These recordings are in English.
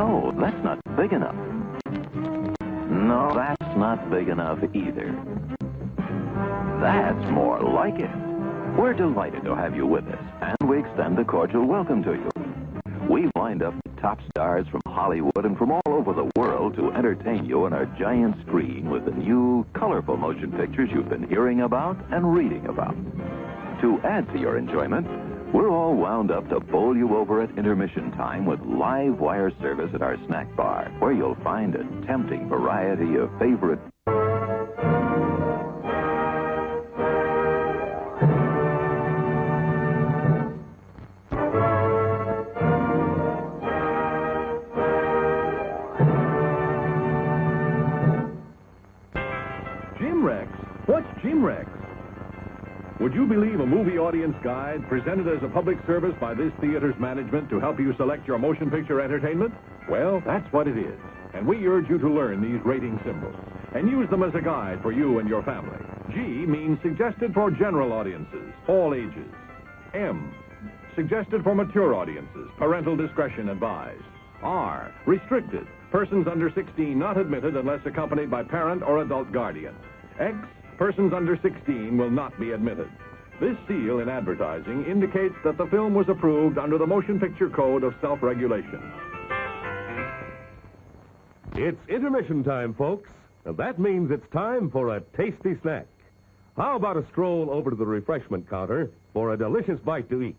No, that's not big enough. No, that's not big enough either. That's more like it. We're delighted to have you with us, and we extend a cordial welcome to you. We've lined up top stars from Hollywood and from all over the world to entertain you on our giant screen with the new, colorful motion pictures you've been hearing about and reading about. To add to your enjoyment, we're all wound up to bowl you over at intermission time with live wire service at our snack bar, where you'll find a tempting variety of favorite... What's Jimrex? Would you believe a movie audience guide presented as a public service by this theater's management to help you select your motion picture entertainment? Well, that's what it is. And we urge you to learn these rating symbols and use them as a guide for you and your family. G means suggested for general audiences, all ages. M, suggested for mature audiences, parental discretion advised. R, restricted, persons under 16 not admitted unless accompanied by parent or adult guardian. X, persons under 16 will not be admitted. This seal in advertising indicates that the film was approved under the Motion Picture Code of Self-Regulation. It's intermission time, folks, and that means it's time for a tasty snack. How about a stroll over to the refreshment counter for a delicious bite to eat?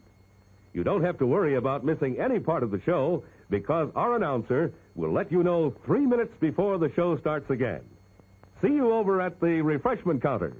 You don't have to worry about missing any part of the show because our announcer will let you know 3 minutes before the show starts again. See you over at the refreshment counter.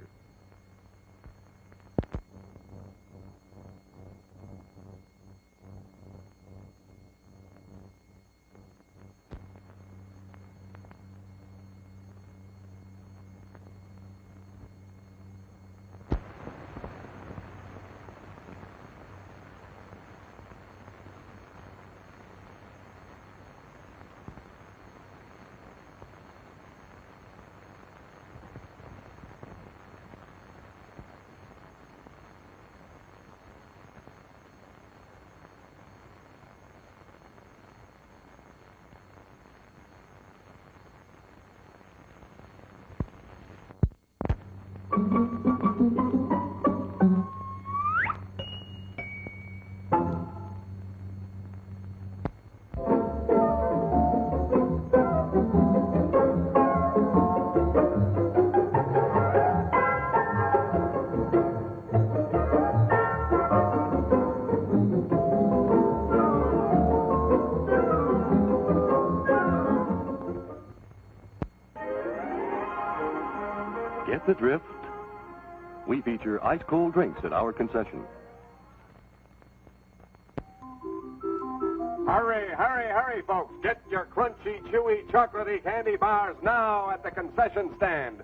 Get the drift? We feature ice-cold drinks at our concession. Hurry, hurry, hurry, folks. Get your crunchy, chewy, chocolatey candy bars now at the concession stand.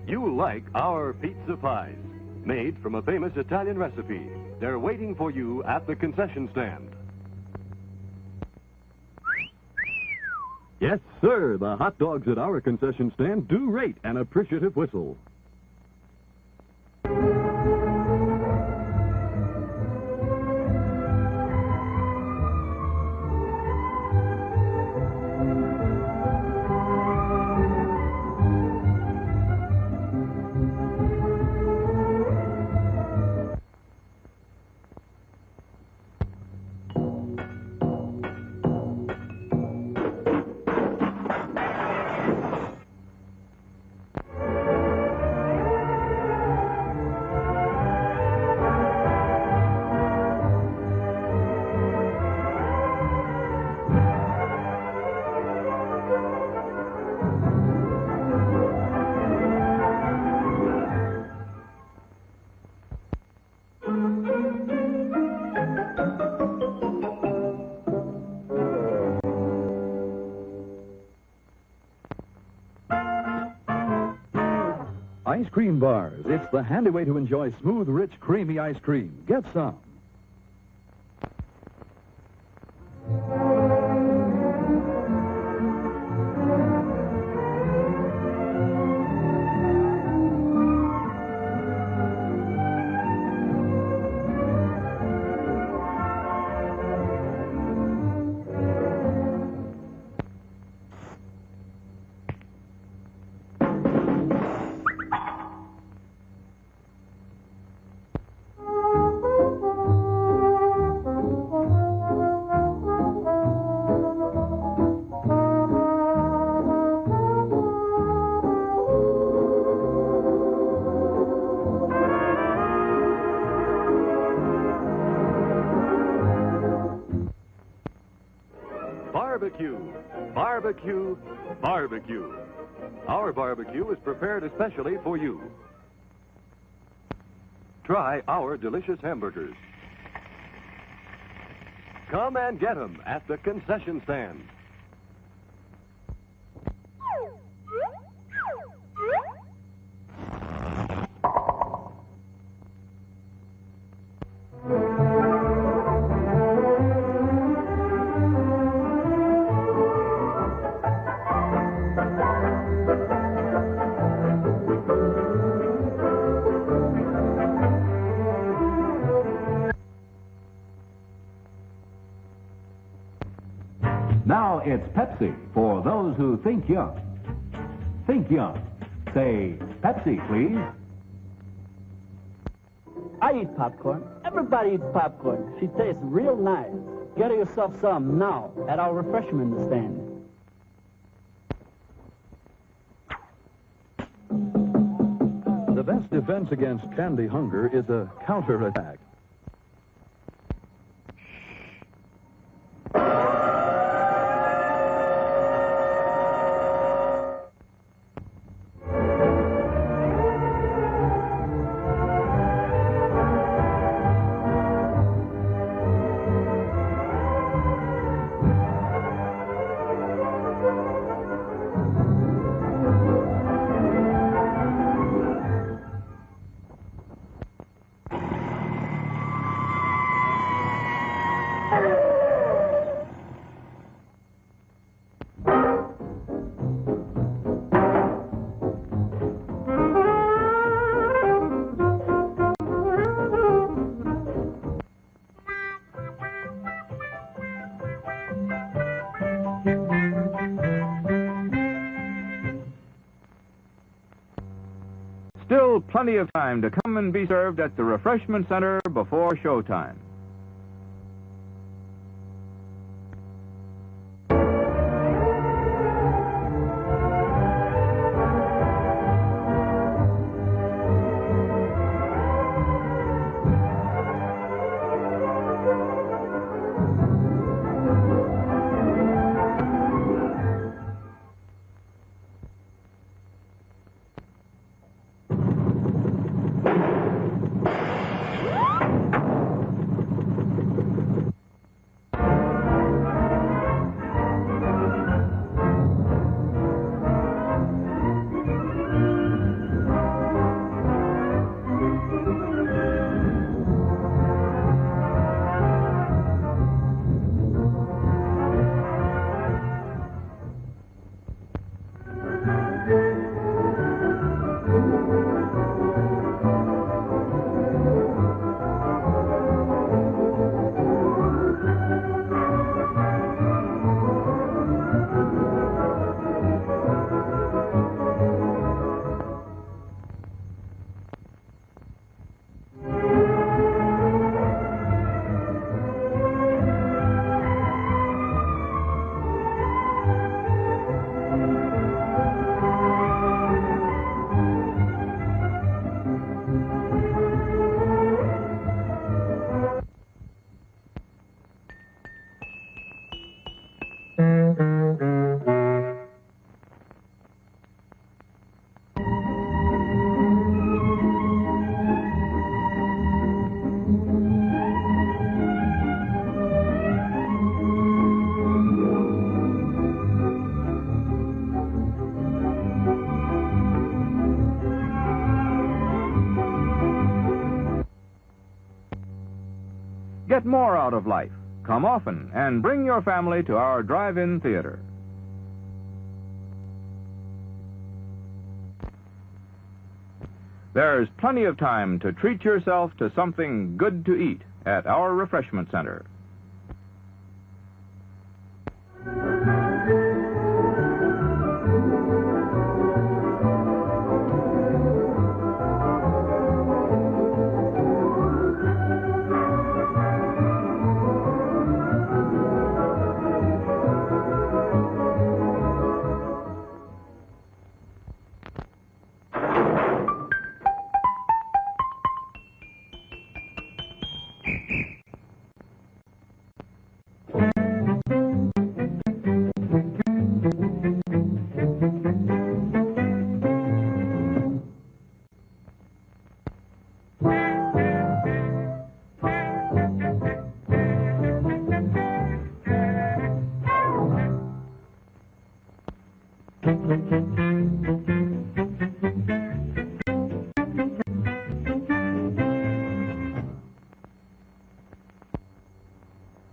You like our pizza pies, made from a famous Italian recipe. They're waiting for you at the concession stand. Yes, sir, the hot dogs at our concession stand do rate an appreciative whistle. Ice cream bars. It's the handy way to enjoy smooth, rich, creamy ice cream. Get some. Barbecue, barbecue, barbecue. Our barbecue is prepared especially for you. Try our delicious hamburgers. Come and get them at the concession stand. Now it's Pepsi for those who think young. Think young. Say Pepsi, please. I eat popcorn. Everybody eats popcorn. She tastes real nice. Get yourself some now at our refreshment stand. The best defense against candy hunger is a counterattack. Still plenty of time to come and be served at the refreshment center before showtime. get more out of life. Come often and bring your family to our drive-in theater. There's plenty of time to treat yourself to something good to eat at our refreshment center.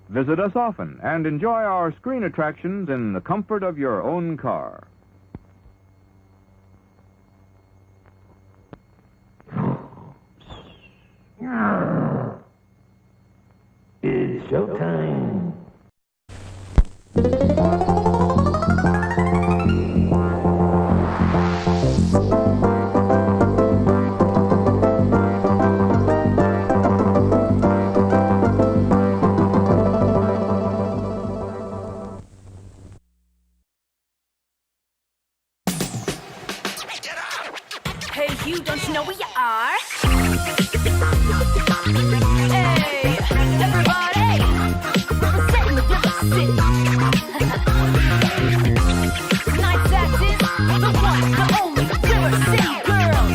Visit us often and enjoy our screen attractions in the comfort of your own car. It's showtime. Hey, you, don't you know where you are? Hey, everybody, representing the River City. Tonight's act is the one, the only River City girls.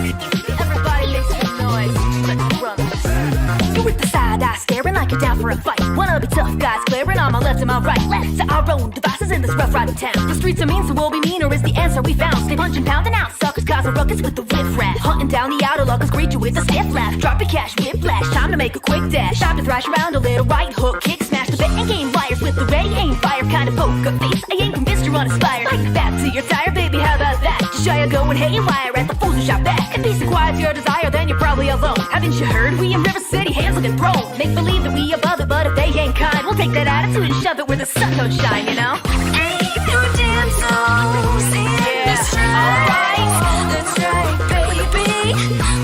Everybody make some noise. Let's run this. You with the side eye staring like you're down for a fight. Wanna be tough guys glaring on my left and my right. Left to our own devices in this rough riding town. The streets are mean, so we'll be meaner is the answer we found. Stay punching, pounding out, suckers causing ruckus with the whiff rap. Hunting down the outer lockers, greet you with a stiff laugh. Drop your cash, whiplash, time to make a quick dash. Time to thrash around a little right hook, kick, smash the betting game wires with the ray aim fire kind of poker face. I ain't convinced you're uninspired. Like that to your tire, baby, how about that? Just shy of going haywire at the fools who shot back. If peace acquires your desire, then you're probably alone. Haven't you heard? We in River City, hands looking thrown. Make believe that we above it, but if they ain't kind, we'll take that attitude and shove it where the sun don't shine, you know? Aim your damn souls in the strike. That's right, baby.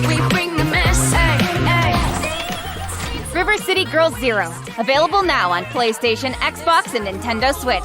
We bring the mess. Hey, hey. River City Girls Zero. Available now on PlayStation, Xbox, and Nintendo Switch.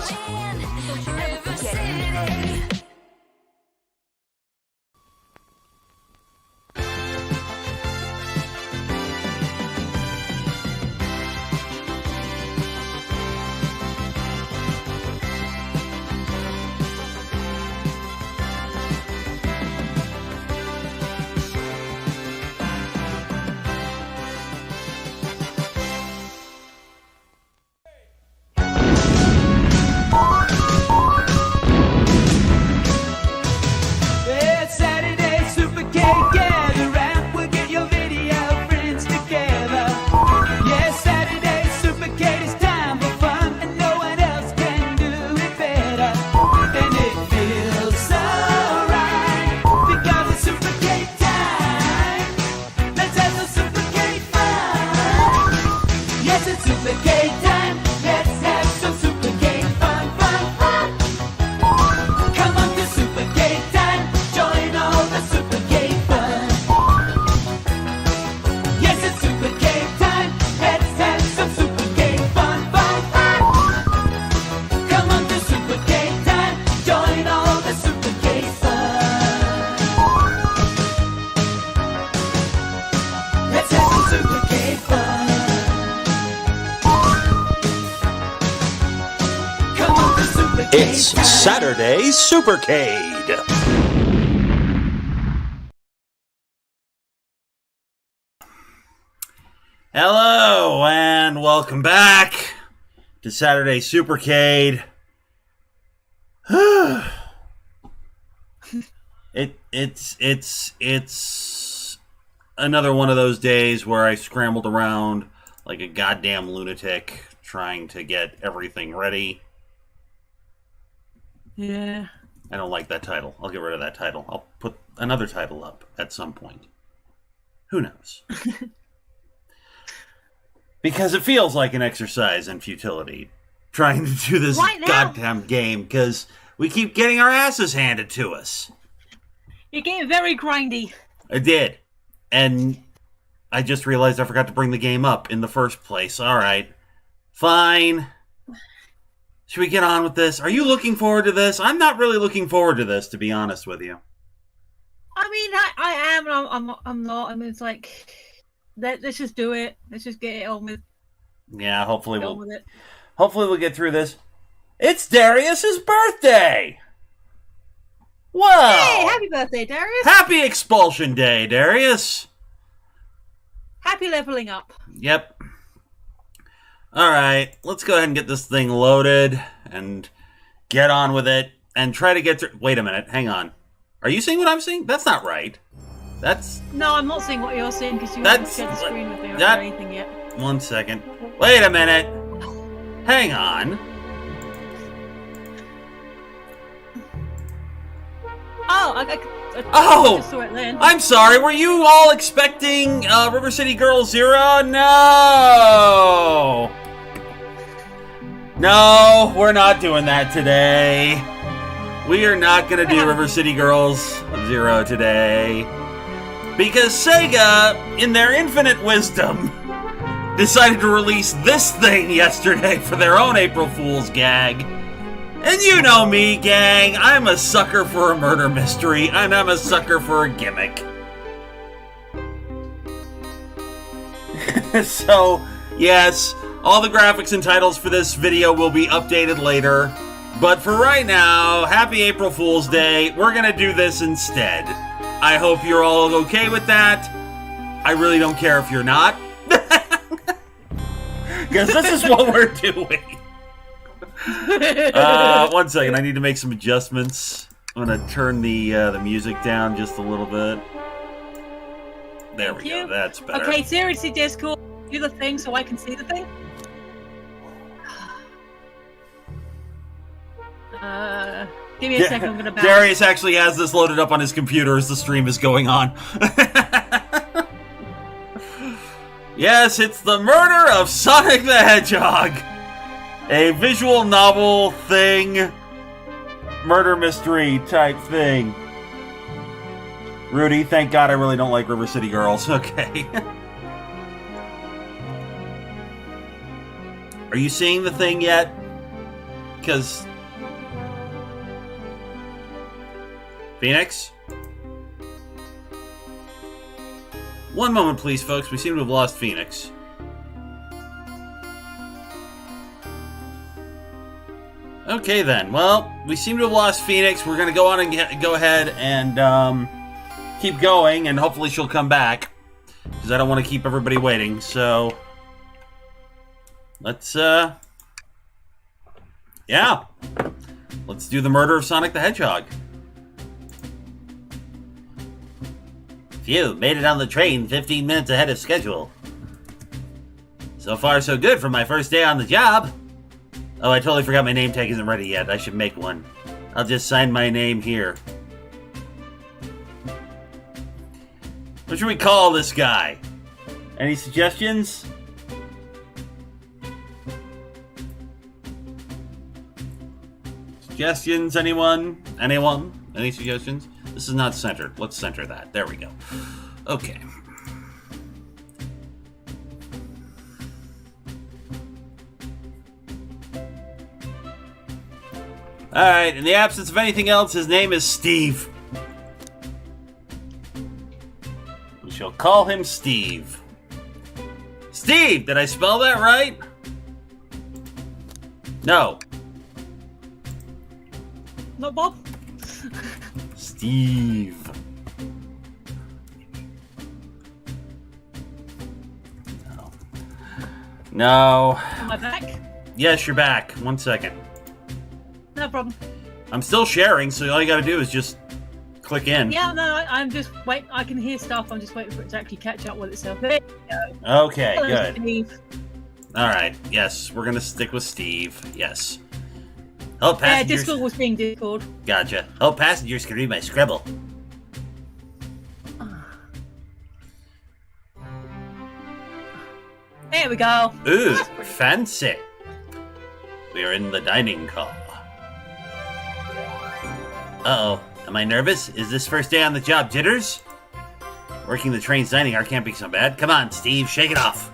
It's Saturday, Supercade, gather round. We'll get your video friends together. Yes, Saturday, Supercade, it's time for fun, and no one else can do it better. And it feels so right, because it's Supercade time. Let's have some Supercade fun. Yes, it's Supercade time. Let's have some Supercade fun, fun, fun. Come on to Supercade time. Join all the Supercade fun. Yes, it's Supercade time. Let's have some Supercade fun, fun, fun. Come on to Supercade time. Join all the Supercade fun. Let's have some Supercade fun. Come on to Supercade It's time. Saturday Supercade. Hello and welcome back to Saturday Supercade. It's another one of those days where I scrambled around like a goddamn lunatic trying to get everything ready. Yeah. I don't like that title. I'll get rid of that title. I'll put another title up at some point. Who knows? Because it feels like an exercise in futility trying to do this goddamn game because we keep getting our asses handed to us. You're getting very grindy. I did. And I just realized I forgot to bring the game up in the first place. All right. Fine. Should we get on with this? Are you looking forward to this? I'm not really looking forward to this, to be honest with you. I mean, I am, and I'm not. I mean, it's like, let's just do it. Let's just get it on with. Yeah, hopefully we'll get through this. It's Darius's birthday. Whoa! Hey, happy birthday, Darius! Happy Expulsion Day, Darius. Happy leveling up. Yep. All right, let's go ahead and get this thing loaded and get on with it and try to get through. Wait a minute, hang on. Are you seeing what I'm seeing? That's not right. That's... No, I'm not seeing what you're seeing because you haven't shared the screen with me or anything yet. 1 second. Wait a minute. Hang on. Oh, I just saw it then. I'm sorry. Were you all expecting River City Girl Zero? No. No, we're not doing that today. We are not going to do River City Girls Zero today. Because Sega, in their infinite wisdom, decided to release this thing yesterday for their own April Fool's gag. And you know me, gang. I'm a sucker for a murder mystery, and I'm a sucker for a gimmick. So, yes, all the graphics and titles for this video will be updated later. But for right now, happy April Fool's Day. We're going to do this instead. I hope you're all okay with that. I really don't care if you're not. Because this is what we're doing. 1 second, I need to make some adjustments. I'm going to turn the music down just a little bit. There we go, that's better. Okay, seriously, Discord, do the thing so I can see the thing. Give me a second, I'm gonna bounce. Darius actually has this loaded up on his computer as the stream is going on. Yes, it's the murder of Sonic the Hedgehog. A visual novel thing, murder mystery type thing. Rudy, thank God I really don't like River City Girls. Okay. Are you seeing the thing yet? Because... Phoenix? One moment, please, folks. We seem to have lost Phoenix. Okay, then. Well, we seem to have lost Phoenix. We're going to go on and go ahead and keep going, and hopefully she'll come back. Because I don't want to keep everybody waiting, so... Let's, yeah. Let's do the murder of Sonic the Hedgehog. Phew, made it on the train 15 minutes ahead of schedule. So far, so good for my first day on the job. Oh, I totally forgot my name tag isn't ready yet. I should make one. I'll just sign my name here. What should we call this guy? Any suggestions? Suggestions, anyone? Anyone? Any suggestions? This is not centered. Let's center that. There we go. Okay. Alright, in the absence of anything else, his name is Steve. We shall call him Steve. Steve! Did I spell that right? No. No, Bob? Steve. No. Am I back? Yes, you're back. 1 second. No problem. I'm still sharing, so all you gotta do is just click in. Yeah, no, I'm just wait. I can hear stuff. I'm just waiting for it to actually catch up with itself. There you go. Okay, Hello, good. Steve. All right. Yes, we're gonna stick with Steve. Yes. Oh, Yeah, passengers. Discord was being Discord. Gotcha. Oh, passengers can read my scribble. There we go. Ooh, fancy. We are in the dining car. Uh-oh. Am I nervous? Is this first day on the job jitters? Working the train's dining car can't be so bad. Come on, Steve, shake it off.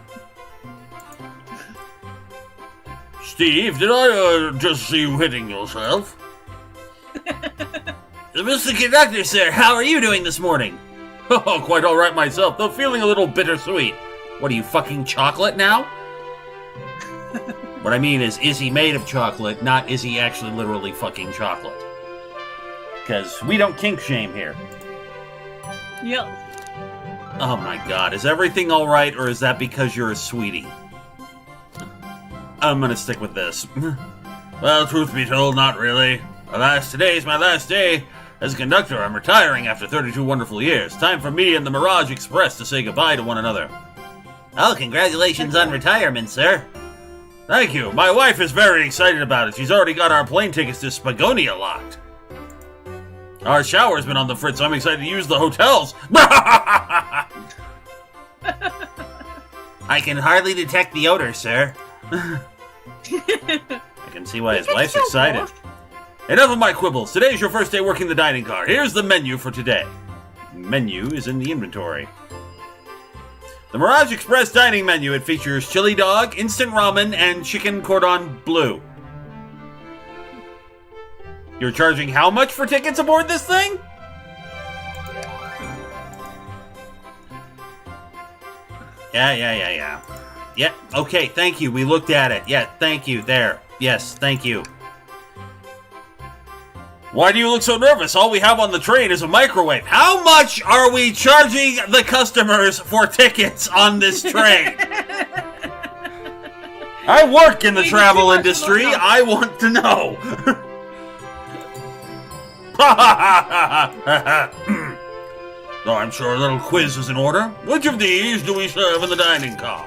Steve, did I just see you hitting yourself? Mr. Conductor, sir, how are you doing this morning? Oh, quite all right myself, though feeling a little bittersweet. What are you, fucking chocolate now? What I mean is he made of chocolate, not is he actually literally fucking chocolate? Because we don't kink shame here. Yep. Oh my god, is everything alright, or is that because you're a sweetie? I'm gonna stick with this. Well, truth be told, not really. Today's my last day. As a conductor, I'm retiring after 32 wonderful years. Time for me and the Mirage Express to say goodbye to one another. Oh, congratulations on retirement, sir. Thank you. My wife is very excited about it. She's already got our plane tickets to Spagonia locked. Our shower's been on the fritz, so I'm excited to use the hotels. I can hardly detect the odor, sir. I can see why his wife's excited. Enough of my quibbles. Today's your first day working the dining car. Here's the menu for today. Menu is in the inventory. The Mirage Express dining menu. It features chili dog, instant ramen, and chicken cordon bleu. You're charging how much for tickets aboard this thing? Yeah. Yeah, okay, thank you. We looked at it. Yeah, thank you. There. Yes, thank you. Why do you look so nervous? All we have on the train is a microwave. How much are we charging the customers for tickets on this train? I work in the travel industry. I want to know. Though I'm sure a little quiz is in order. Which of these do we serve in the dining car?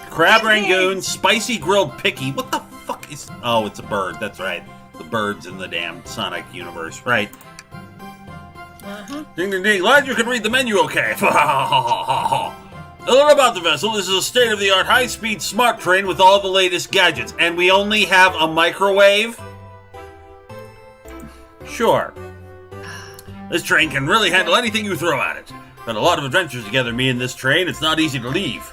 Crab rangoon, spicy grilled picky. What the fuck is... Oh, it's a bird. That's right. The bird's in the damn Sonic universe. Right. Ding, ding, ding. Glad you can read the menu okay. A little about the vessel. This is a state-of-the-art high-speed smart train with all the latest gadgets. And we only have a microwave? Sure. This train can really handle anything you throw at it. Been a lot of adventures together, me and this train. It's not easy to leave.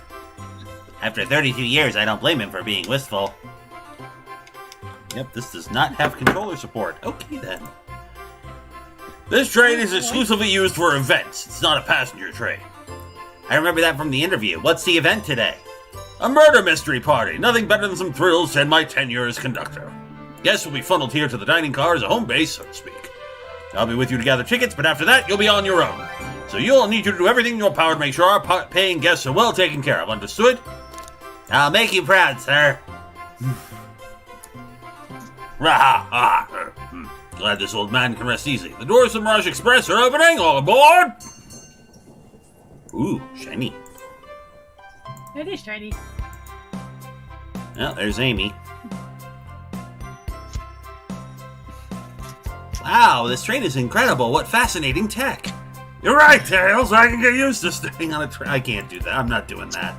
After 32 years, I don't blame him for being wistful. Yep, this does not have controller support. Okay, then. This train is exclusively used for events. It's not a passenger train. I remember that from the interview. What's the event today? A murder mystery party. Nothing better than some thrills to end my tenure as conductor. Guests will be funneled here to the dining car as a home base, so to speak. I'll be with you to gather tickets, but after that, you'll be on your own. So you'll need you to do everything in your power to make sure our paying guests are well taken care of. Understood? I'll make you proud, sir. Glad this old man can rest easy. The doors of Mirage Express are opening. All aboard! Ooh, shiny. It is shiny. Well, there's Amy. Wow, this train is incredible. What fascinating tech. You're right, Tails. I can get used to staying on a train. I can't do that. I'm not doing that.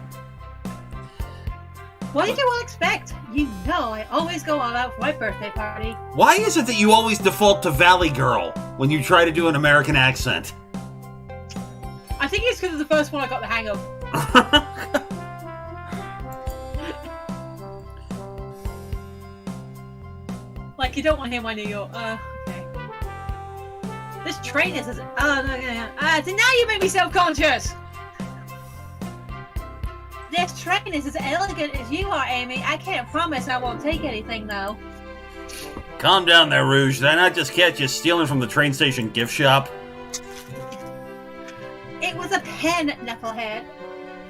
What did you all expect? You know I always go all out for my birthday party. Why is it that you always default to Valley Girl when you try to do an American accent? I think it's because of the first one I got the hang of. Like, you don't want to hear my New York. Okay. This train is... so now you make me self-conscious! This train is as elegant as you are, Amy. I can't promise I won't take anything, though. Calm down there, Rouge. Did I not just catch you stealing from the train station gift shop? It was a pen, knucklehead.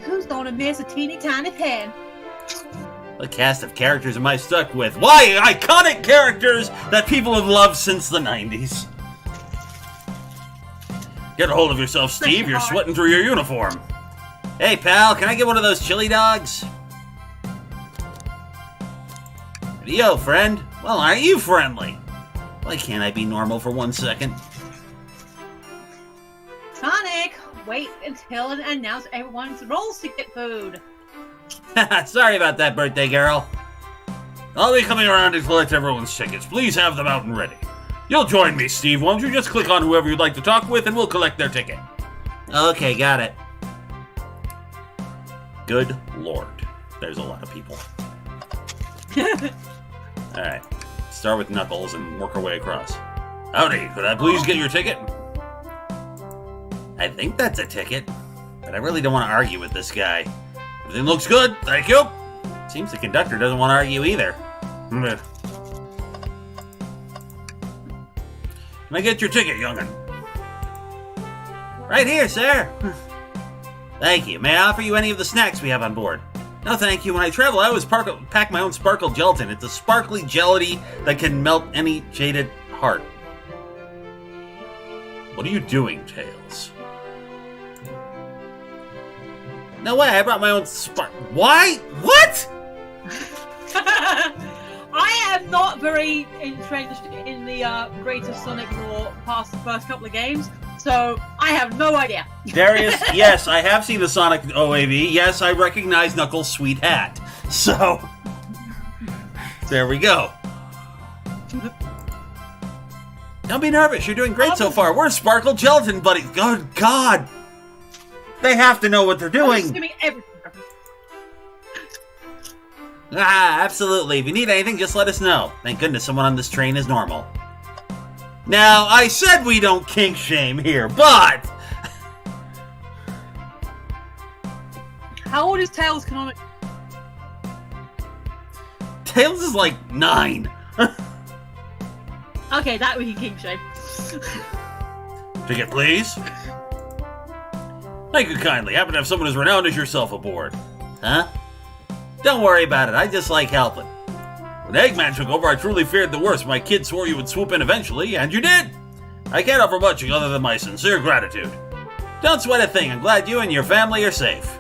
Who's gonna miss a teeny tiny pen? What cast of characters am I stuck with? Why, iconic characters that people have loved since the 90s. Get a hold of yourself, Steve. You're sweating through your uniform. Hey, pal, can I get one of those chili dogs? Yo, friend. Well, aren't you friendly? Why can't I be normal for 1 second? Sonic, wait until it announces everyone's roles to get food. Sorry about that, birthday girl. I'll be coming around to collect everyone's tickets. Please have them out and ready. You'll join me, Steve. Won't you just click on whoever you'd like to talk with and we'll collect their ticket. Okay, got it. Good Lord. There's a lot of people. Alright. Start with Knuckles and work our way across. Howdy, could I please get your ticket? I think that's a ticket, but I really don't want to argue with this guy. Everything looks good, thank you. Seems the conductor doesn't want to argue either. Can I get your ticket, young'un? Right here, sir. Thank you. May I offer you any of the snacks we have on board? No, thank you. When I travel, I always pack my own sparkle gelatin. It's a sparkly gelity that can melt any jaded heart. What are you doing, Tails? No way, I brought my own Why? What? I am not very entrenched in the greatest Sonic lore past the first couple of games, so I have no idea. Darius, yes, I have seen the Sonic OAV. Yes, I recognize Knuckles' sweet hat. So, there we go. Don't be nervous. You're doing great so far. We're Sparkle Gelatin buddies. Good God. They have to know what they're doing. Ah, absolutely. If you need anything, just let us know. Thank goodness someone on this train is normal. Now, I said we don't kink shame here, but... How old is Tails Canonic? Tails is like 9. Okay, that we can kink shame. Ticket, please. Thank you kindly. Happen to have someone as renowned as yourself aboard. Huh? Don't worry about it. I just like helping. When Eggman took over, I truly feared the worst. My kid swore you would swoop in eventually, and you did. I can't offer much other than my sincere gratitude. Don't sweat a thing. I'm glad you and your family are safe.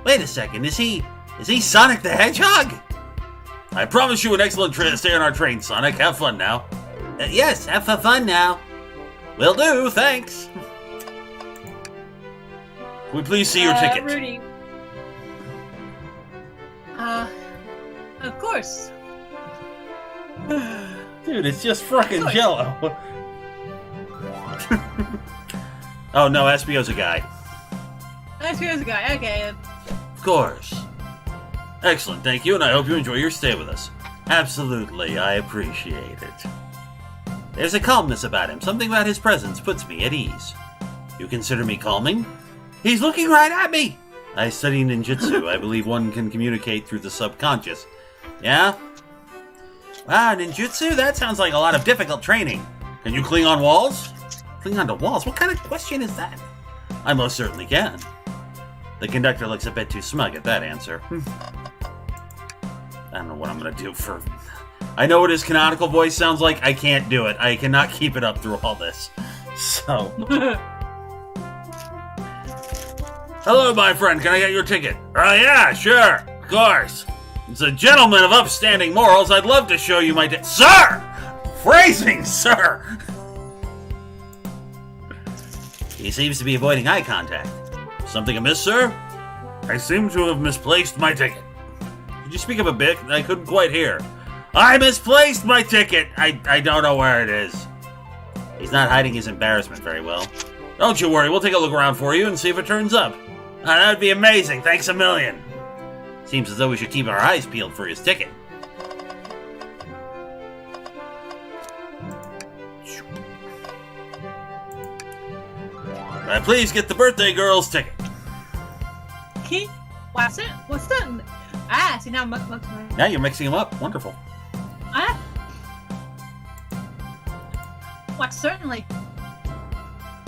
Wait a second. Is he Sonic the Hedgehog? I promise you an excellent stay on our train, Sonic. Have fun now. Yes, have fun now. Will do, thanks. Can we please see your ticket? Rudy. Of course. Dude, it's just frickin' Jello. Oh no, SBO's a guy. SBO's a guy, okay. Of course. Excellent, thank you, and I hope you enjoy your stay with us. Absolutely, I appreciate it. There's a calmness about him. Something about his presence puts me at ease. You consider me calming? He's looking right at me! I study ninjutsu. I believe one can communicate through the subconscious. Yeah? Wow, ninjutsu? That sounds like a lot of difficult training. Can you cling on walls? Cling onto walls? What kind of question is that? I most certainly can. The conductor looks a bit too smug at that answer. I don't know what I'm gonna do for... I know what his canonical voice sounds like. I can't do it. I cannot keep it up through all this. So... Hello, my friend. Can I get your ticket? Oh, yeah, sure. Of course. As a gentleman of upstanding morals, I'd love to show you my ticket. Sir! Phrasing, sir! He seems to be avoiding eye contact. Something amiss, sir? I seem to have misplaced my ticket. Could you speak up a bit? I couldn't quite hear. I misplaced my ticket! I don't know where it is. He's not hiding his embarrassment very well. Don't you worry, we'll take a look around for you and see if it turns up. That would be amazing, thanks a million. Seems as though we should keep our eyes peeled for his ticket. Please get the birthday girl's ticket. Okay. What's it? What's that? Ah, see now I'm now you're mixing them up. Wonderful. Ah. What, certainly.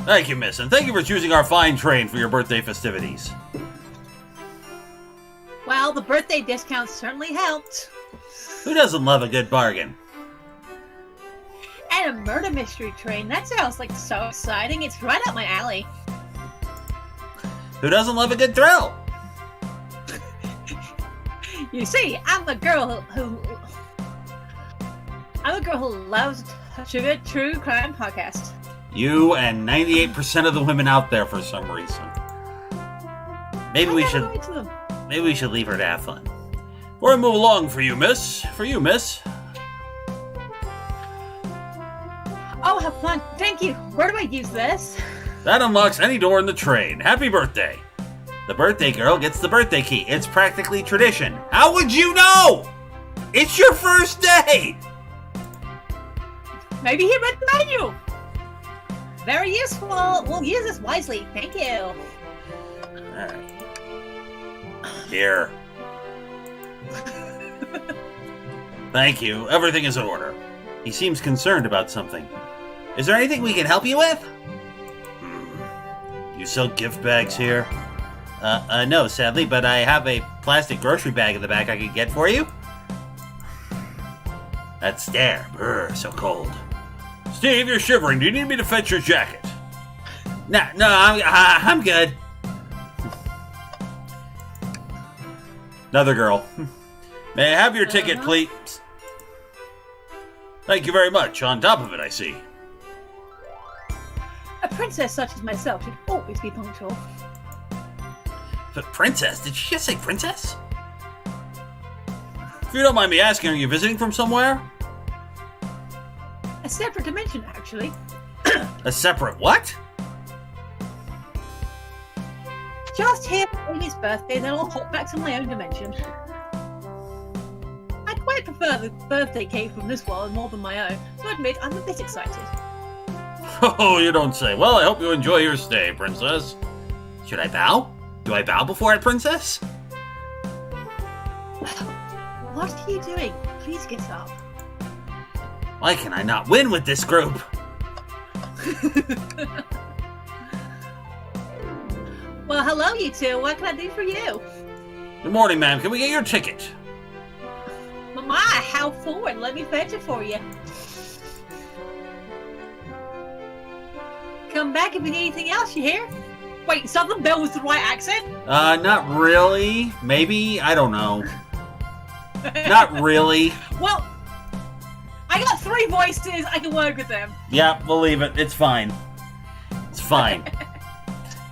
Thank you, miss, and thank you for choosing our fine train for your birthday festivities. Well, the birthday discounts certainly helped. Who doesn't love a good bargain? And a murder mystery train. That sounds like so exciting. It's right up my alley. Who doesn't love a good thrill? You see, I'm a girl who loves a good true crime podcast. You and 98% of the women out there for some reason. Maybe we should leave her to have fun. Before I move along for you, miss. Oh, have fun. Thank you. Where do I use this? That unlocks any door in the train. Happy birthday. The birthday girl gets the birthday key. It's practically tradition. How would you know? It's your first day. Maybe he read the menu. Very useful. We'll use this wisely. Thank you. Alright. Here. Thank you. Everything is in order. He seems concerned about something. Is there anything we can help you with? You sell gift bags here? No, sadly, but I have a plastic grocery bag in the back I could get for you. That stare. Brr, so cold. Steve, you're shivering. Do you need me to fetch your jacket? No, I'm good. Another girl. May I have your ticket, please? Thank you very much. On top of it, I see. A princess such as myself should always be punctual. But princess? Did she just say princess? If you don't mind me asking, are you visiting from somewhere? A separate dimension, actually. A separate what? Just here for baby's birthday, then I'll hop back to my own dimension. I quite prefer the birthday cake from this world more than my own, so I admit I'm a bit excited. Oh, you don't say. Well, I hope you enjoy your stay, princess. Should I bow? Do I bow before I princess? What are you doing? Please get up. Why can I not win with this group? Well, hello, you two. What can I do for you? Good morning, ma'am. Can we get your ticket? My, how forward. Let me fetch it for you. Come back if you need anything else, you hear? Wait, Southern Belle was the right accent? Not really. Maybe. I don't know. Not really. Well, I got 3 voices. I can work with them. Yeah, we'll leave it. It's fine. It's fine.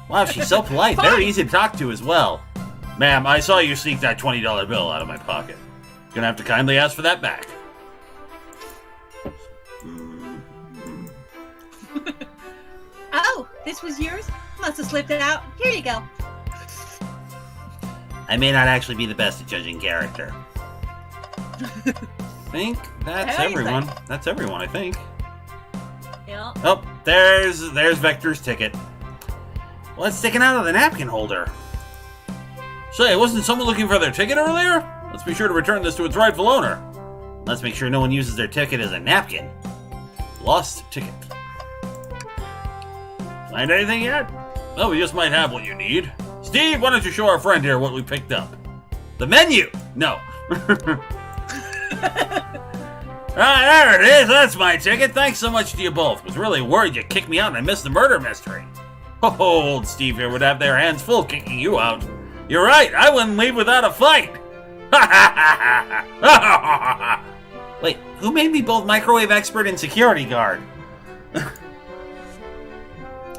Wow, she's so polite. Very easy to talk to as well. Ma'am, I saw you sneak that $20 bill out of my pocket. Gonna have to kindly ask for that back. Oh, this was yours? Must have slipped it out. Here you go. I may not actually be the best at judging character. I think that's everyone. That's everyone, I think. Yeah. Oh, there's Vector's ticket. Well, it's sticking out of the napkin holder. Say, wasn't someone looking for their ticket earlier? Let's be sure to return this to its rightful owner. Let's make sure no one uses their ticket as a napkin. Lost ticket. Find anything yet? Oh, we just might have what you need. Steve, why don't you show our friend here what we picked up? The menu! No. There it is. That's my ticket. Thanks so much to you both. Was really worried you kicked me out and I missed the murder mystery. Oh, old Steve here would have their hands full kicking you out. You're right. I wouldn't leave without a fight. Wait, who made me both microwave expert and security guard?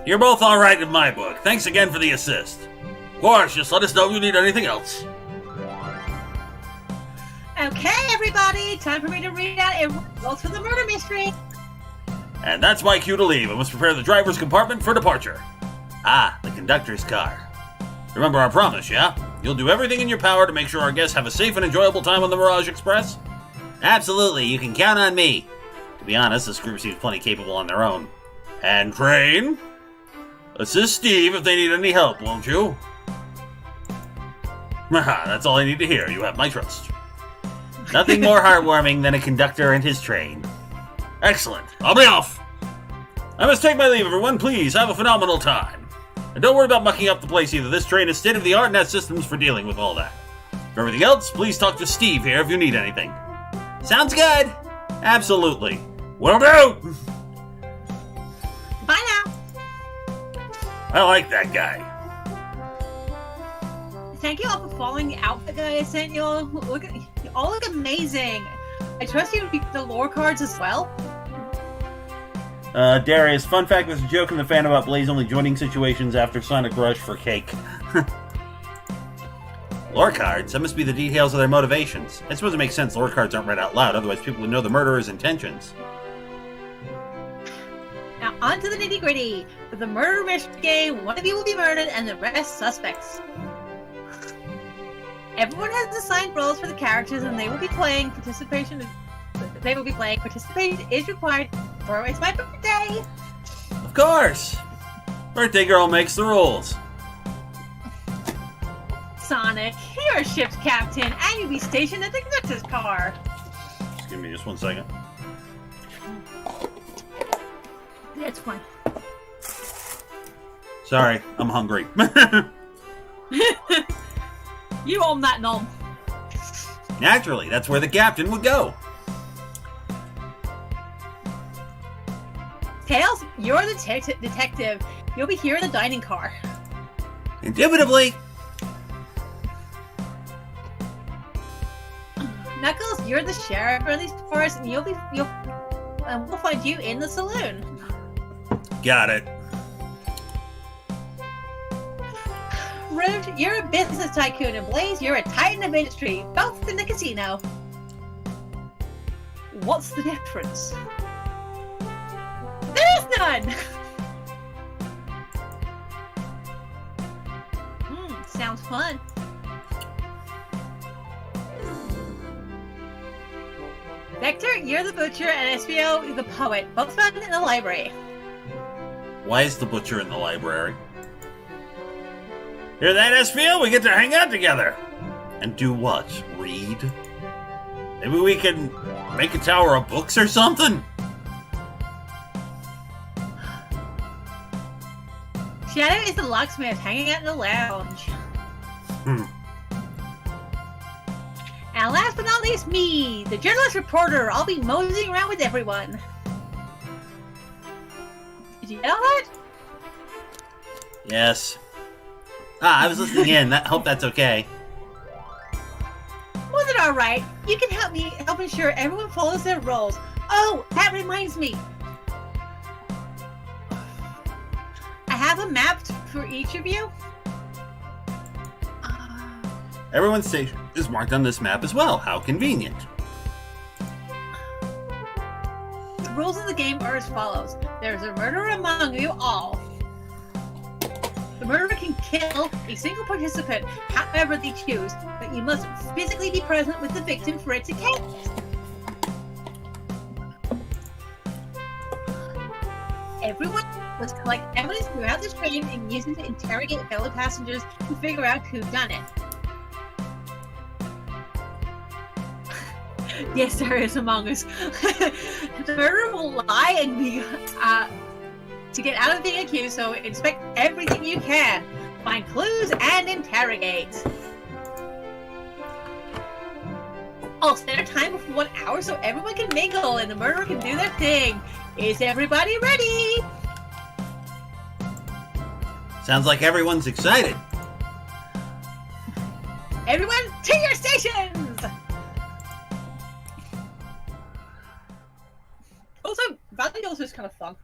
You're both all right in my book. Thanks again for the assist. Of course, just let us know if you need anything else. Okay, everybody. Time for me to read out and go through the murder mystery. And that's my cue to leave. I must prepare the driver's compartment for departure. Ah, the conductor's car. Remember our promise, yeah? You'll do everything in your power to make sure our guests have a safe and enjoyable time on the Mirage Express? Absolutely, you can count on me. To be honest, this group seems plenty capable on their own. And train? Assist Steve if they need any help, won't you? That's all I need to hear. You have my trust. Nothing more heartwarming than a conductor and his train. Excellent. I'll be off. I must take my leave, everyone. Please, have a phenomenal time. And don't worry about mucking up the place either. This train is state-of-the-art and has systems for dealing with all that. For everything else, please talk to Steve here if you need anything. Sounds good. Absolutely. Will do. Bye now. I like that guy. Thank you all for following the outfit that I sent you all. You all look amazing. I trust you with the lore cards as well. Darius, fun fact, there's a joke in the fan about Blaze only joining situations after Sonic Rush for cake. Lore cards? That must be the details of their motivations. I suppose it makes sense lore cards aren't read out loud, otherwise people would know the murderer's intentions. Now on to the nitty gritty. For the murder mystery game, one of you will be murdered and the rest suspects. Everyone has assigned roles for the characters and they will be playing. Participation is required, for it's my birthday! Of course! Birthday girl makes the rules. Sonic, you're a ship's captain, and you'll be stationed at the conductor's car. Just give me just 1 second. That's fine. Sorry, I'm hungry. You own that nom. Naturally, that's where the captain would go. Tails, you're the detective. You'll be here in the dining car. Indubitably. Knuckles, you're the sheriff for these parts, and we'll find you in the saloon. Got it. Rude, you're a business tycoon, and Blaze, you're a titan of industry, both in the casino. What's the difference? There is none! Sounds fun. Vector, you're the butcher, and SBO, the poet, both found in the library. Why is the butcher in the library? Hear that, SBO? We get to hang out together. And do what? Read? Maybe we can make a tower of books or something? Shadow is the locksmith hanging out in the lounge. And last but not least, me, the journalist reporter. I'll be moseying around with everyone. Did you know that? Yes. I was listening in. Hope that's okay. Was it alright? You can help ensure everyone follows their roles. Oh, that reminds me. I have a map for each of you. Everyone's station is marked on this map as well. How convenient. The rules of the game are as follows. There's a murderer among you all. The murderer can kill a single participant however they choose, but you must physically be present with the victim for it to count. Everyone must collect evidence throughout the train and use it to interrogate fellow passengers to figure out who done it. Yes, there is among us. The murderer will lie and be to get out of being accused, so inspect everything you can. Find clues and interrogate. I'll set a timer for 1 hour so everyone can mingle and the murderer can do their thing. Is everybody ready? Sounds like everyone's excited. Everyone, to your stations! Also, Valley also is kind of fun.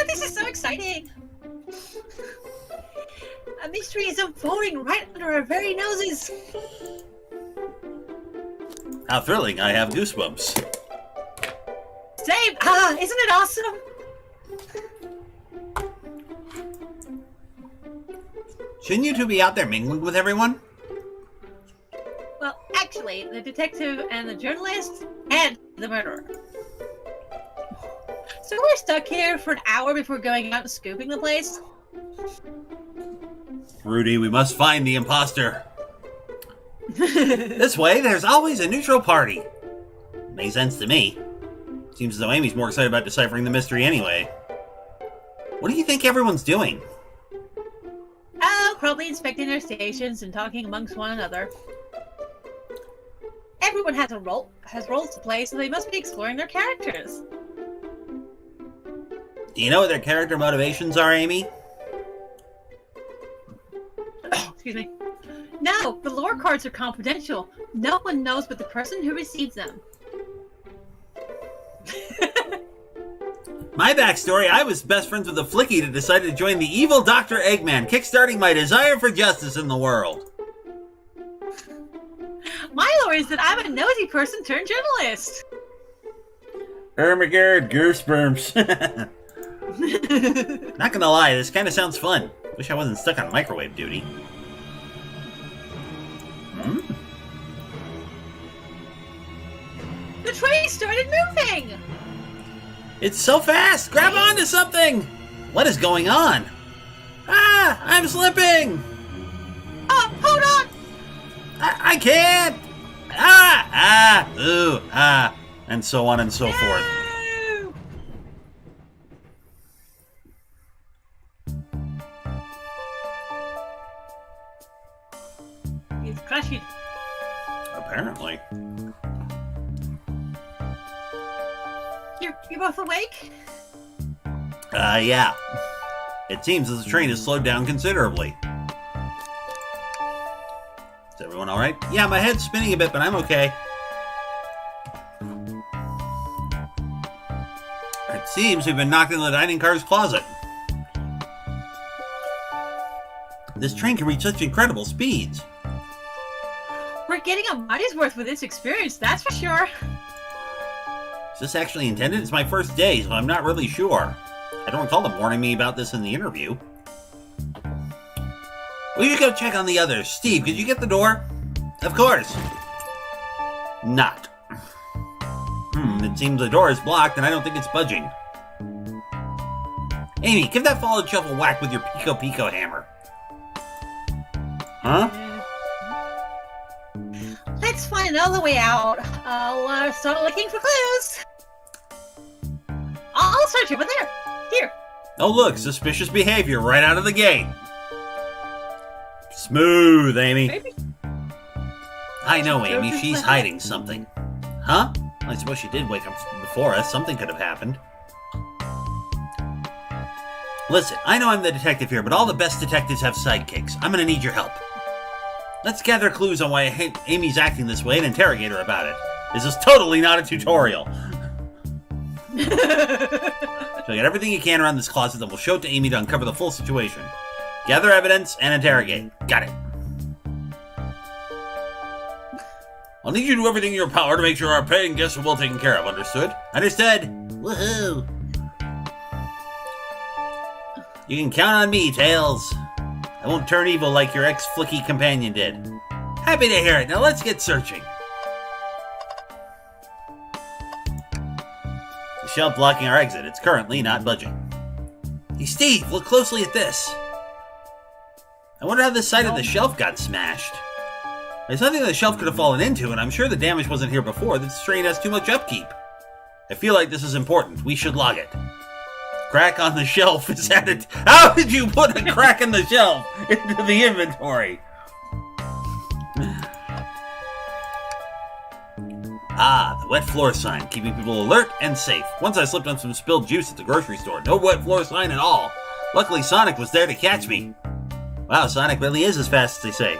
This is so exciting! A mystery is unfolding right under our very noses. How thrilling, I have goosebumps. Same! Isn't it awesome? Shouldn't you two be out there mingling with everyone? Well, actually, the detective and the journalist and the murderer. So we're stuck here for an hour before going out and scooping the place? Rudy, we must find the imposter. This way, there's always a neutral party. Makes sense to me. Seems as though Amy's more excited about deciphering the mystery anyway. What do you think everyone's doing? probably inspecting their stations and talking amongst one another. Everyone has roles to play, so they must be exploring their characters. Do you know what their character motivations are, Amy? Excuse me. No, the lore cards are confidential. No one knows but the person who receives them. My backstory, I was best friends with a flicky that decided to join the evil Dr. Eggman, kickstarting my desire for justice in the world. My lore is that I'm a nosy person turned journalist. Ermagerd, Gersperms. Not gonna lie, this kind of sounds fun. Wish I wasn't stuck on microwave duty. The train started moving! It's so fast! Grab onto something! What is going on? Ah! I'm slipping! Oh, hold on! I can't! Ah! Ah! Ooh! Ah! And so on and so forth. He's crashing. Apparently. You're both awake? Yeah. It seems that the train has slowed down considerably. Is everyone alright? Yeah, my head's spinning a bit, but I'm okay. It seems we've been knocked in the dining car's closet. This train can reach such incredible speeds. We're getting a money's worth with this experience, that's for sure. Is this actually intended? It's my first day, so I'm not really sure. I don't recall them warning me about this in the interview. We should go check on the others. Steve, could you get the door? Of course. Not. It seems the door is blocked, and I don't think it's budging. Amy, give that fallen shelf a whack with your Pico hammer. Huh? Let's find another way out. I'll start looking for clues. I'll search over there. Here. Oh, look, suspicious behavior right out of the gate. Smooth, Amy. Maybe. I know, Amy. She's hiding something. Huh? I suppose she did wake up before us. Something could have happened. Listen, I know I'm the detective here, but all the best detectives have sidekicks. I'm gonna need your help. Let's gather clues on why Amy's acting this way and interrogate her about it. This is totally not a tutorial. So get everything you can around this closet, then we'll show it to Amy to uncover the full situation. Gather evidence and interrogate. Got it. I'll need you to do everything in your power to make sure our paying guests are well taken care of. Understood? Understood. Woohoo. You can count on me, Tails. I won't turn evil like your ex-flicky companion did. Happy to hear it. Now let's get searching. The shelf blocking our exit. It's currently not budging. Hey, Steve, look closely at this. I wonder how this side of the shelf got smashed. There's nothing the shelf could have fallen into, and I'm sure the damage wasn't here before. This train has too much upkeep. I feel like this is important. We should log it. Crack on the shelf is added. How did you put a crack in the shelf into the inventory? Ah, the wet floor sign, keeping people alert and safe. Once I slipped on some spilled juice at the grocery store. No wet floor sign at all. Luckily, Sonic was there to catch me. Wow, Sonic really is as fast as they say.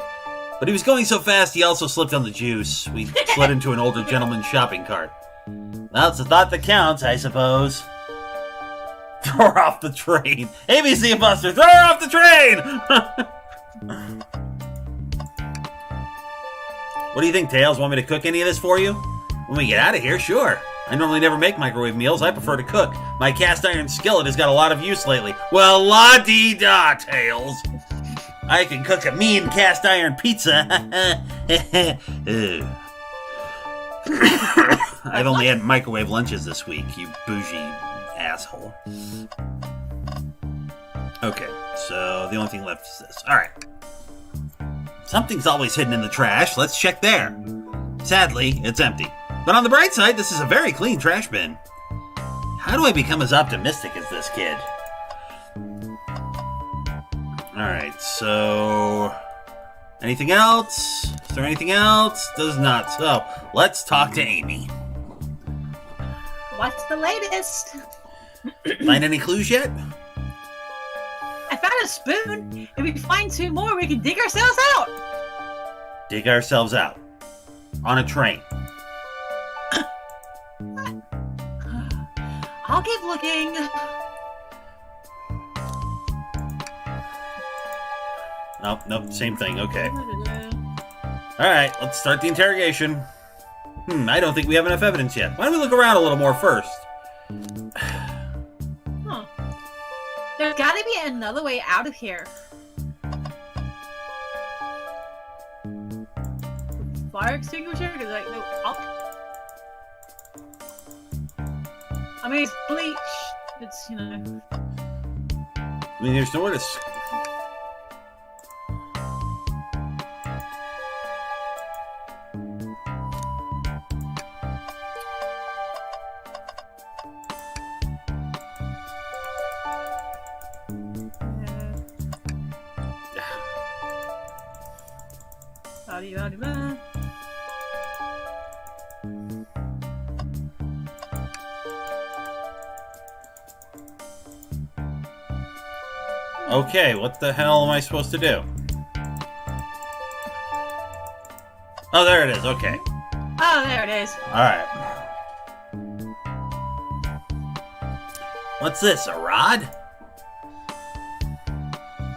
But he was going so fast, he also slipped on the juice. We slid into an older gentleman's shopping cart. Well, it's a thought that counts, I suppose. Throw her off the train. Amy's the imposter. Throw her off the train! What do you think, Tails? Want me to cook any of this for you? When we get out of here, sure. I normally never make microwave meals. I prefer to cook. My cast iron skillet has got a lot of use lately. Well, la-dee-da, Tails. I can cook a mean cast iron pizza. I've only had microwave lunches this week, you bougie asshole. Okay, so the only thing left is this. Alright. Something's always hidden in the trash. Let's check there. Sadly, it's empty. But on the bright side, this is a very clean trash bin. How do I become as optimistic as this kid? Alright, so... Anything else? Is there anything else? Does not. So, let's talk to Amy. What's the latest? Find any clues yet? I found a spoon. If we find 2 more, we can dig ourselves out. Dig ourselves out. On a train. I'll keep looking. Oh, nope, same thing. Okay. Alright, let's start the interrogation. I don't think we have enough evidence yet. Why don't we look around a little more first? Huh. There's gotta be another way out of here. Fire extinguisher? Cause like, no, up. I mean, it's bleach. It's, you know. I mean, there's nowhere to... Okay, what the hell am I supposed to do? Oh, there it is. Okay. Oh, there it is. Alright. What's this, a rod?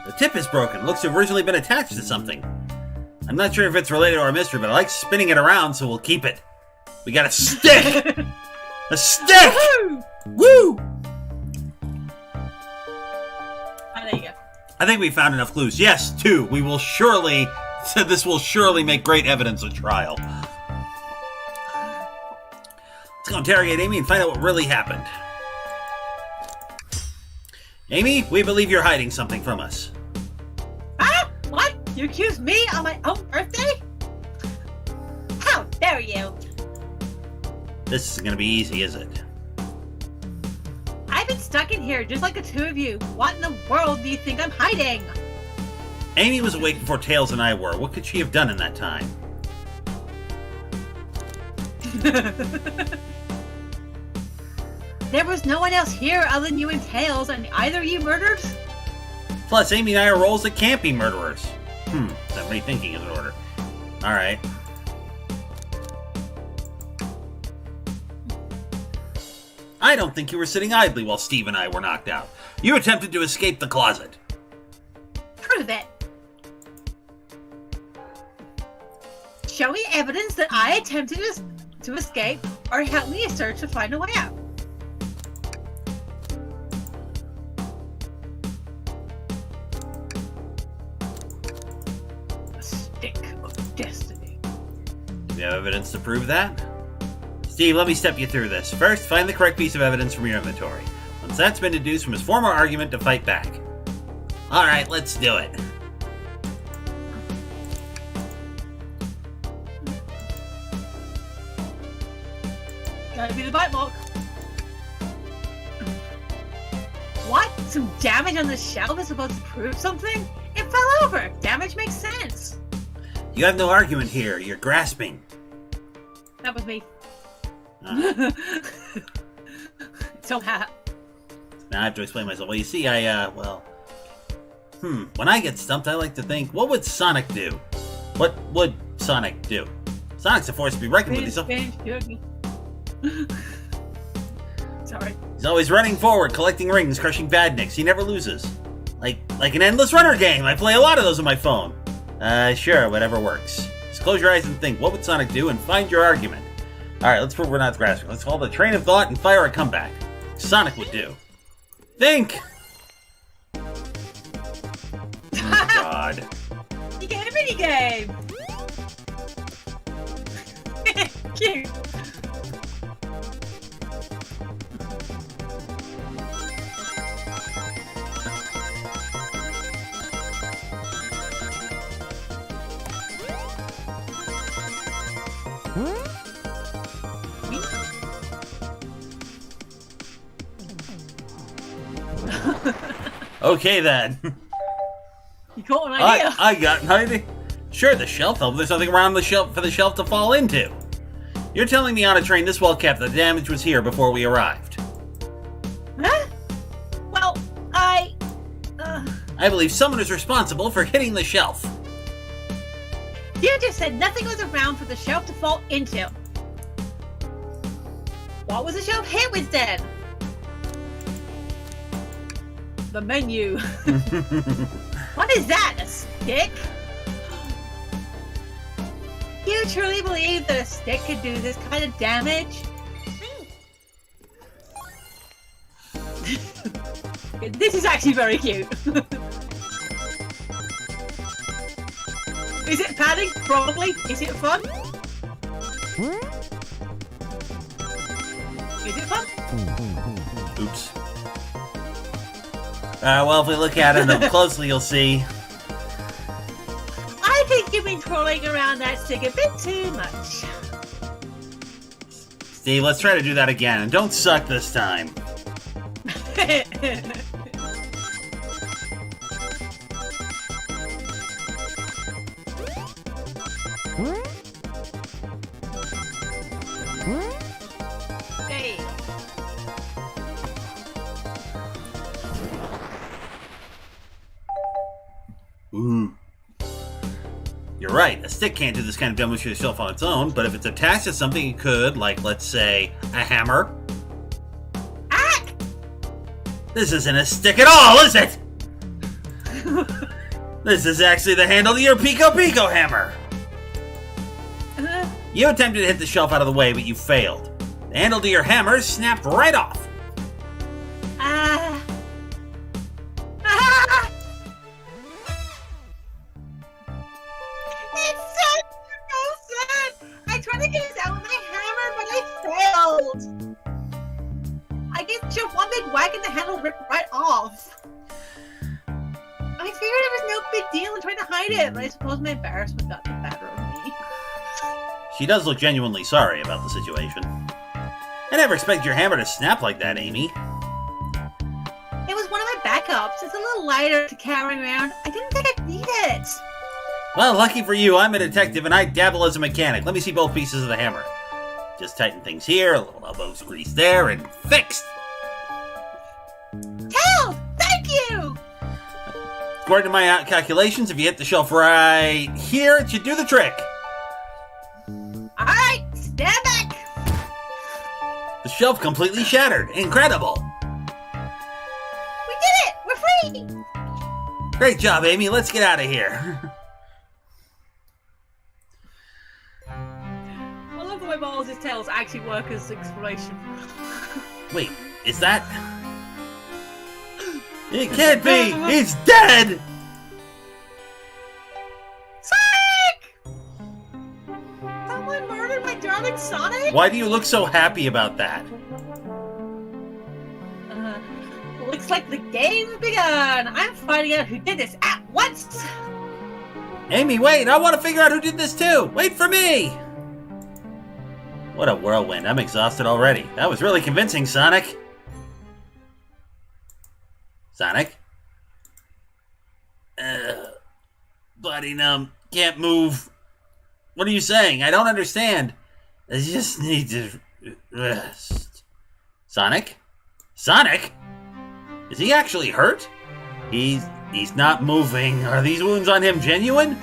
The tip is broken. Looks to have originally been attached to something. I'm not sure if it's related to our mystery, but I like spinning it around, so we'll keep it. We got a stick! A stick! Woo! There you go. I think we found enough clues. Yes, 2. We will surely... This will surely make great evidence of trial. Let's go interrogate Amy and find out what really happened. Amy, we believe you're hiding something from us. Ah! What? You accuse me on my own birthday? How dare you? This isn't going to be easy, is it? I've been stuck in here just like the 2 of you. What in the world do you think I'm hiding? Amy was awake before Tails and I were. What could she have done in that time? There was no one else here other than you and Tails, and either of you murdered? Plus, Amy and I are roles that can't be murderers. Some rethinking is in order. Alright. I don't think you were sitting idly while Steve and I were knocked out. You attempted to escape the closet. Prove it. Show me evidence that I attempted to escape, or help me search to find a way out. A stick of destiny. Do you have evidence to prove that? Steve, let me step you through this. First, find the correct piece of evidence from your inventory. Once that's been deduced from his former argument to fight back. Alright, let's do it. Gotta be the bite mark. What? Some damage on the shelf is supposed to prove something? It fell over. Damage makes sense. You have no argument here. You're grasping. That was me. So now I have to explain myself. Well, you see, when I get stumped, I like to think, what would Sonic do? What would Sonic do? Sonic's a force to be reckoned with. Sorry. He's always running forward, collecting rings, crushing badniks. He never loses. Like an endless runner game. I play a lot of those on my phone. Sure, whatever works. Just close your eyes and think, what would Sonic do, and find your argument. Alright, let's prove we're not grasping. Let's hold a train of thought and fire a comeback. Sonic would do. Think! Oh, God. You get a minigame! Cute. Okay then. got an idea. I got an idea. Sure, the shelf. There's nothing around the shelf for the shelf to fall into. You're telling me on a train this well kept, the damage was here before we arrived. Huh? Well, I believe someone is responsible for hitting the shelf. You just said nothing was around for the shelf to fall into. What was the shelf hit with then? The menu. What is that? A stick? You truly believe that a stick could do this kind of damage? This is actually very cute. Is it padding? Probably. Is it fun? Is it fun? Oops. Well, if we look at it closely, you'll see. I think you've been trolling around that stick a bit too much. Steve, let's try to do that again, and don't suck this time. Hey. Ooh. You're right, a stick can't do this kind of damage to itself on its own, but if it's attached to something, it could, like, let's say, a hammer. Ah! This isn't a stick at all, is it? This is actually the handle to your Pico Pico hammer. You attempted to hit the shelf out of the way, but you failed. The handle to your hammer snapped right off. It's such no sense! I tried to get it out with my hammer, but I failed! I just jumped one big whack and the handle ripped right off. I figured it was no big deal and tried to hide it, but I suppose my embarrassment got the better of me. She does look genuinely sorry about the situation. I never expected your hammer to snap like that, Amy. It was one of my backups. It's a little lighter to carry around. I didn't think I'd need it. Well, lucky for you, I'm a detective and I dabble as a mechanic. Let me see both pieces of the hammer. Just tighten things here, a little elbow grease there, and fixed! Tails! Thank you! According to my calculations, if you hit the shelf right here, it should do the trick. Alright, stand back! The shelf completely shattered. Incredible! We did it! We're free! Great job, Amy. Let's get out of here. I love the way Balls' tails actually work as exploration. Wait, is that... It can't be! He's dead! Sonic! Someone murdered my darling Sonic? Why do you look so happy about that? Looks like the game's begun. I'm finding out who did this at once. Amy, wait! I want to figure out who did this too! Wait for me! What a whirlwind. I'm exhausted already. That was really convincing, Sonic. Sonic? Body numb. Can't move. What are you saying? I don't understand. I just need to rest. Sonic? Sonic? Is he actually hurt? He's not moving. Are these wounds on him genuine?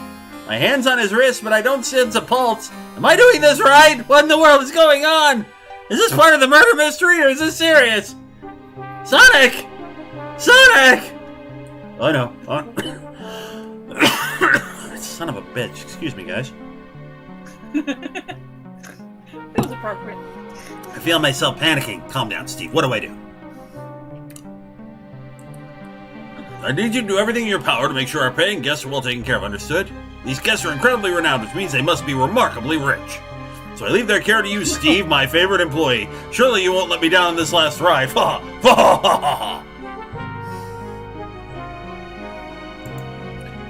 My hand's on his wrist, but I don't sense a pulse. Am I doing this right? What in the world is going on? Is this part of the murder mystery, or is this serious? Sonic! Sonic! Oh no. Oh. Son of a bitch. Excuse me, guys. That was appropriate. I feel myself panicking. Calm down, Steve. What do I do? I need you to do everything in your power to make sure our paying guests are well taken care of, understood? These guests are incredibly renowned, which means they must be remarkably rich. So I leave their care to you, Steve, my favorite employee. Surely you won't let me down on this last ride. Ha ha ha!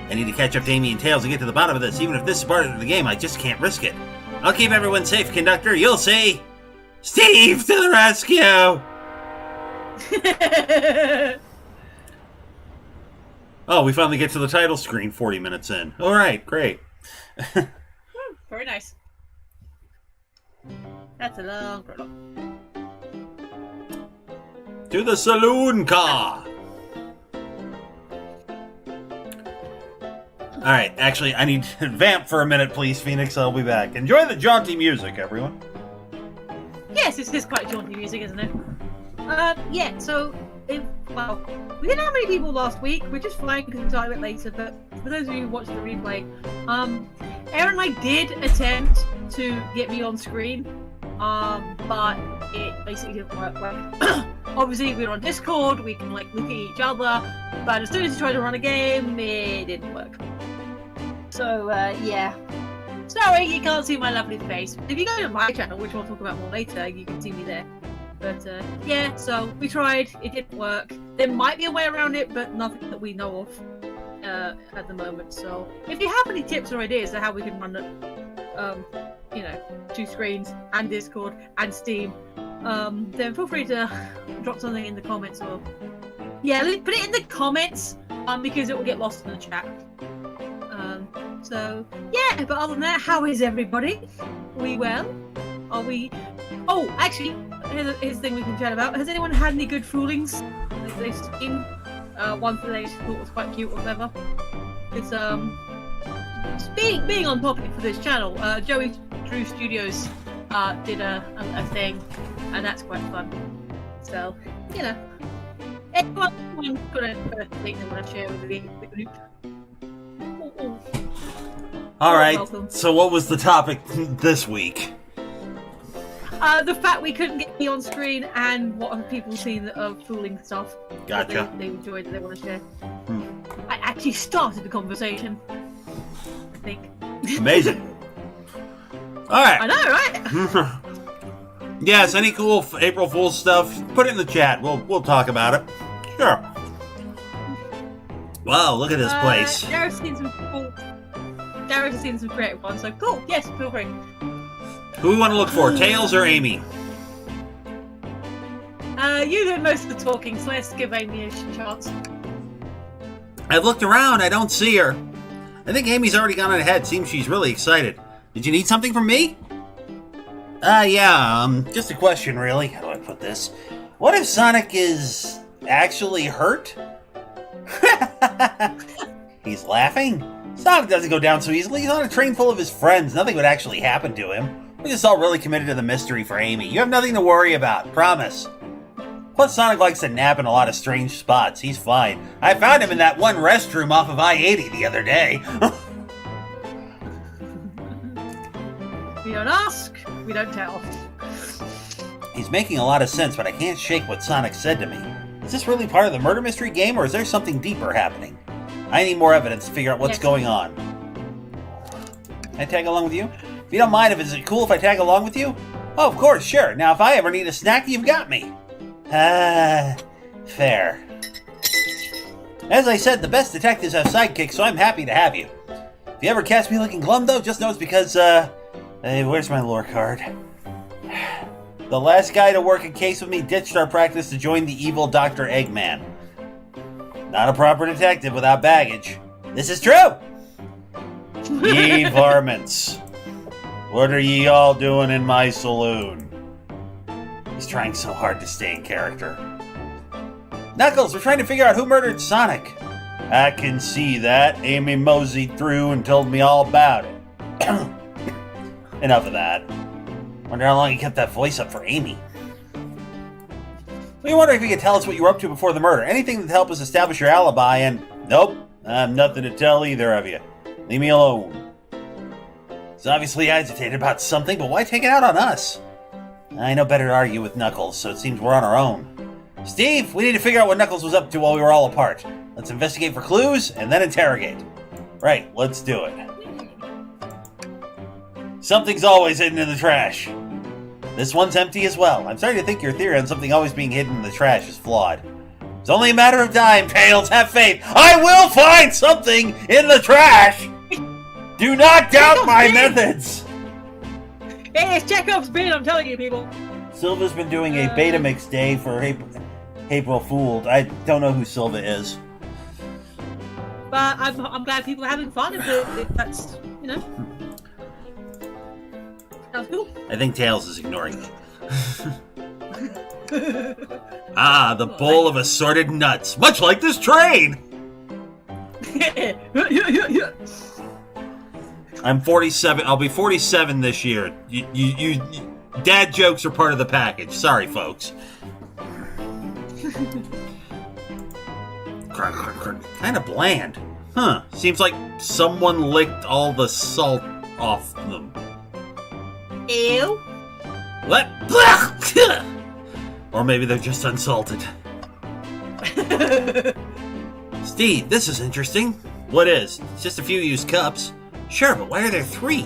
I need to catch up to Amy and Tails and get to the bottom of this. Even if this is part of the game, I just can't risk it. I'll keep everyone safe, conductor. You'll see. Steve to the rescue! Oh, we finally get to the title screen 40 minutes in. All right, great. Very nice. That's a long prologue. To the saloon car. All right, actually, I need to vamp for a minute, please, Phoenix. I'll be back. Enjoy the jaunty music, everyone. Yes, it is quite jaunty music, isn't it? Yeah, so, we didn't have many people last week. We're just flying because we started a bit later, but for those of you who watched the replay, Aaron and I did attempt to get me on screen, but it basically didn't work well. Obviously, we were on Discord, we can, like, look at each other, but as soon as you try to run a game, it didn't work. So, yeah. Sorry, you can't see my lovely face. If you go to my channel, which we'll talk about more later, you can see me there. But, yeah, so we tried, it didn't work. There might be a way around it, but nothing that we know of at the moment. So, if you have any tips or ideas of how we can run it, you know, 2 screens, and Discord, and Steam, then feel free to drop something in the comments, or... Yeah, put it in the comments, because it will get lost in the chat. So, yeah, but other than that, how is everybody? Are we well? Are we... Oh, actually, here's a thing we can chat about. Has anyone had any good foolings they've seen? One that they thought was quite cute or whatever. It's, being on topic for this channel, Joey Drew Studios did a thing, and that's quite fun. So, you know, everyone's got a thing they want to share with the group. All right, so what was the topic this week? The fact we couldn't get me on screen, and what have people seen of fooling stuff. Gotcha. They enjoyed, that they want to share. I actually started the conversation, I think. Amazing. All right. I know, right? Yes, any cool April Fool's stuff, put it in the chat. We'll talk about it. Sure. Wow, look at this place. Garrett's seen some cool... Garrett has seen some creative ones, so cool. Yes, feel free. Who we want to look for, Tails or Amy? You did most of the talking, so let's give Amy a chance. I've looked around. I don't see her. I think Amy's already gone ahead. Seems she's really excited. Did you need something from me? Yeah, just a question, really. How do I put this? What if Sonic is actually hurt? He's laughing? Sonic doesn't go down so easily. He's on a train full of his friends. Nothing would actually happen to him. We're just all really committed to the mystery for Amy. You have nothing to worry about, promise. Plus, Sonic likes to nap in a lot of strange spots. He's fine. I found him in that one restroom off of I-80 the other day. We don't ask, we don't tell. He's making a lot of sense, but I can't shake what Sonic said to me. Is this really part of the murder mystery game, or is there something deeper happening? I need more evidence to figure out what's going on. Can I tag along with you? If you don't mind, is it cool if I tag along with you? Oh, of course, sure. Now, if I ever need a snack, you've got me. Fair. As I said, the best detectives have sidekicks, so I'm happy to have you. If you ever catch me looking glum, though, just know it's because, hey, where's my lore card? The last guy to work a case with me ditched our practice to join the evil Dr. Eggman. Not a proper detective without baggage. This is true! Ye varmints. What are ye all doing in my saloon? He's trying so hard to stay in character. Knuckles, we're trying to figure out who murdered Sonic. I can see that. Amy moseyed through and told me all about it. Enough of that. Wonder how long you kept that voice up for Amy. We wonder if you could tell us what you were up to before the murder. Anything to help us establish your alibi, and... Nope, I have nothing to tell either of you. Leave me alone. He's obviously agitated about something, but why take it out on us? I know better to argue with Knuckles, so it seems we're on our own. Steve, we need to figure out what Knuckles was up to while we were all apart. Let's investigate for clues, and then interrogate. Right, let's do it. Something's always hidden in the trash. This one's empty as well. I'm starting to think your theory on something always being hidden in the trash is flawed. It's only a matter of time, Tails. Have faith. I will find something in the trash. Do not doubt my methods. Hey, it's Chekhov's bin, I'm telling you, people. Silva's been doing a beta mix day for April Fooled. I don't know who Silva is. But I'm glad people are having fun. If that's, you know. Sounds cool. I think Tails is ignoring me. Ah, the bowl of assorted nuts, much like this train. I'm 47. I'll be 47 this year. You dad jokes are part of the package. Sorry, folks. Kind of bland. Huh. Seems like someone licked all the salt off them. Ew. What? Or maybe they're just unsalted. Steve, this is interesting. What is? It's just a few used cups. Sure, but why are there 3?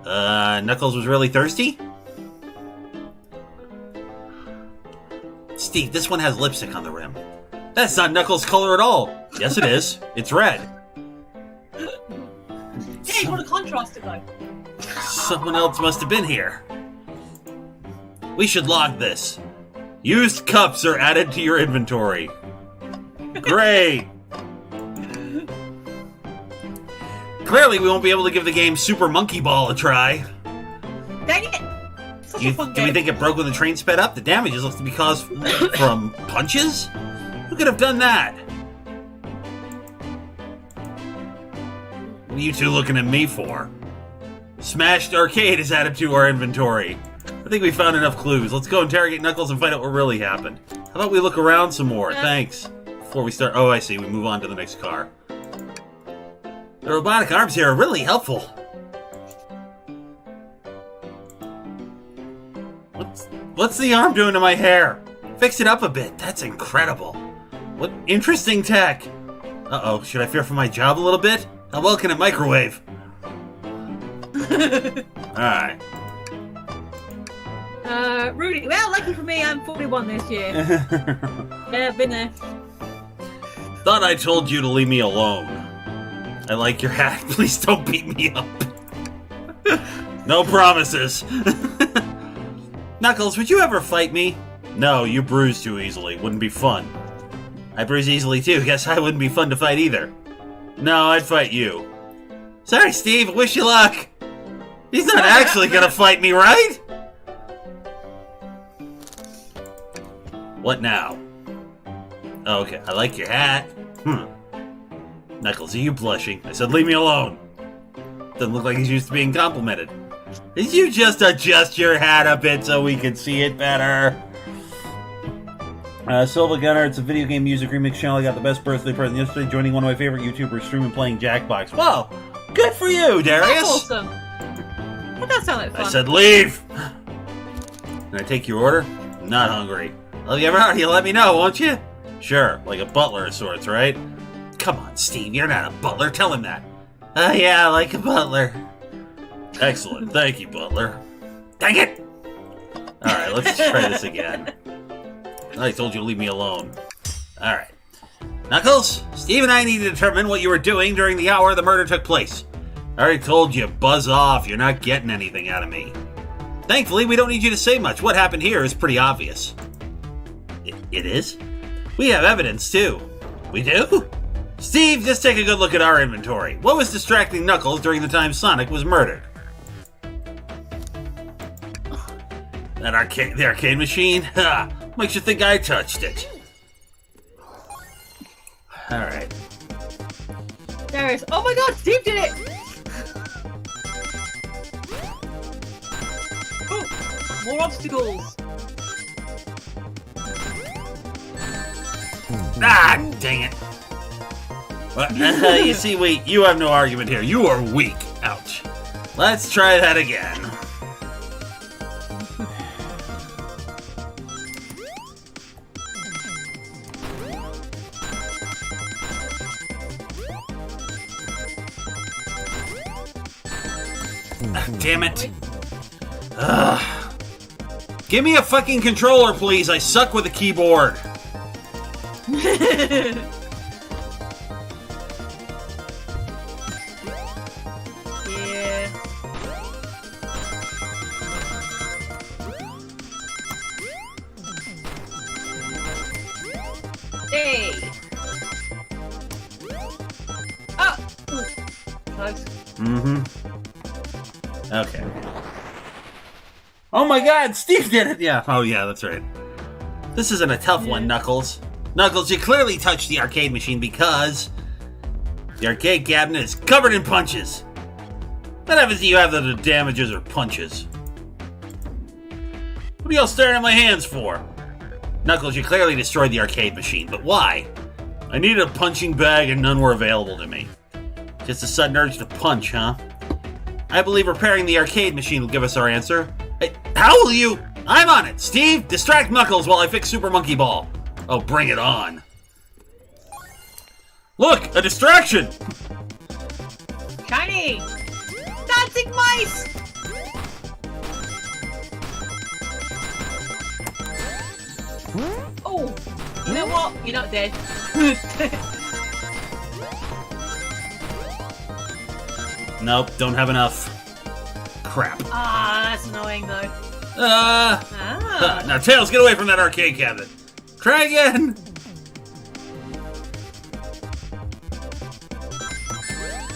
Knuckles was really thirsty? Steve, this one has lipstick on the rim. That's not Knuckles' color at all. Yes, it is. It's red. Hey, what a contrast to go. Someone else must have been here. We should log this. Used cups are added to your inventory. Great. Clearly, we won't be able to give the game Super Monkey Ball a try. Dang it! Do we think it broke when the train sped up? The damages look to be caused from punches? Who could have done that? What are you two looking at me for? Smashed Arcade is added to our inventory. I think we found enough clues. Let's go interrogate Knuckles and find out what really happened. How about we look around some more? Thanks. Before we start... Oh, I see. We move on to the next car. The robotic arms here are really helpful. What's the arm doing to my hair? Fix it up a bit. That's incredible. What interesting tech. Uh-oh. Should I fear for my job a little bit? How well can it microwave? Alright. Rudy. Well, lucky for me, I'm 41 this year. Yeah, been there. Thought I told you to leave me alone. I like your hat. Please don't beat me up. No promises. Knuckles, would you ever fight me? No, you bruise too easily. Wouldn't be fun. I bruise easily too. Guess I wouldn't be fun to fight either. No, I'd fight you. Sorry, Steve. Wish you luck. He's not actually gonna fight me, right? What now? Oh, okay, I like your hat. Knuckles, are you blushing? I said leave me alone. Doesn't look like he's used to being complimented. Did you just adjust your hat a bit so we can see it better? Silva Gunner, it's a video game music remix channel. I got the best birthday present yesterday, joining one of my favorite YouTubers streaming playing Jackbox. Wow, good for you, Darius. That's awesome. What does that sound like fun? I said leave. Can I take your order? I'm not hungry. I'll give out. You'll let me know, won't you? Sure, like a butler of sorts, right? Come on, Steve, you're not a butler. Tell him that. Yeah, like a butler. Excellent. Thank you, butler. Dang it! Alright, let's try this again. I told you to leave me alone. Alright. Knuckles, Steve and I need to determine what you were doing during the hour the murder took place. I already told you, buzz off. You're not getting anything out of me. Thankfully, we don't need you to say much. What happened here is pretty obvious. It is? We have evidence, too. We do? Steve, just take a good look at our inventory. What was distracting Knuckles during the time Sonic was murdered? The arcade machine? Ha! Makes you think I touched it. Alright. Darius. Oh my god, Steve did it! Oh, more obstacles. Ah, dang it. Well, you see, wait, you have no argument here. You are weak. Ouch. Let's try that again. Damn it. Give me a fucking controller, please. I suck with a keyboard. Yeah. Hey. close. Mm-hmm. Okay. Oh my God, Steve did it! Yeah. Oh yeah, that's right. This isn't a tough one, Knuckles. Knuckles, you clearly touched the arcade machine because the arcade cabinet is covered in punches. What happens to you have the damages or punches? What are y'all staring at my hands for? Knuckles, you clearly destroyed the arcade machine, but why? I needed a punching bag and none were available to me. Just a sudden urge to punch, huh? I believe repairing the arcade machine will give us our answer. Hey, how will you? I'm on it! Steve, distract Knuckles while I fix Super Monkey Ball. Oh, bring it on. Look, a distraction! Shiny! Dancing mice! Oh, you know what? You're not dead. Nope, don't have enough. Crap. Ah, that's annoying though. Now, Tails, get away from that arcade cabinet. Try again.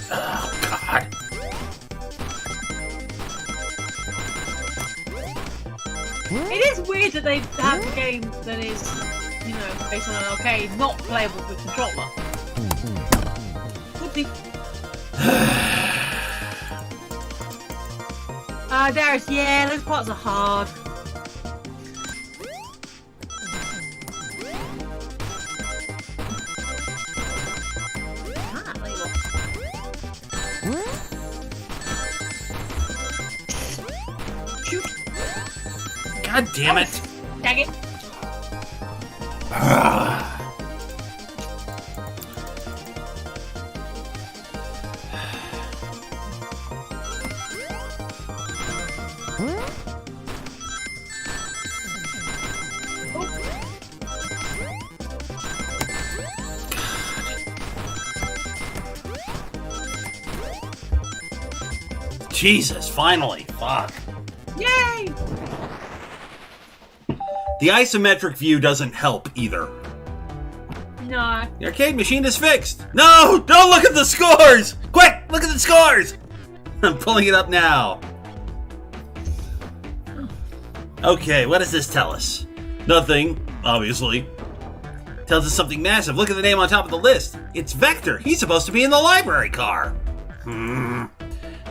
Oh, God. It is weird that they have a game that is, you know, based on an arcade, not playable with controller. Whoopsie. Darius, yeah, those parts are hard. Ah, there you go. Shoot. God damn it. Dang it. Jesus, finally. Fuck. Yay! The isometric view doesn't help either. No. The arcade machine is fixed. No! Don't look at the scores! Quick! Look at the scores! I'm pulling it up now. Okay, what does this tell us? Nothing, obviously. Tells us something massive. Look at the name on top of the list. It's Vector. He's supposed to be in the library car.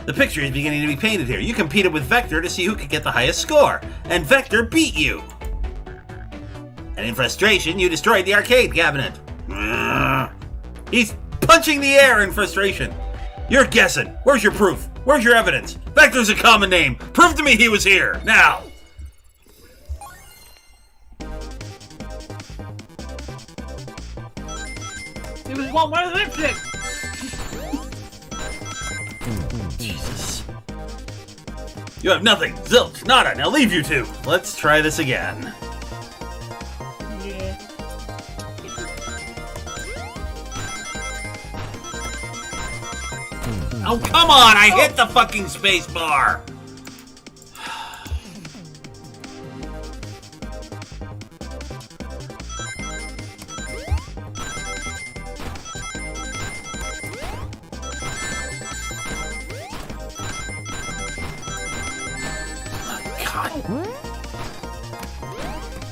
The picture is beginning to be painted here. You competed with Vector to see who could get the highest score, and Vector beat you. And in frustration, you destroyed the arcade cabinet. He's punching the air in frustration. You're guessing. Where's your proof? Where's your evidence? Vector's a common name. Prove to me he was here, now. It was one of the lipstick. Jesus. You have nothing. Zilch, nada. Now leave you two. Let's try this again. Yeah. Oh, come on! I hit the fucking space bar!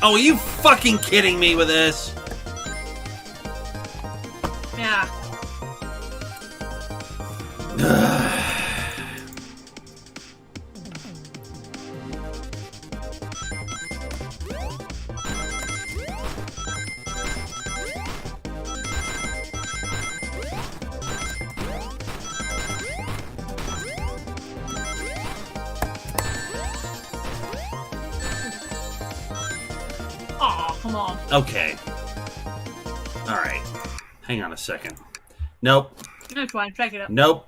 Oh, are you fucking kidding me with this? Yeah. Oh, come on. Okay. Alright. Hang on a second. Nope. No, try and track it up. Nope.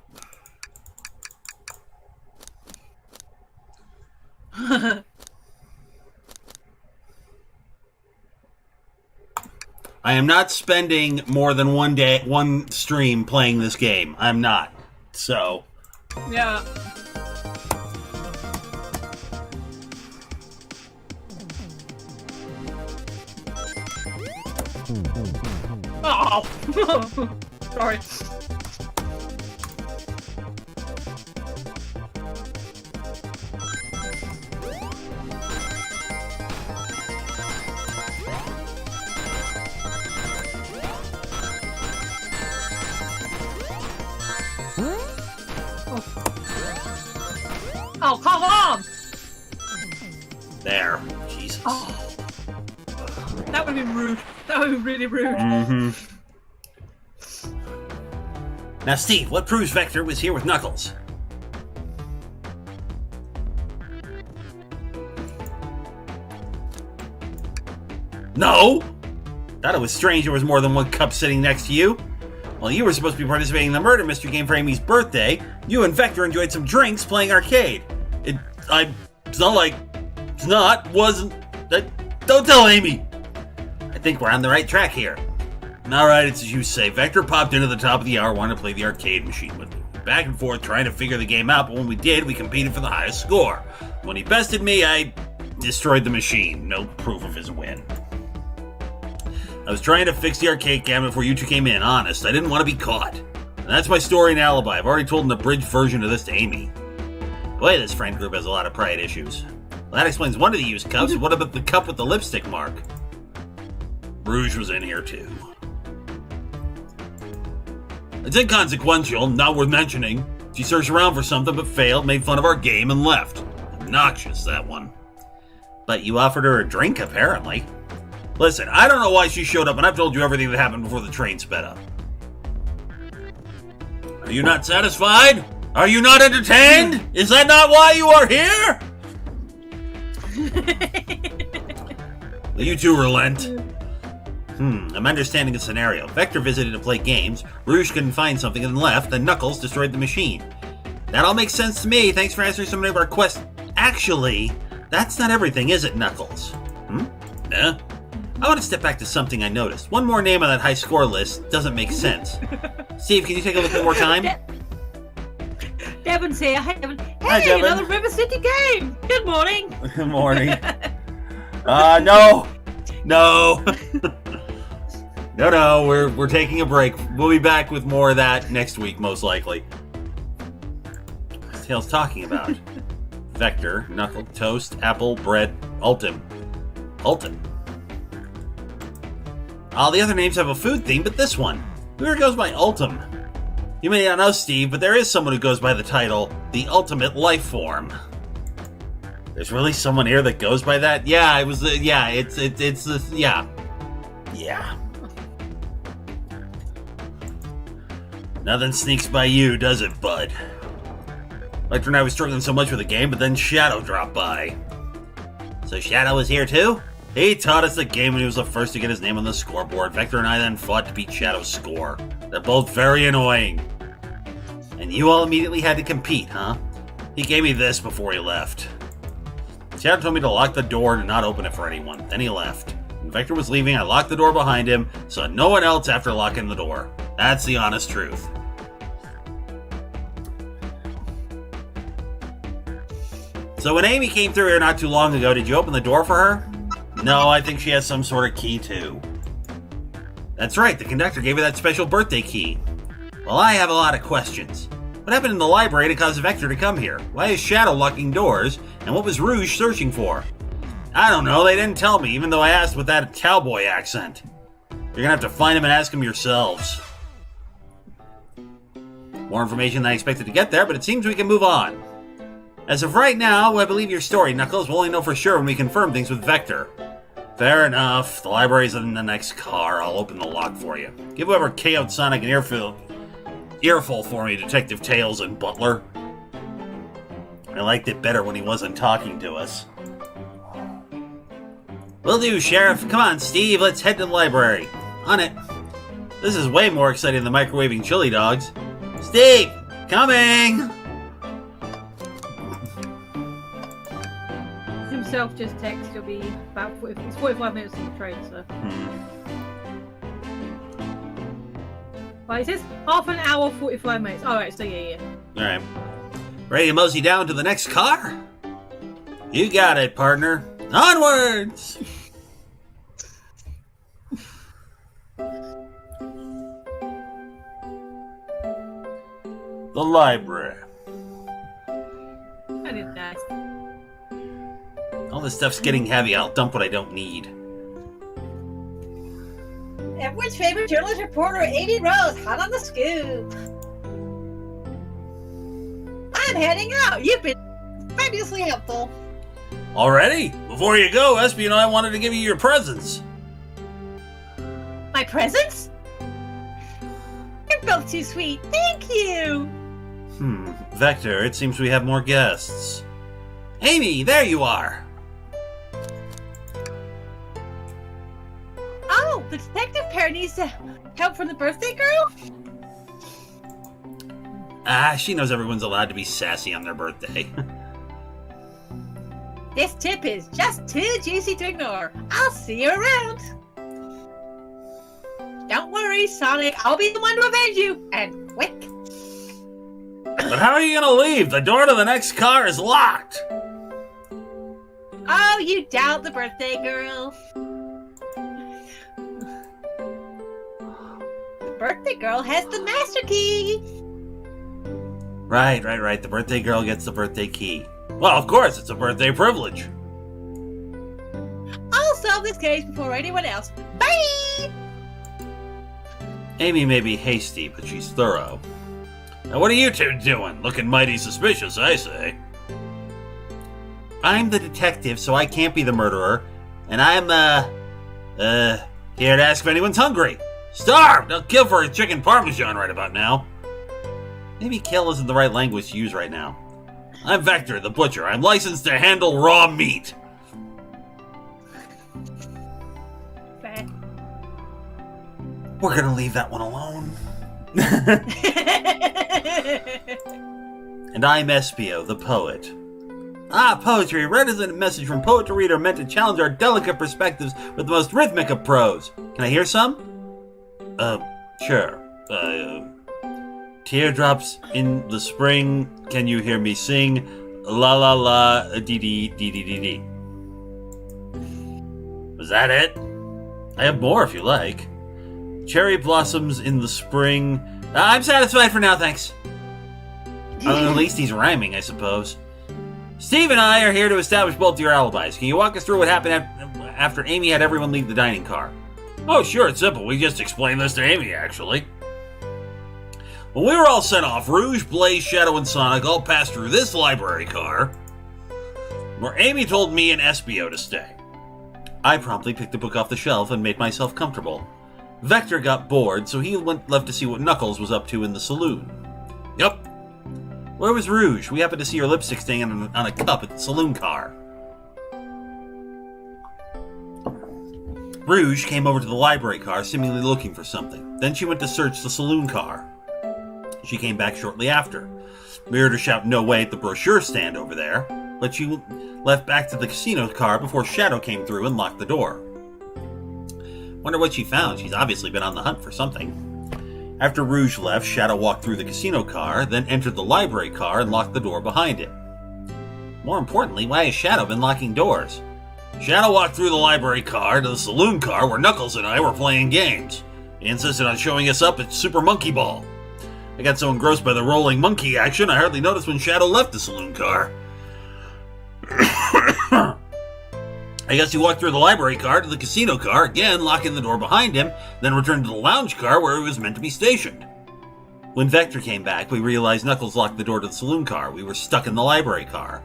I am not spending more than one stream playing this game. I'm not. So. Yeah. Oh! Sorry. Jesus. Oh. That would have been rude. That would have been really rude. Mm-hmm. Now, Steve, what proves Vector was here with Knuckles? No! Thought it was strange there was more than one cup sitting next to you. While you were supposed to be participating in the murder mystery game for Amy's birthday, you and Vector enjoyed some drinks playing arcade. Wasn't. Don't tell Amy! I think we're on the right track here. Alright, it's as you say. Vector popped into the top of the hour, wanted to play the arcade machine with me. Back and forth trying to figure the game out, but when we did, we competed for the highest score. When he bested me, I destroyed the machine. No proof of his win. I was trying to fix the arcade cabinet before you two came in, honest. I didn't want to be caught. And that's my story and alibi. I've already told an abridged version of this to Amy. Boy, this friend group has a lot of pride issues. Well, that explains one of the used cups. What about the cup with the lipstick mark? Rouge was in here, too. It's inconsequential, not worth mentioning. She searched around for something but failed, made fun of our game, and left. Obnoxious, that one. But you offered her a drink, apparently. Listen, I don't know why she showed up, and I've told you everything that happened before the train sped up. Are you not satisfied? Are you not entertained? Is that not why you are here? Will you two relent? I'm understanding the scenario. Vector visited to play games, Rouge couldn't find something and left, then Knuckles destroyed the machine. That all makes sense to me. Thanks for answering so many of our questions. Actually, that's not everything, is it, Knuckles? Yeah? I want to step back to something I noticed. One more name on that high score list doesn't make sense. Steve, can you take a look one more time? Devin's here. Hi, Devin. Hey, Hi, Devin. another River City game. Good morning. Good morning. No. No, we're taking a break. We'll be back with more of that next week, most likely. What's Tails talking about? Vector, Knuckle, Toast, Apple, Bread, Ultim. All the other names have a food theme, but this one. Who goes by Ultim? You may not know, Steve, but there is someone who goes by the title, the Ultimate Life Form. There's really someone here that goes by that? Yeah, it was, yeah. Nothing sneaks by you, does it, bud? Vector and I was struggling so much with the game, but then Shadow dropped by. So Shadow was here too? He taught us the game when he was the first to get his name on the scoreboard. Vector and I then fought to beat Shadow's score. They're both very annoying. And you all immediately had to compete, huh? He gave me this before he left. Shadow told me to lock the door and not open it for anyone. Then he left. When Vector was leaving, I locked the door behind him, so no one else after locking the door. That's the honest truth. So when Amy came through here not too long ago, did you open the door for her? No, I think she has some sort of key too. That's right, the conductor gave her that special birthday key. Well, I have a lot of questions. What happened in the library to cause Vector to come here? Why is Shadow locking doors? And what was Rouge searching for? I don't know, they didn't tell me, even though I asked with that cowboy accent. You're gonna have to find him and ask him yourselves. More information than I expected to get there, but it seems we can move on. As of right now, I believe your story, Knuckles. We'll only know for sure when we confirm things with Vector. Fair enough. The library's in the next car. I'll open the lock for you. Give whoever KO'd Sonic an earful for me, Detective Tails and Butler. I liked it better when he wasn't talking to us. Will do, Sheriff. Come on, Steve. Let's head to the library. On it. This is way more exciting than microwaving chili dogs. Steve! Coming! Himself just text. It'll be about 45 minutes on the train, so. Well, it says half an hour, 45 minutes. Alright, so yeah. Alright. Ready to mosey down to the next car? You got it, partner. Onwards! The library. I did that. All this stuff's getting heavy. I'll dump what I don't need. Everyone's favorite journalist reporter, Amy Rose, hot on the scoop. I'm heading out. You've been fabulously helpful. Already? Before you go, Espy and I wanted to give you your presents. My presents? You're both too sweet. Thank you. Vector, it seems we have more guests. Amy, there you are. Oh, the detective pair needs help from the birthday girl? She knows everyone's allowed to be sassy on their birthday. This tip is just too juicy to ignore. I'll see you around. Don't worry, Sonic. I'll be the one to avenge you. And quick. But how are you going to leave? The door to the next car is locked. Oh, you doubt the birthday girl. The birthday girl has the master key. Right. The birthday girl gets the birthday key. Well, of course, it's a birthday privilege. I'll solve this case before anyone else. Bye! Amy may be hasty, but she's thorough. Now, what are you two doing? Looking mighty suspicious, I say. I'm the detective, so I can't be the murderer. And I'm, here to ask if anyone's hungry. Starved! I'll kill for a chicken parmesan right about now. Maybe kill isn't the right language to use right now. I'm Vector, the butcher. I'm licensed to handle raw meat. We're gonna leave that one alone. And I'm Espio, the poet. Poetry. Read as a message from poet to reader meant to challenge our delicate perspectives with the most rhythmic of prose. Can I hear some? Sure. Teardrops in the spring, can you hear me sing? La la la, dee dee dee dee dee dee. Was that it? I have more if you like. Cherry blossoms in the spring. I'm satisfied for now, thanks. At least he's rhyming, I suppose. Steve and I are here to establish both your alibis. Can you walk us through what happened after Amy had everyone leave the dining car? Oh, sure, it's simple. We just explained this to Amy, actually. When we were all sent off, Rouge, Blaze, Shadow, and Sonic all passed through this library car, where Amy told me and Espio to stay. I promptly picked the book off the shelf and made myself comfortable. Vector got bored, so he left to see what Knuckles was up to in the saloon. Yup. Where was Rouge? We happened to see her lipstick stain on a cup at the saloon car. Rouge came over to the library car, seemingly looking for something. Then she went to search the saloon car. She came back shortly after. We heard her shout "no way" at the brochure stand over there, but she left back to the casino car before Shadow came through and locked the door. Wonder what she found. She's obviously been on the hunt for something. After Rouge left, Shadow walked through the casino car, then entered the library car and locked the door behind it. More importantly, why has Shadow been locking doors? Shadow walked through the library car to the saloon car where Knuckles and I were playing games. He insisted on showing us up at Super Monkey Ball. I got so engrossed by the rolling monkey action, I hardly noticed when Shadow left the saloon car. I guess he walked through the library car to the casino car, again locking the door behind him, then returned to the lounge car where he was meant to be stationed. When Vector came back, we realized Knuckles locked the door to the saloon car. We were stuck in the library car.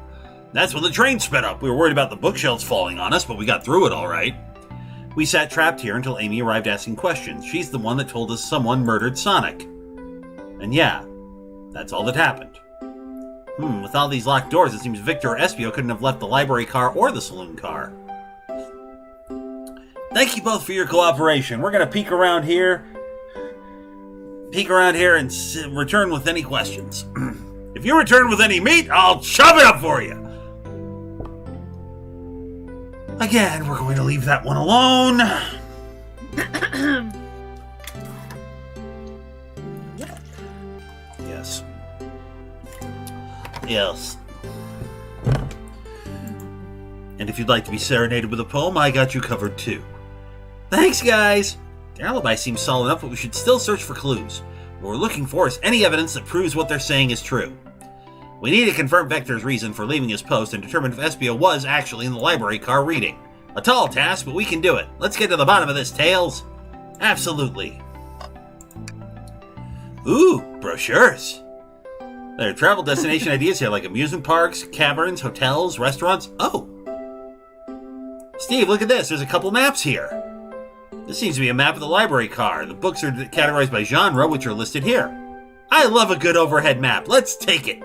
That's when the train sped up. We were worried about the bookshelves falling on us, but we got through it all right. We sat trapped here until Amy arrived asking questions. She's the one that told us someone murdered Sonic. And yeah, that's all that happened. With all these locked doors, it seems Victor or Espio couldn't have left the library car or the saloon car. Thank you both for your cooperation. We're going to peek around here and return with any questions. If you return with any meat, I'll chop it up for you. Again, we're going to leave that one alone. Yes. And if you'd like to be serenaded with a poem, I got you covered too. Thanks, guys! Their alibi seems solid enough, but we should still search for clues. What we're looking for is any evidence that proves what they're saying is true. We need to confirm Vector's reason for leaving his post and determine if Espio was actually in the library car reading. A tall task, but we can do it. Let's get to the bottom of this, Tails. Absolutely. Ooh, brochures. There are travel destination ideas here like amusement parks, caverns, hotels, restaurants. Oh, Steve, look at this. There's a couple maps here. This seems to be a map of the library car. The books are categorized by genre, which are listed here. I love a good overhead map. Let's take it.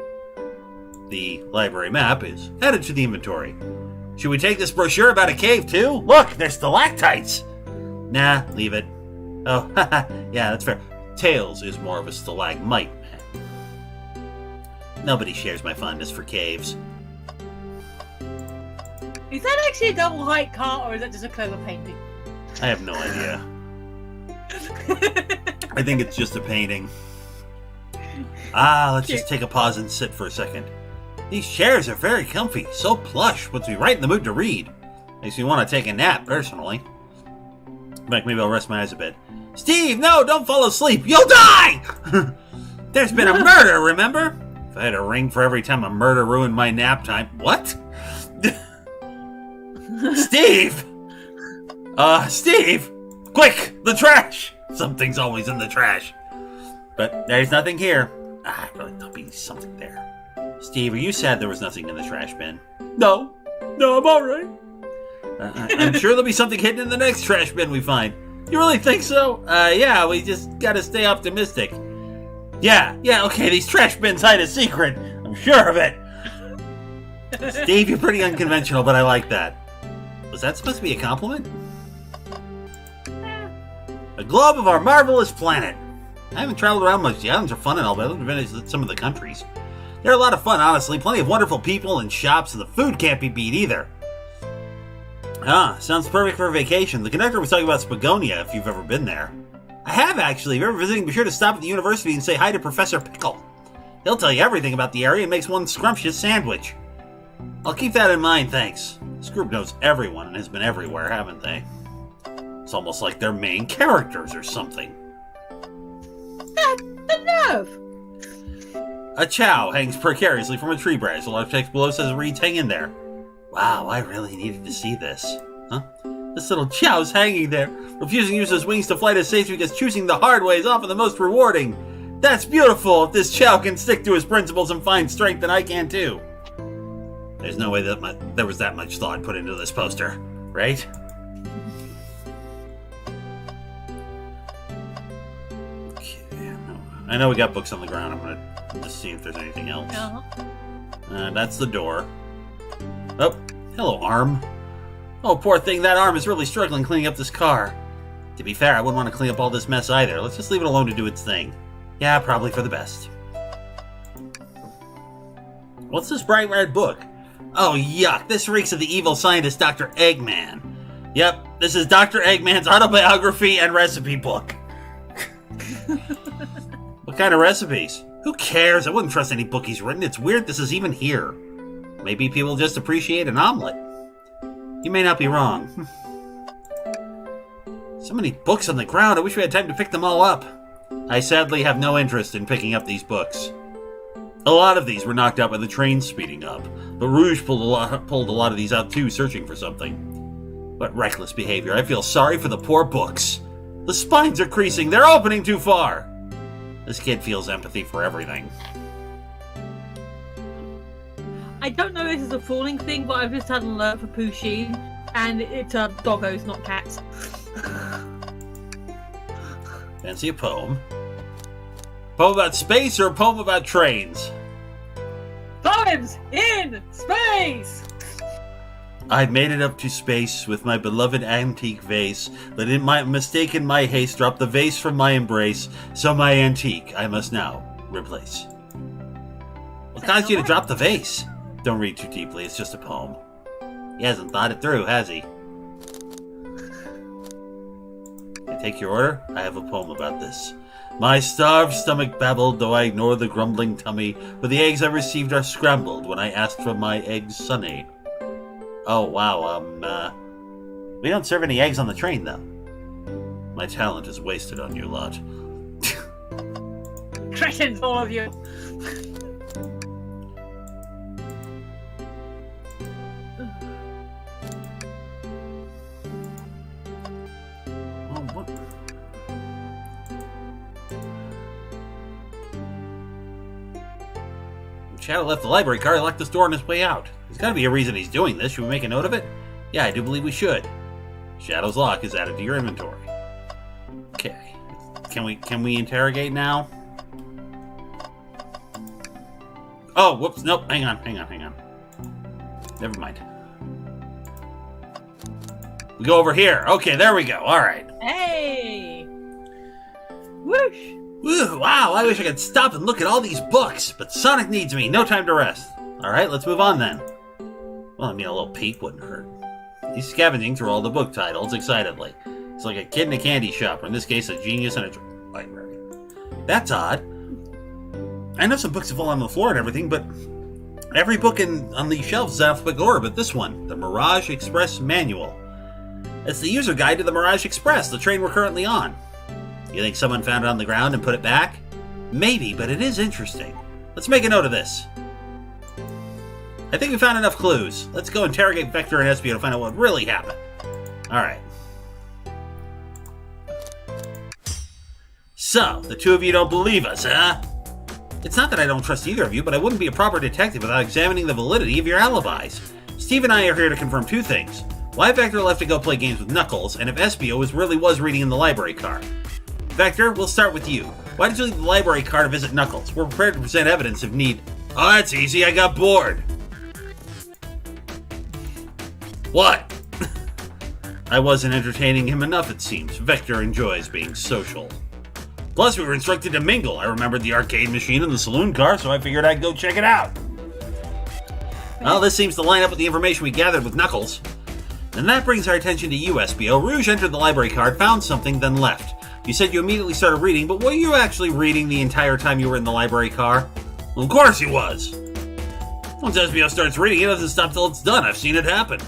The library map is added to the inventory. Should we take this brochure about a cave, too? Look, there's stalactites. Nah, leave it. Oh, yeah, that's fair. Tails is more of a stalagmite. Nobody shares my fondness for caves. Is that actually a double height car, or is that just a clever painting? I have no idea. I think it's just a painting. Let's just take a pause and sit for a second. These chairs are very comfy, so plush, puts me right in the mood to read. Makes me want to take a nap, personally. Maybe I'll rest my eyes a bit. Steve, no, don't fall asleep. You'll die! There's been a murder, remember? If I had a ring for every time a murder ruined my nap time. What? Steve! Steve! Quick! The trash! Something's always in the trash. But there's nothing here. There'll be something there. Steve, are you sad there was nothing in the trash bin? No, I'm alright. I'm sure there'll be something hidden in the next trash bin we find. You really think so? Yeah, we just gotta stay optimistic. Yeah, okay, these trash bins hide a secret. I'm sure of it. Steve, you're pretty unconventional, but I like that. Was that supposed to be a compliment? A globe of our marvelous planet. I haven't traveled around much. The islands are fun and all, but I haven't visited some of the countries. They're a lot of fun, honestly. Plenty of wonderful people and shops, and the food can't be beat either. Sounds perfect for a vacation. The conductor was talking about Spagonia, if you've ever been there. I have, actually. If you're ever visiting, be sure to stop at the university and say hi to Professor Pickle. He'll tell you everything about the area and makes one scrumptious sandwich. I'll keep that in mind, thanks. This group knows everyone and has been everywhere, haven't they? It's almost like they're main characters or something. The nerve! A chow hangs precariously from a tree branch. A large text below says reads, hang in there. Wow, I really needed to see this. Huh? This little chow's hanging there, refusing to use his wings to fly to safety because choosing the hard way is often the most rewarding. That's beautiful. If this chow can stick to his principles and find strength, then I can too. There's no way that there was that much thought put into this poster, right? Okay, I know we got books on the ground. I'm gonna just see if there's anything else. That's the door. Oh, hello, arm. Oh, poor thing, that arm is really struggling cleaning up this car. To be fair, I wouldn't want to clean up all this mess either. Let's just leave it alone to do its thing. Yeah, probably for the best. What's this bright red book? Oh, yuck, this reeks of the evil scientist Dr. Eggman. Yep, this is Dr. Eggman's autobiography and recipe book. What kind of recipes? Who cares? I wouldn't trust any book he's written. It's weird this is even here. Maybe people just appreciate an omelet. You may not be wrong. So many books on the ground. I wish we had time to pick them all up. I sadly have no interest in picking up these books. A lot of these were knocked out by the train speeding up, but Rouge pulled a lot of these out too, searching for something. What reckless behavior. I feel sorry for the poor books. The spines are creasing. They're opening too far. This kid feels empathy for everything. I don't know if this is a fooling thing, but I've just had an alert for Pusheen, and it's doggos, not cats. Fancy a poem? Poem about space or a poem about trains? Poems in space! I've made it up to space with my beloved antique vase, but in my mistaken my haste dropped the vase from my embrace, so my antique I must now replace. What caused you to drop the vase? Don't read too deeply, it's just a poem. He hasn't thought it through, has he? I take your order? I have a poem about this. My starved stomach babbled, though I ignore the grumbling tummy, for the eggs I received are scrambled when I asked for my eggs sunny. Oh, wow, we don't serve any eggs on the train, though. My talent is wasted on you lot. Cretins, all of you! Shadow left the library car. He locked this door on his way out. There's got to be a reason he's doing this. Should we make a note of it? Yeah, I do believe we should. Shadow's Lock is added to your inventory. Okay. Can we interrogate now? Oh, whoops. Nope. Hang on. Never mind. We go over here. Okay, there we go. All right. Hey! Whoosh! Woo, wow, I wish I could stop and look at all these books, but Sonic needs me. No time to rest. All right, let's move on then. Well, I mean, a little peek wouldn't hurt. He's scavenging through all the book titles excitedly. It's like a kid in a candy shop, or in this case, a genius in a library. That's odd. I know some books have fallen on the floor and everything, but every book on these shelves is alphabetical order, but this one, the Mirage Express Manual. It's the user guide to the Mirage Express, the train we're currently on. You think someone found it on the ground and put it back? Maybe, but it is interesting. Let's make a note of this. I think we found enough clues. Let's go interrogate Vector and Espio to find out what really happened. Alright. So, the two of you don't believe us, huh? It's not that I don't trust either of you, but I wouldn't be a proper detective without examining the validity of your alibis. Steve and I are here to confirm two things. Why Vector left to go play games with Knuckles, and if Espio really was reading in the library car. Vector, we'll start with you. Why did you leave the library car to visit Knuckles? We're prepared to present evidence if need. Oh, that's easy. I got bored. What? I wasn't entertaining him enough, it seems. Vector enjoys being social. Plus, we were instructed to mingle. I remembered the arcade machine and the saloon car, so I figured I'd go check it out. Well, this seems to line up with the information we gathered with Knuckles. And that brings our attention to you, Espio. Rouge entered the library card, found something, then left. You said you immediately started reading, but were you actually reading the entire time you were in the library car? Well, of course he was. Once Espio starts reading, he doesn't stop till it's done. I've seen it happen.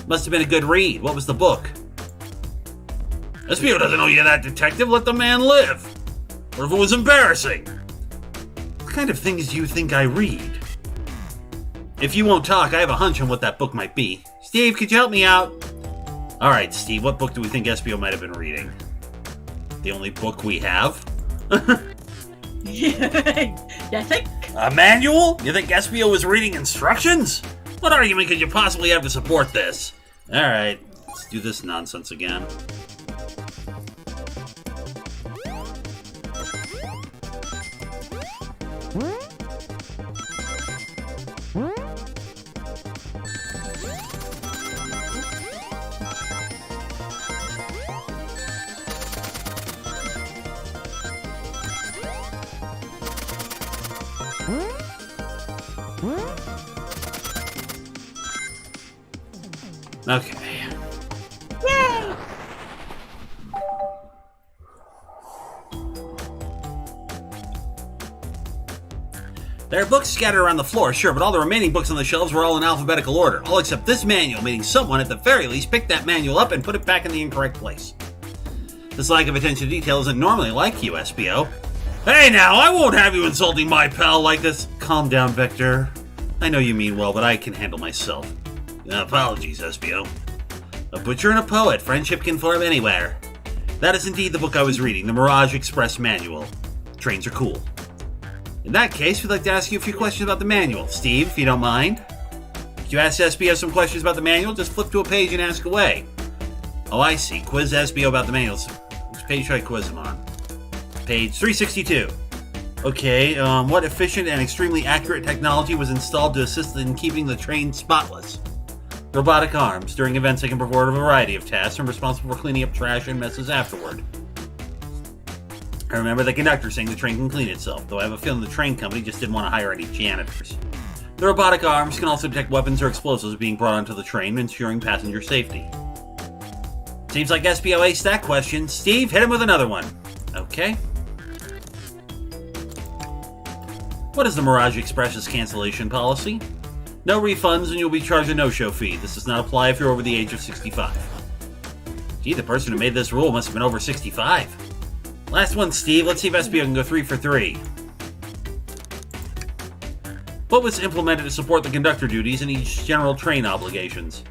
Must have been a good read. What was the book? Espio doesn't owe you that, detective. Let the man live. Or if it was embarrassing. What kind of things do you think I read? If you won't talk, I have a hunch on what that book might be. Steve, could you help me out? All right, Steve, what book do we think Espio might have been reading? The only book we have? You think? A manual? You think Espio was reading instructions? What argument could you possibly have to support this? Alright, let's do this nonsense again. Okay. Yay! There are books scattered around the floor, sure, but all the remaining books on the shelves were all in alphabetical order, all except this manual, meaning someone, at the very least, picked that manual up and put it back in the incorrect place. This lack of attention to detail isn't normally like you, Espio. Hey now, I won't have you insulting my pal like this. Calm down, Vector. I know you mean well, but I can handle myself. Apologies, Espio. A butcher and a poet, friendship can form anywhere. That is indeed the book I was reading, the Mirage Express Manual. Trains are cool. In that case, we'd like to ask you a few questions about the manual. Steve, if you don't mind. If you ask Espio some questions about the manual, just flip to a page and ask away. Oh, I see. Quiz Espio about the manuals. Which page should I quiz him on? Page 362. Okay, what efficient and extremely accurate technology was installed to assist in keeping the train spotless? Robotic arms. During events, they can perform a variety of tasks and are responsible for cleaning up trash and messes afterward. I remember the conductor saying the train can clean itself, though I have a feeling the train company just didn't want to hire any janitors. The robotic arms can also detect weapons or explosives being brought onto the train, ensuring passenger safety. Seems like Espio aced that question. Steve, hit him with another one. Okay. What is the Mirage Express's cancellation policy? No refunds and you'll be charged a no-show fee. This does not apply if you're over the age of 65. Gee, the person who made this rule must have been over 65. Last one, Steve. Let's see if Espio can go 3 for 3. What was implemented to support the conductor duties and each general train obligations?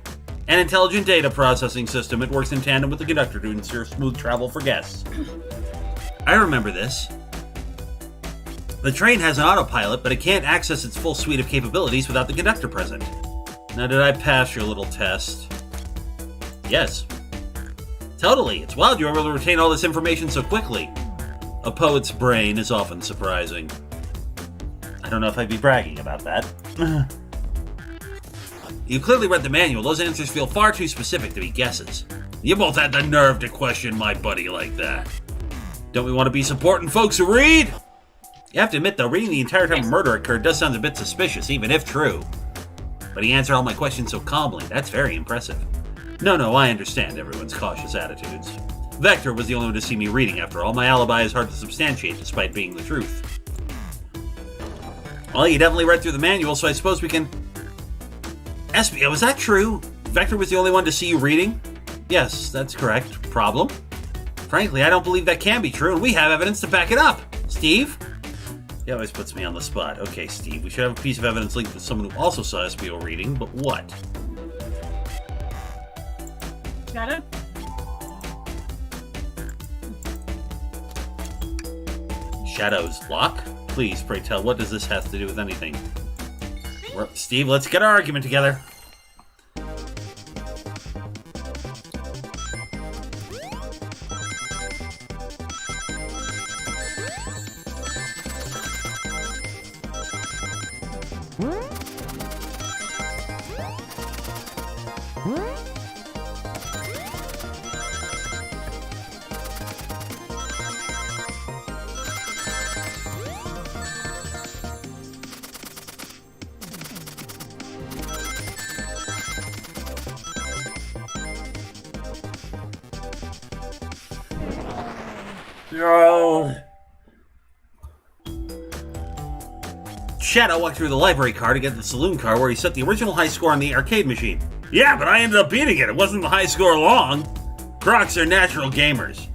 An intelligent data processing system. It works in tandem with the conductor to ensure smooth travel for guests. I remember this. The train has an autopilot, but it can't access its full suite of capabilities without the conductor present. Now, did I pass your little test? Yes. Totally. It's wild you were able to retain all this information so quickly. A poet's brain is often surprising. I don't know if I'd be bragging about that. You clearly read the manual. Those answers feel far too specific to be guesses. You both had the nerve to question my buddy like that. Don't we want to be supporting folks who read? You have to admit, though, reading the entire time a murder occurred does sound a bit suspicious, even if true. But he answered all my questions so calmly. That's very impressive. No, I understand everyone's cautious attitudes. Vector was the only one to see me reading, after all. My alibi is hard to substantiate, despite being the truth. Well, you definitely read through the manual, so I suppose we can... SBO, is that true? Vector was the only one to see you reading? Yes, that's correct. Problem? Frankly, I don't believe that can be true, and we have evidence to back it up. Steve? He always puts me on the spot. Okay, Steve, we should have a piece of evidence linked to someone who also saw SBO reading, but what? Got it? Shadow's lock? Please, pray tell, what does this have to do with anything? Steve, let's get our argument together. No. Shadow walked through the library car to get the saloon car where he set the original high score on the arcade machine. Yeah, but I ended up beating it. It wasn't the high score long. Crocs are natural gamers.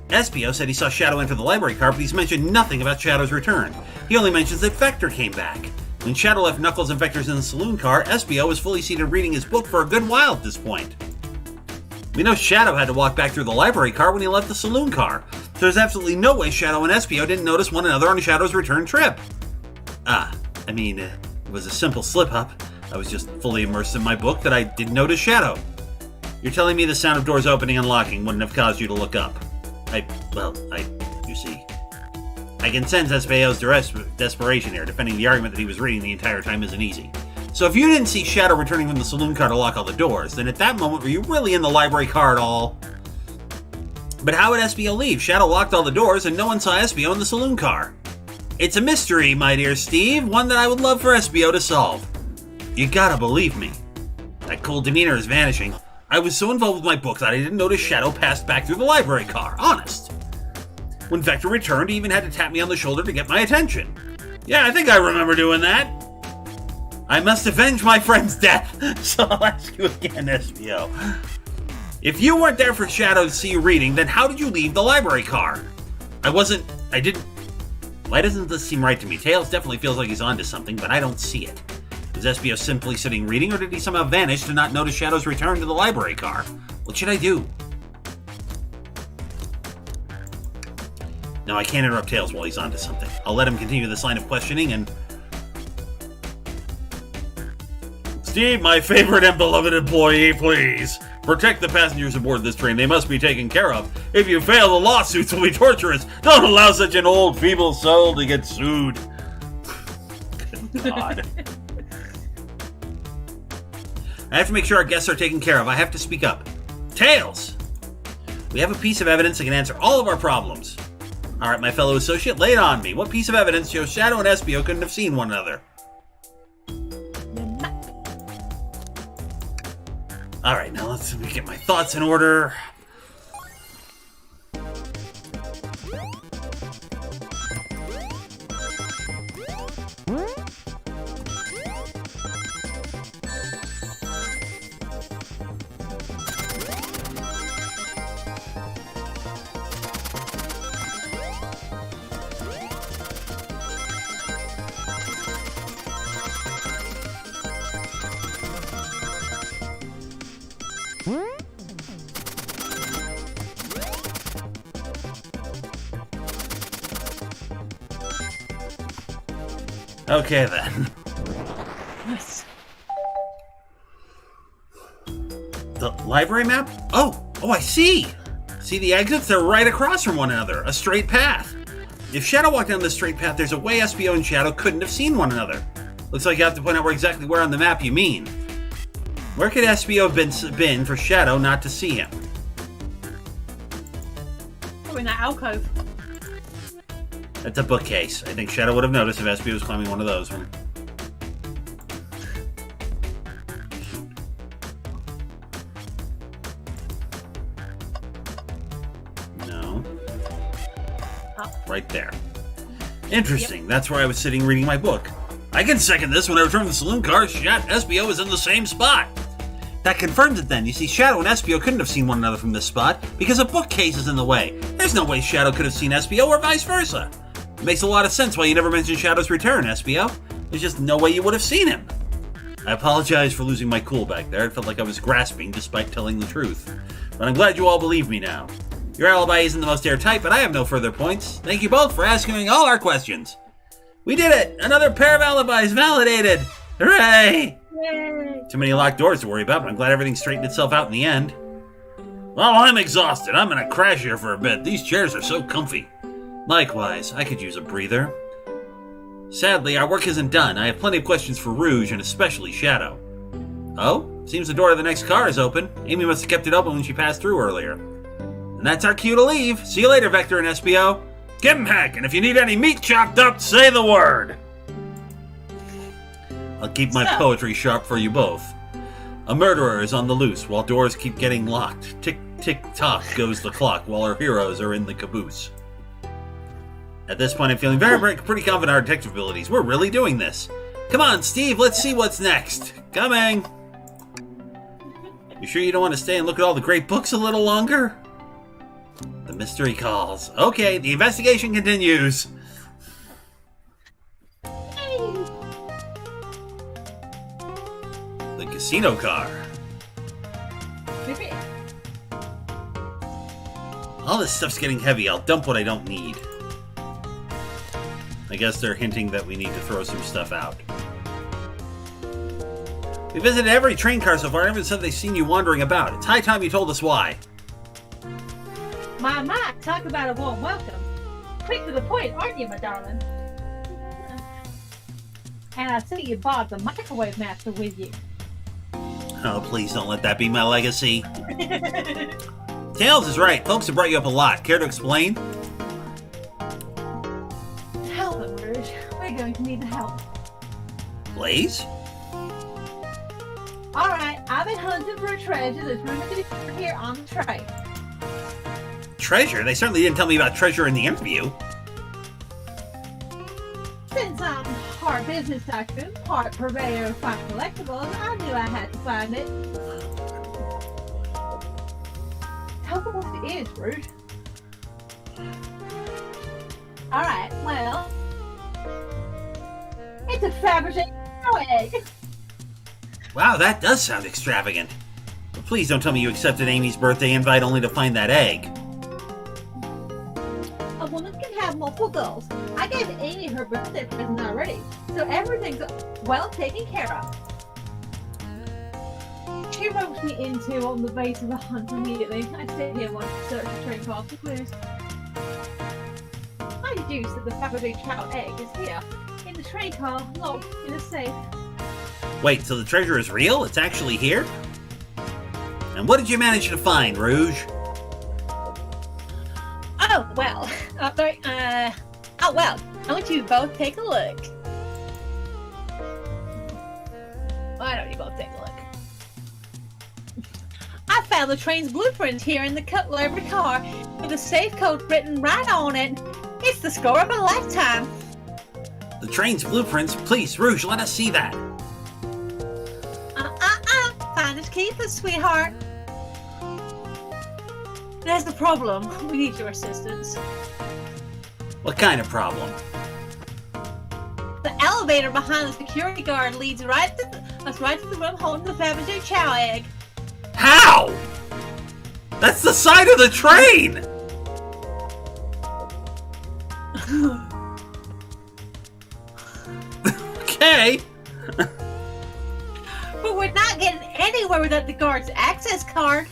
SBO said he saw Shadow enter the library car, but he's mentioned nothing about Shadow's return. He only mentions that Vector came back. When Shadow left Knuckles and Vector's in the saloon car, SBO was fully seated reading his book for a good while at this point. We know Shadow had to walk back through the library car when he left the saloon car, so there's absolutely no way Shadow and SBO didn't notice one another on Shadow's return trip. It was a simple slip-up. I was just fully immersed in my book that I didn't notice Shadow. You're telling me the sound of doors opening and locking wouldn't have caused you to look up? You see. I can sense SBO's desperation here, defending the argument that he was reading the entire time isn't easy. So if you didn't see Shadow returning from the saloon car to lock all the doors, then at that moment were you really in the library car at all? But how would SBO leave? Shadow locked all the doors and no one saw SBO in the saloon car. It's a mystery, my dear Steve, one that I would love for SBO to solve. You gotta believe me. That cool demeanor is vanishing. I was so involved with my book that I didn't notice Shadow passed back through the library car. Honest. When Vector returned, he even had to tap me on the shoulder to get my attention. Yeah, I think I remember doing that. I must avenge my friend's death, so I'll ask you again, SBO. If you weren't there for Shadow to see you reading, then how did you leave the library car? Why doesn't this seem right to me? Tails definitely feels like he's onto something, but I don't see it. Was SBO simply sitting reading, or did he somehow vanish to not notice Shadow's return to the library car? What should I do? No, I can't interrupt Tails while he's onto something. I'll let him continue this line of questioning and... Steve, my favorite and beloved employee, please. Protect the passengers aboard this train. They must be taken care of. If you fail, the lawsuits will be torturous. Don't allow such an old, feeble soul to get sued. Good God. I have to make sure our guests are taken care of. I have to speak up. Tails! We have a piece of evidence that can answer all of our problems. All right, my fellow associate, lay it on me. What piece of evidence shows Shadow and SBO couldn't have seen one another? All right, now let me get my thoughts in order. Okay, then. Yes. Library map? Oh, I see. See the exits? They're right across from one another. A straight path. If Shadow walked down this straight path, there's a way SBO and Shadow couldn't have seen one another. Looks like you have to point out exactly where on the map you mean. Where could SBO have been for Shadow not to see him? Oh, in that alcove. That's a bookcase. I think Shadow would have noticed if SBO was climbing one of those. No. Right there. Interesting. Yep. That's where I was sitting reading my book. I can second this. When I returned the saloon car, SBO was in the same spot. That confirms it then. You see, Shadow and SBO couldn't have seen one another from this spot because a bookcase is in the way. There's no way Shadow could have seen SBO or vice versa. It makes a lot of sense why you never mentioned Shadow's return, SBO. There's just no way you would have seen him. I apologize for losing my cool back there. It felt like I was grasping despite telling the truth. But I'm glad you all believe me now. Your alibi isn't the most airtight, but I have no further points. Thank you both for asking all our questions. We did it! Another pair of alibis validated! Hooray! Yay. Too many locked doors to worry about, but I'm glad everything straightened itself out in the end. Well, I'm exhausted. I'm gonna crash here for a bit. These chairs are so comfy. Likewise, I could use a breather. Sadly, our work isn't done. I have plenty of questions for Rouge, and especially Shadow. Oh? Seems the door to the next car is open. Amy must have kept it open when she passed through earlier. And that's our cue to leave. See you later, Vector and SBO. Give 'em heck, and if you need any meat chopped up, say the word. I'll keep my poetry sharp for you both. A murderer is on the loose while doors keep getting locked. Tick, tick, tock goes the clock while our heroes are in the caboose. At this point, I'm feeling pretty confident in our detective abilities. We're really doing this. Come on, Steve, let's see what's next. Coming. You sure you don't want to stay and look at all the great books a little longer? The mystery calls. Okay, the investigation continues. The casino car. All this stuff's getting heavy. I'll dump what I don't need. I guess they're hinting that we need to throw some stuff out. We visited every train car so far and everyone said they've seen you wandering about. It's high time you told us why. My, talk about a warm welcome. Quick to the point, aren't you, my darling? And I see you brought the microwave master with you. Oh, please don't let that be my legacy. Tails is right. Folks have brought you up a lot. Care to explain? Help him, Rouge. We're going to need the help. Blaze? Alright, I've been hunting for a treasure that's rumored to be here on the train. Treasure? They certainly didn't tell me about treasure in the interview. Since I'm part business tycoon, part purveyor of fine collectibles, I knew I had to find it. Tell them what it is, Rouge. Alright, well... It's a Fabergé cow egg! Wow, that does sound extravagant. But please don't tell me you accepted Amy's birthday invite only to find that egg. A woman can have multiple goals. I gave Amy her birthday present already, so everything's well taken care of. She roped me into on the base of the hunt immediately. I stayed here once to search the train car for clues. I deduced that the Fabergé cow egg is here, in the train car, locked in a safe. Wait, so the treasure is real? It's actually here? And what did you manage to find, Rouge? Oh, well. I want you to both take a look. Why don't you both take a look? I found the train's blueprint here in the cutlery car with a safe code written right on it. It's the score of a lifetime. The train's blueprints? Please, Rouge, let us see that. Finders keepers, sweetheart. There's the problem. We need your assistance. What kind of problem? The elevator behind the security guard leads right to the room holding the Fabergé chow egg. How? That's the side of the train! Okay. But we're not getting any anywhere without the guard's access card.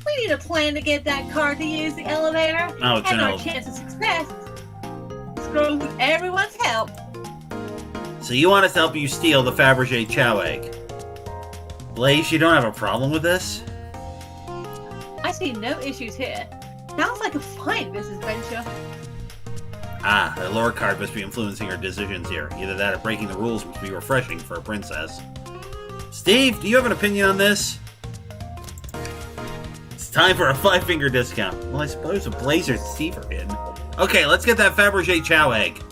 We need a plan to get that card to use the elevator. Oh, and no. our chance of success is growing with everyone's help. So you want us to help you steal the Fabergé Chow egg? Blaze, you don't have a problem with this? I see no issues here. Sounds like a fine business venture. Ah, the lore card must be influencing her decisions here. Either that or breaking the rules must be refreshing for a princess. Steve, do you have an opinion on this? It's time for a 5-finger discount. Well, I suppose a Blazer and Steve are in. Okay, let's get that Fabergé Chow egg.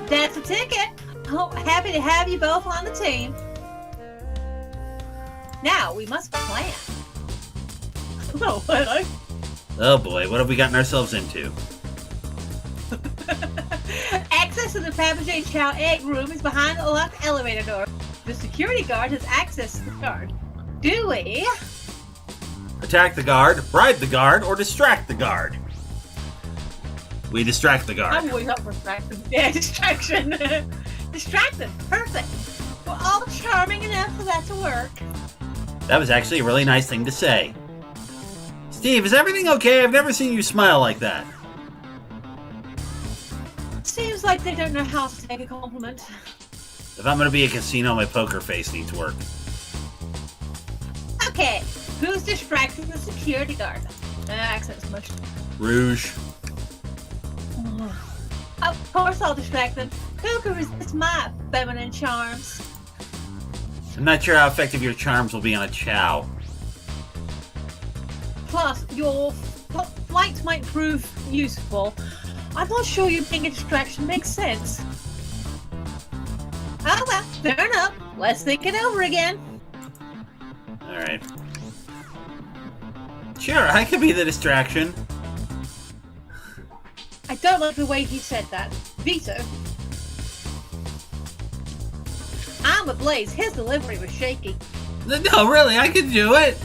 That's a ticket. Oh, happy to have you both on the team. Now, we must plan. Oh, hello. Oh boy, what have we gotten ourselves into? Access to the Fabergé Chow egg room is behind the locked elevator door. The security guard has access to the guard. Do we? Attack the guard, bribe the guard, or distract the guard? We distract the guard. I'm always up for distraction. Yeah, distraction. Distract them. Perfect. We're all charming enough for that to work. That was actually a really nice thing to say. Steve, is everything okay? I've never seen you smile like that. Seems like they don't know how to take a compliment. If I'm gonna be a casino, my poker face needs work. Okay, who's distracting the security guard? Access motion. Rouge. Of course I'll distract them. Who can resist my feminine charms? I'm not sure how effective your charms will be on a chow. Plus, your flight might prove useful. I'm not sure you being a distraction makes sense. Oh well, fair enough. Let's think it over again. Alright. Sure, I could be the distraction. I don't like the way he said that. Veto. I'm a Blaze. His delivery was shaky. No, really, I could do it.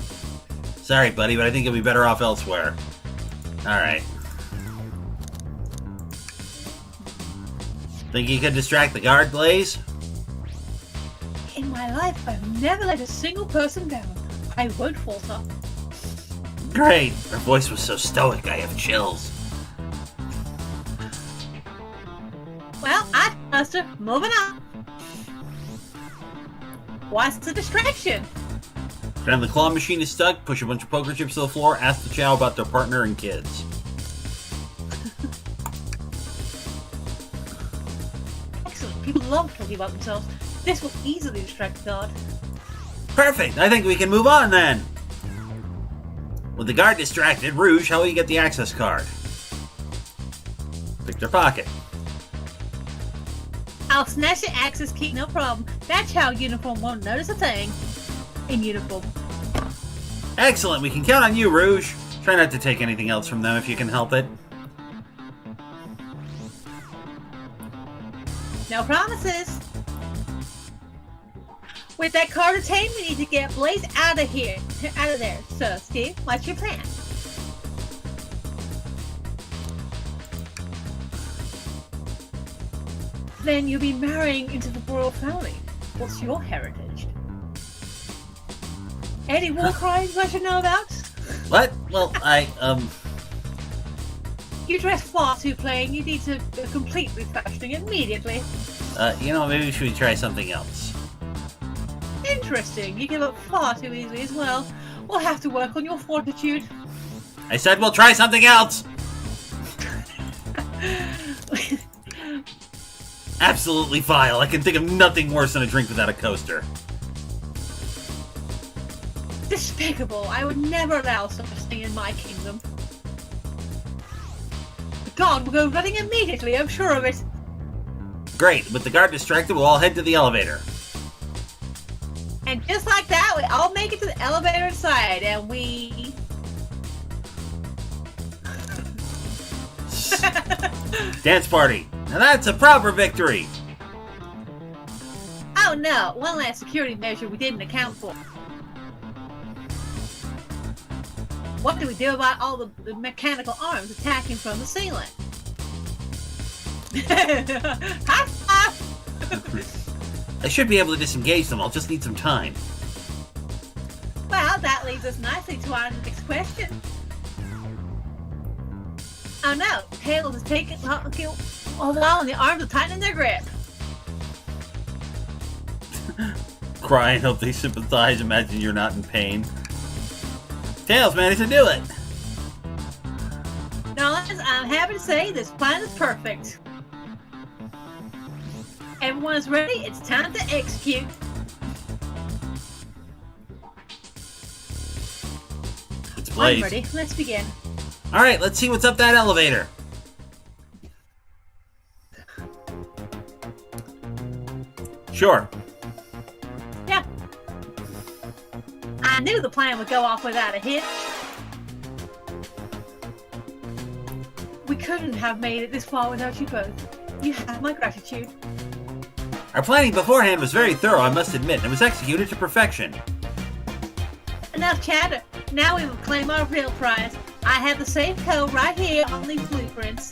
Sorry, buddy, but I think you'll be better off elsewhere. Alright. Think you could distract the guard, Blaze? In my life, I've never let a single person down. I won't falter. Great. Her voice was so stoic, I have chills. Well, I trust her. Moving on. What's the distraction? Pretend the claw machine is stuck, push a bunch of poker chips to the floor, ask the chow about their partner and kids. Excellent. People love talking about themselves. This will easily distract the guard. Perfect. I think we can move on then. With the guard distracted, Rouge, how will you get the access card? Pick their pocket. I'll snatch the access key, no problem. That child uniform won't notice a thing. In uniform. Excellent. We can count on you, Rouge. Try not to take anything else from them if you can help it. No promises. With that card attained, we need to get Blaze out of here. Out of there. So, Steve, what's your plan? Then you'll be marrying into the royal family. What's your heritage? Any war crimes I should know about? What? Well, You dress far too plain. You need to complete refashioning immediately. Maybe we should try something else. Interesting. You give up far too easily as well. We'll have to work on your fortitude. I said we'll try something else! Absolutely vile. I can think of nothing worse than a drink without a coaster. Despicable. I would never allow such a thing in my kingdom. The guard will go running immediately, I'm sure of it. Great. With the guard distracted, we'll all head to the elevator. And just like that, we all make it to the elevator inside, and we... Dance party. Now that's a proper victory. Oh no, one last security measure we didn't account for. What do we do about all the mechanical arms attacking from the ceiling? High five! I should be able to disengage them. I'll just need some time. Well, that leads us nicely to our next question. Oh no, Tails is taking hold on, and the arms are tightening their grip. Cry and hope they sympathize. Imagine you're not in pain. Tails managed to do it. Nolan, I'm happy to say this plan is perfect. Everyone is ready. It's time to execute. It's Blaze. I'm ready. Let's begin. All right, let's see what's up that elevator. Sure. Yeah. I knew the plan would go off without a hitch. We couldn't have made it this far without you both. You have my gratitude. Our planning beforehand was very thorough, I must admit, and it was executed to perfection. Enough chatter. Now we will claim our real prize. I have the safe code right here on these blueprints.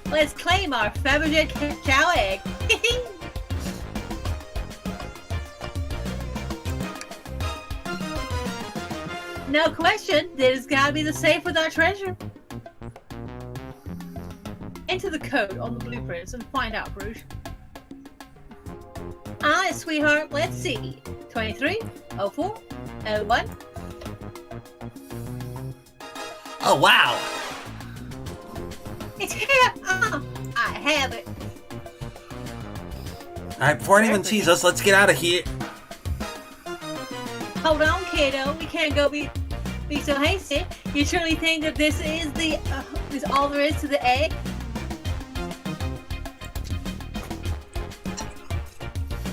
Let's claim our Fabergé cow egg. No question, there's gotta be the safe with our treasure. Enter the code on the blueprints and find out, Rouge. Alright, sweetheart, let's see. 23, 04, 01. Oh, wow. It's here! I have it. Alright, before anyone sees us, let's get out of here. Hold on, kiddo. We can't go be so hasty. You truly think that this is is all there is to the egg?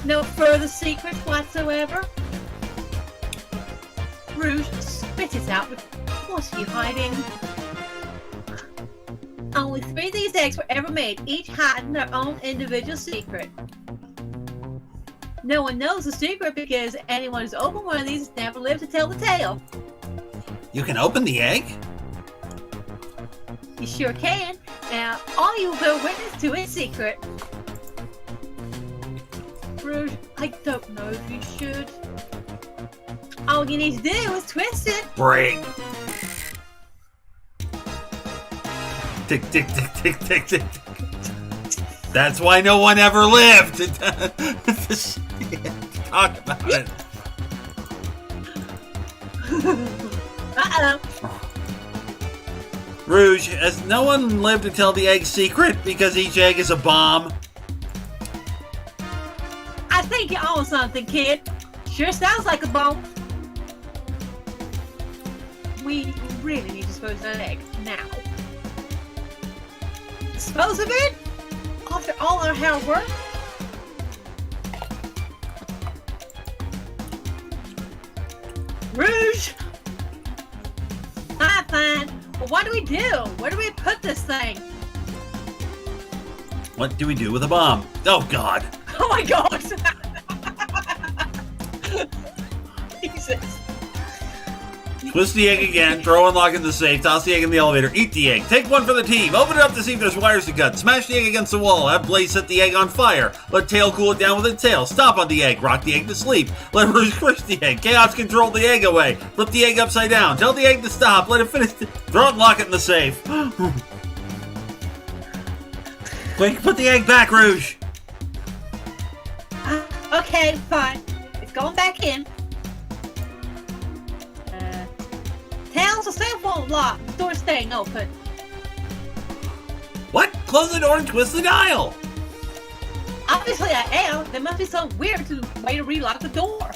No further secrets whatsoever? Rouge, spit it out. What are you hiding? Only 3 of these eggs were ever made, each hiding their own individual secret. No one knows the secret because anyone who's opened one of these has never lived to tell the tale. You can open the egg? You sure can. Now, all you will bear witness to is secret. Rouge, I don't know if you should. All you need to do is twist it. Break. Tick, tick, tick, tick, tick, tick. That's why no one ever lived. Talk about it. Uh-oh. Rouge, has no one lived to tell the egg's secret because each egg is a bomb? I think you're on something, kid. Sure sounds like a bomb. We really need to dispose of that egg now. Dispose of it? After all our hard work? Rouge! Fine. Well, what do we do? Where do we put this thing? What do we do with a bomb? Oh, God. Oh, my God! Jesus. Twist the egg again, throw and lock in the safe, toss the egg in the elevator, eat the egg, take one for the team, open it up to see if there's wires to cut, smash the egg against the wall, have Blaze set the egg on fire, let Tail cool it down with its tail, stomp on the egg, rock the egg to sleep, let Rouge crush the egg, Chaos control the egg away, flip the egg upside down, tell the egg to stop, let it finish, throw it and lock it in the safe. Quick, put the egg back, Rouge. Okay, fine. It's going back in. Tails, the safe won't lock. The door's staying open. What? Close the door and twist the dial. Obviously I am. There must be some weird way to relock the door.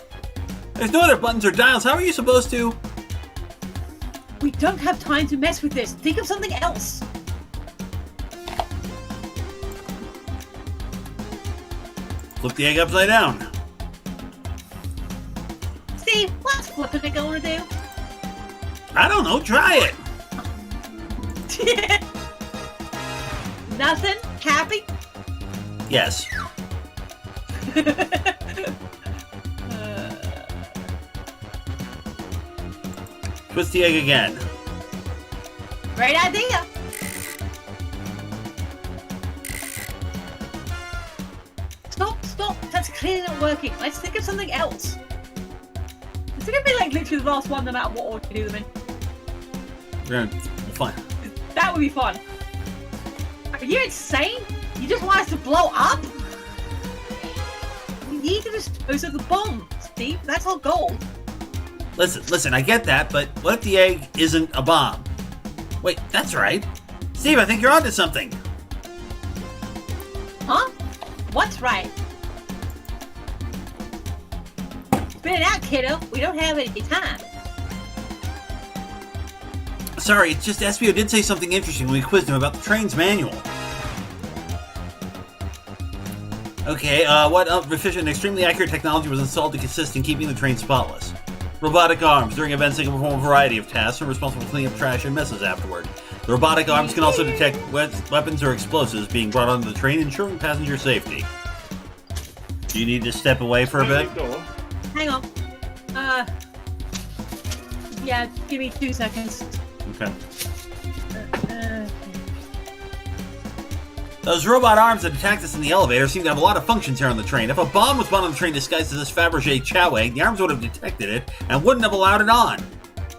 There's no other buttons or dials. How are you supposed to? We don't have time to mess with this. Think of something else. Flip the egg upside down. Steve, what's flipping it going to do? I don't know. Try it. Nothing? Happy? Yes. Twist the egg again. Great idea. Stop. clearly not working. Let's think of something else. It's gonna be like literally the last one, no matter what order you do them in. Fine. That would be fun. Are you insane? You just want us to blow up? We need to dispose of the bomb, Steve. That's our goal. Listen, I get that, but what if the egg isn't a bomb? Wait, that's right. Steve, I think you're onto something. Huh? What's right? Spit it out, kiddo. We don't have any time. Sorry, it's just SBO did say something interesting when we quizzed him about the train's manual. Okay, what efficient and extremely accurate technology was installed to assist in keeping the train spotless? Robotic arms. During events, they can perform a variety of tasks and are responsible for cleaning up trash and messes afterward. The robotic arms can also detect weapons or explosives being brought onto the train, ensuring passenger safety. Do you need to step away for a bit? Hang on. Yeah, give me 2 seconds. Okay. Those robot arms that attacked us in the elevator seem to have a lot of functions here on the train. If a bomb was found on the train disguised as this Fabergé chow egg, the arms would have detected it and wouldn't have allowed it on.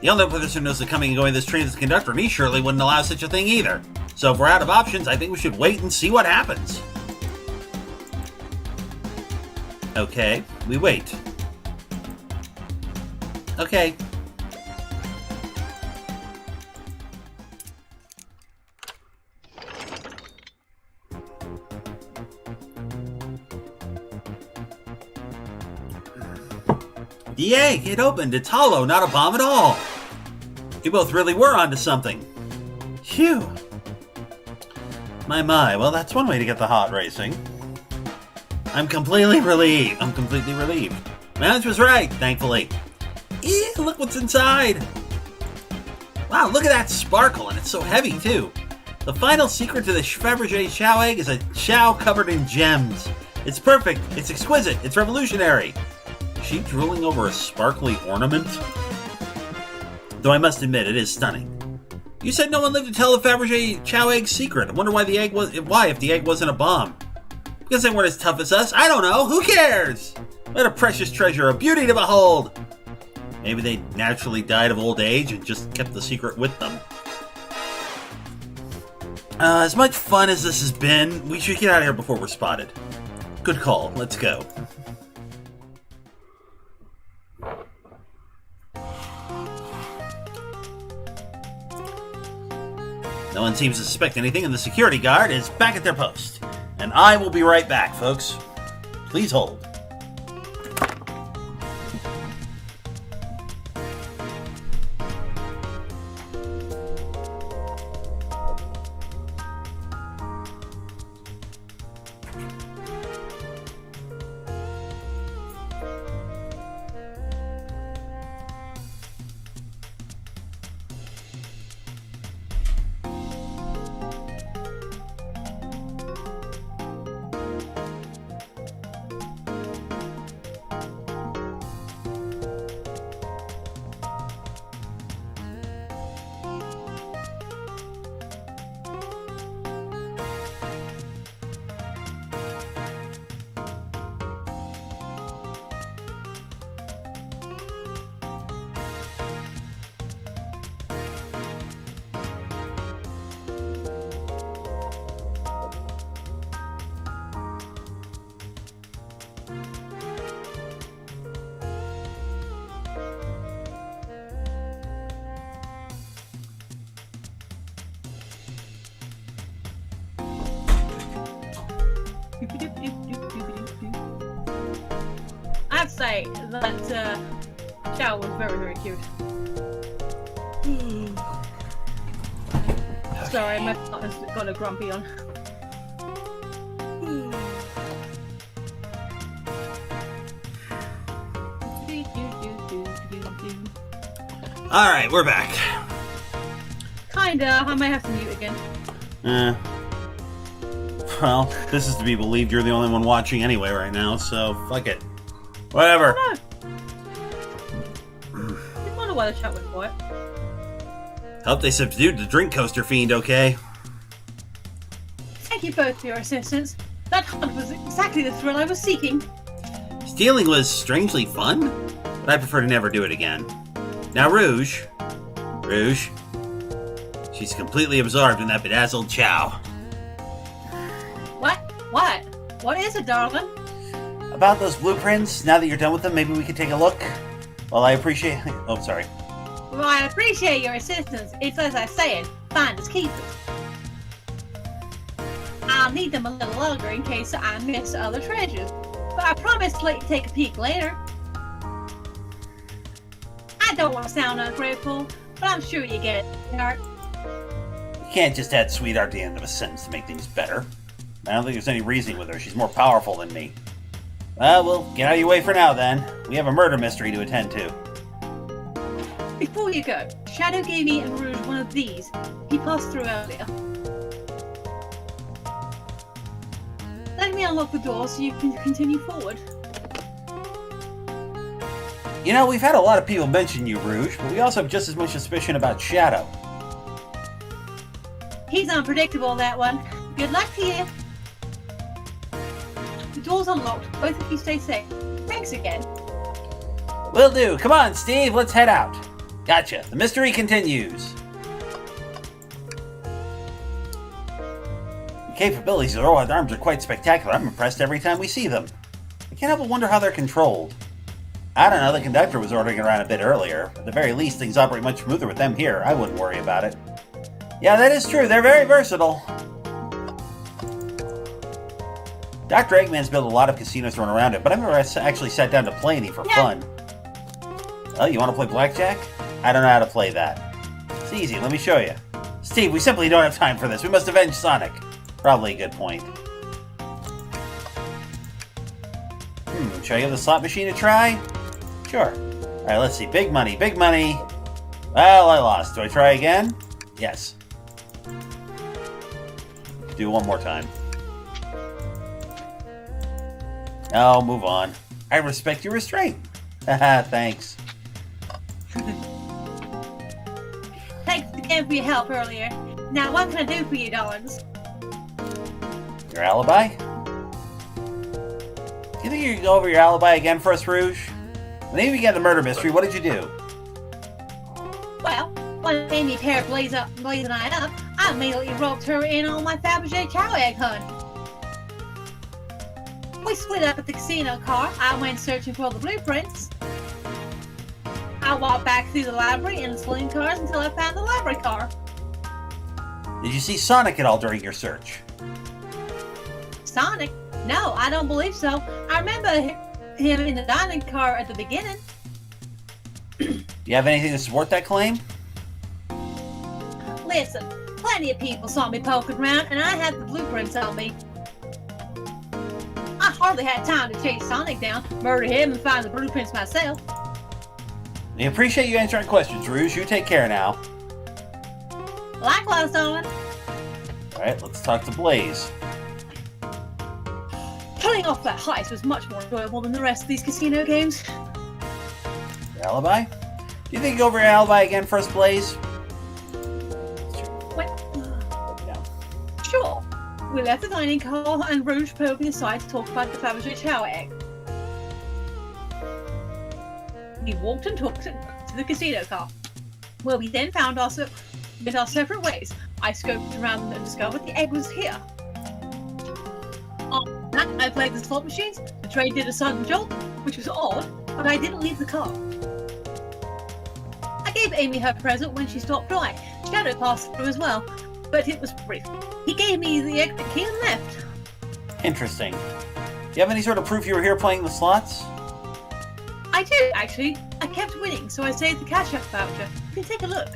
The only person who knows the coming and going of this train is the conductor, and he surely wouldn't allow such a thing either. So if we're out of options, I think we should wait and see what happens. Okay, we wait. Okay. The egg! It opened! It's hollow, not a bomb at all! We both really were onto something. Phew! My, well, that's one way to get the heart racing. I'm completely relieved. Manage was right, thankfully. Ew, look what's inside! Wow, look at that sparkle, and it's so heavy, too. The final secret to the Fabergé chow egg is a chow covered in gems. It's perfect, it's exquisite, it's revolutionary. Is she drooling over a sparkly ornament? Though I must admit, it is stunning. You said no one lived to tell the Fabergé chow egg's secret. I wonder why if the egg wasn't a bomb. Because they weren't as tough as us. I don't know. Who cares? What a precious treasure, a beauty to behold. Maybe they naturally died of old age and just kept the secret with them. As much fun as this has been, we should get out of here before we're spotted. Good call. Let's go. No one seems to suspect anything, and the security guard is back at their post. And I will be right back, folks. Please hold. I'd say that chow was very, very cute. Sorry, my partner's got a grumpy on. Alright, we're back. Kinda. I may have to mute again. Well, this is to be believed you're the only one watching anyway right now, so fuck it. Whatever. I wonder why the chat went quiet. Hope they subdued the drink coaster fiend, okay? Thank you both for your assistance. That hunt was exactly the thrill I was seeking. Stealing was strangely fun, but I prefer to never do it again. Now, Rouge. She's completely absorbed in that bedazzled chow. What? What is it, darling? About those blueprints, now that you're done with them, maybe we could take a look? Well, I appreciate... Oh, sorry. Well, I appreciate your assistance. It's as I said, finders keepers. I'll need them a little longer in case I miss other treasures. But I promise to let you take a peek later. I don't want to sound ungrateful, but I'm sure you get it, sweetheart. You can't just add sweetheart to the end of a sentence to make things better. I don't think there's any reasoning with her. She's more powerful than me. Well, we'll get out of your way for now, then. We have a murder mystery to attend to. Before you go, Shadow gave me and Rouge one of these. He passed through earlier. Let me unlock the door so you can continue forward. You know, we've had a lot of people mention you, Rouge, but we also have just as much suspicion about Shadow. He's unpredictable, that one. Good luck to you. The door's unlocked. Both of you stay safe. Thanks again. Will do. Come on, Steve, let's head out. Gotcha. The mystery continues. The capabilities of the robot arms are quite spectacular. I'm impressed every time we see them. I can't help but wonder how they're controlled. I don't know, the conductor was ordering around a bit earlier. At the very least, things operate much smoother with them here. I wouldn't worry about it. Yeah, that is true. They're very versatile. Dr. Eggman's built a lot of casinos thrown around it, but I've never actually sat down to play any for fun. Oh, you want to play blackjack? I don't know how to play that. It's easy, let me show you. Steve, we simply don't have time for this. We must avenge Sonic. Probably a good point. Should I give the slot machine a try? Sure. Alright, let's see. Big money, big money. Well, I lost. Do I try again? Yes. Do one more time. No, move on. I respect your restraint. Haha, thanks. Thanks again for your help earlier. Now, what can I do for you, darlings? Your alibi? You think you could go over your alibi again for us, Rouge? When Amy began the murder mystery, what did you do? Well, when Amy paired Blaze and I up, I immediately roped her in on my Fabergé chow egg hunt. We split up at the casino car. I went searching for the blueprints. I walked back through the library and the saloon cars until I found the library car. Did you see Sonic at all during your search? Sonic? No, I don't believe so. I remember him in the dining car at the beginning. Do you have anything to support that claim? Listen, plenty of people saw me poking around, and I had the blueprints on me. I hardly had time to chase Sonic down, murder him, and find the blueprints myself. We appreciate you answering questions, Rouge. You take care now. Likewise, darling. Alright, let's talk to Blaze. Pulling off that heist was much more enjoyable than the rest of these casino games. Your alibi? Do you think you go over your alibi again for us, Blaze? Sure. We left the dining car and Rouge pulled me aside to talk about the Fabergé chow egg. We walked and talked to the casino car, where we then found our separate ways. I scoped around and discovered the egg was here. On that, I played the slot machines. The train did a sudden jolt, which was odd, but I didn't leave the car. I gave Amy her present when she stopped by. Shadow passed through as well, but it was brief. He gave me the exit key and left. Interesting. Do you have any sort of proof you were here playing the slots? I do, actually. I kept winning, so I saved the cash-up voucher. You can take a look.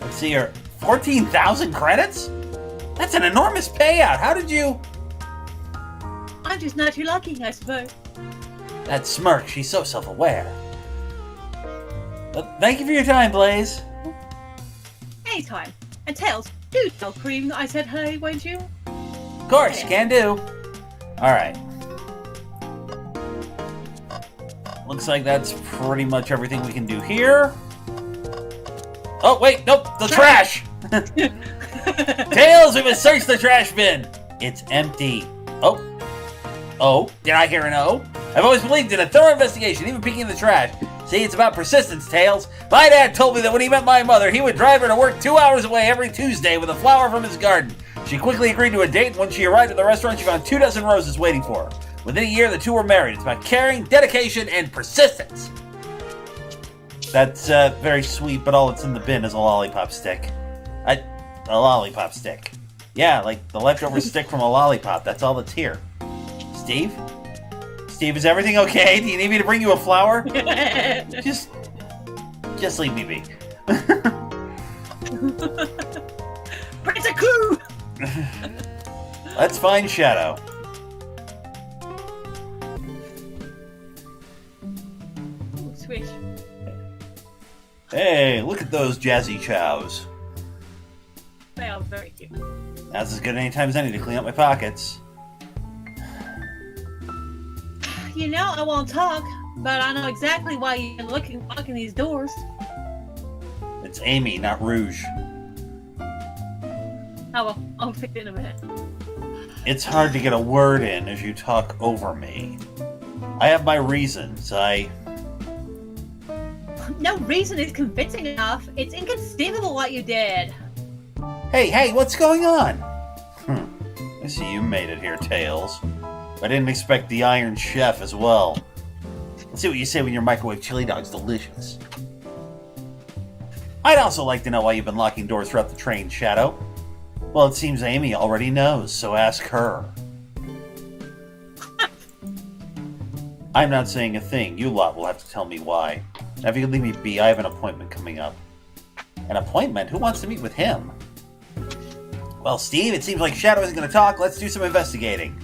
Let's see here. 14,000 credits? That's an enormous payout. How did you... I'm just not too lucky, I suppose. That smirk, she's so self-aware. But thank you for your time, Blaze. Anytime. And Tails, do tell Cream that I said hey, won't you? Of course, can do. Alright. Looks like that's pretty much everything we can do here. Oh, wait, nope, the trash! Tails, we must search the trash bin! It's empty. Oh. Oh, did I hear an O? I've always believed in a thorough investigation, even peeking in the trash. See, it's about persistence, Tails. My dad told me that when he met my mother, he would drive her to work 2 hours away every Tuesday with a flower from his garden. She quickly agreed to a date, and when she arrived at the restaurant, she found 24 roses waiting for her. Within a year, the two were married. It's about caring, dedication, and persistence. That's very sweet, but all that's in the bin is a lollipop stick. A lollipop stick. Yeah, like the leftover stick from a lollipop. That's all that's here. Steve? Steve, is everything okay? Do you need me to bring you a flower? Just leave me be. Prince a coup! Let's find Shadow. Swish. Hey, look at those jazzy chows. They are very cute. That's as good any time as any to clean up my pockets. You know, I won't talk, but I know exactly why you're looking these doors. It's Amy, not Rouge. Oh well, I'll fix it in a minute. It's hard to get a word in as you talk over me. I have my reasons. No reason is convincing enough. It's inconceivable what you did. Hey, what's going on? I see you made it here, Tails. I didn't expect the Iron Chef as well. Let's see what you say when your microwave chili dog's delicious. I'd also like to know why you've been locking doors throughout the train, Shadow. Well, it seems Amy already knows, so ask her. I'm not saying a thing. You lot will have to tell me why. Now, if you can leave me be, I have an appointment coming up. An appointment? Who wants to meet with him? Well, Steve, it seems like Shadow isn't going to talk. Let's do some investigating.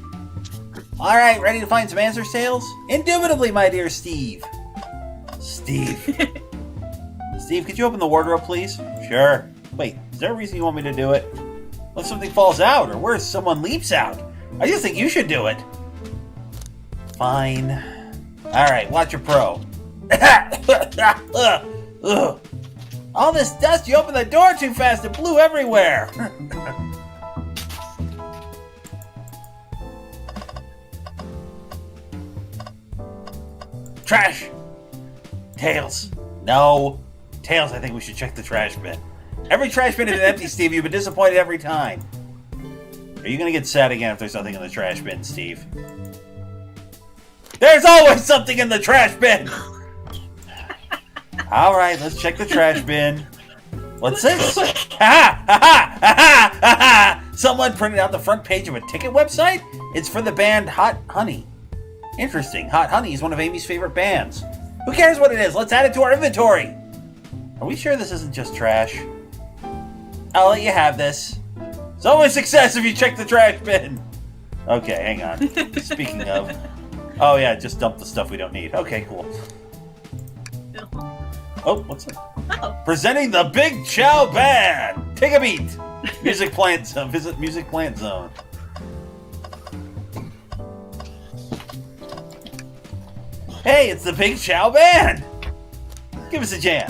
All right, ready to find some answers, Tails? Indubitably, my dear Steve. Steve, could you open the wardrobe, please? Sure. Wait, is there a reason you want me to do it? What if something falls out, or worse, someone leaps out? I just think you should do it. Fine. All right, watch your pro. All this dust, you opened the door too fast, it blew everywhere. Trash! Tails. No. Tails, I think we should check the trash bin. Every trash bin is empty, Steve. You've been disappointed every time. Are you going to get sad again if there's nothing in the trash bin, Steve? There's always something in the trash bin! Alright, let's check the trash bin. What's this? Ha ha! Someone printed out the front page of a ticket website? It's for the band Hot Honey. Interesting. Hot Honey is one of Amy's favorite bands. Who cares what it is? Let's add it to our inventory. Are we sure this isn't just trash? I'll let you have this. It's always success if you check the trash bin. Okay, hang on. Speaking of... Oh yeah, just dump the stuff we don't need. Okay, cool. Oh, what's that? Oh. Presenting the Big Chow Band! Take a beat! Music Plant Zone. Visit Music Plant Zone. Hey, it's the Big Chow Band! Give us a jam.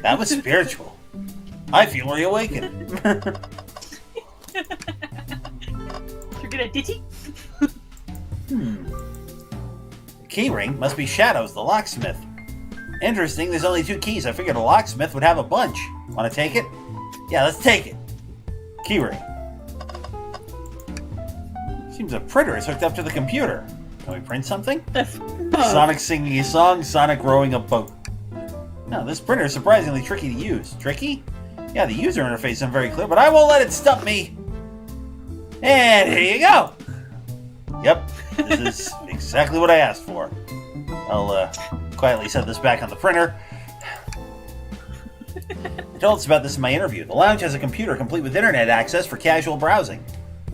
That was spiritual. I feel reawakened. You're gonna ditty? The key ring must be Shadow's, the locksmith. Interesting, there's only 2 keys. I figured a locksmith would have a bunch. Want to take it? Yeah, let's take it. Key ring. Seems a printer is hooked up to the computer. Can we print something? Sonic singing a song, Sonic rowing a boat. Now, this printer is surprisingly tricky to use. Tricky? Yeah, the user interface isn't very clear, but I won't let it stump me. And here you go. Yep, this is exactly what I asked for. I'll quietly set this back on the printer. I told us about this in my interview. The lounge has a computer complete with internet access for casual browsing.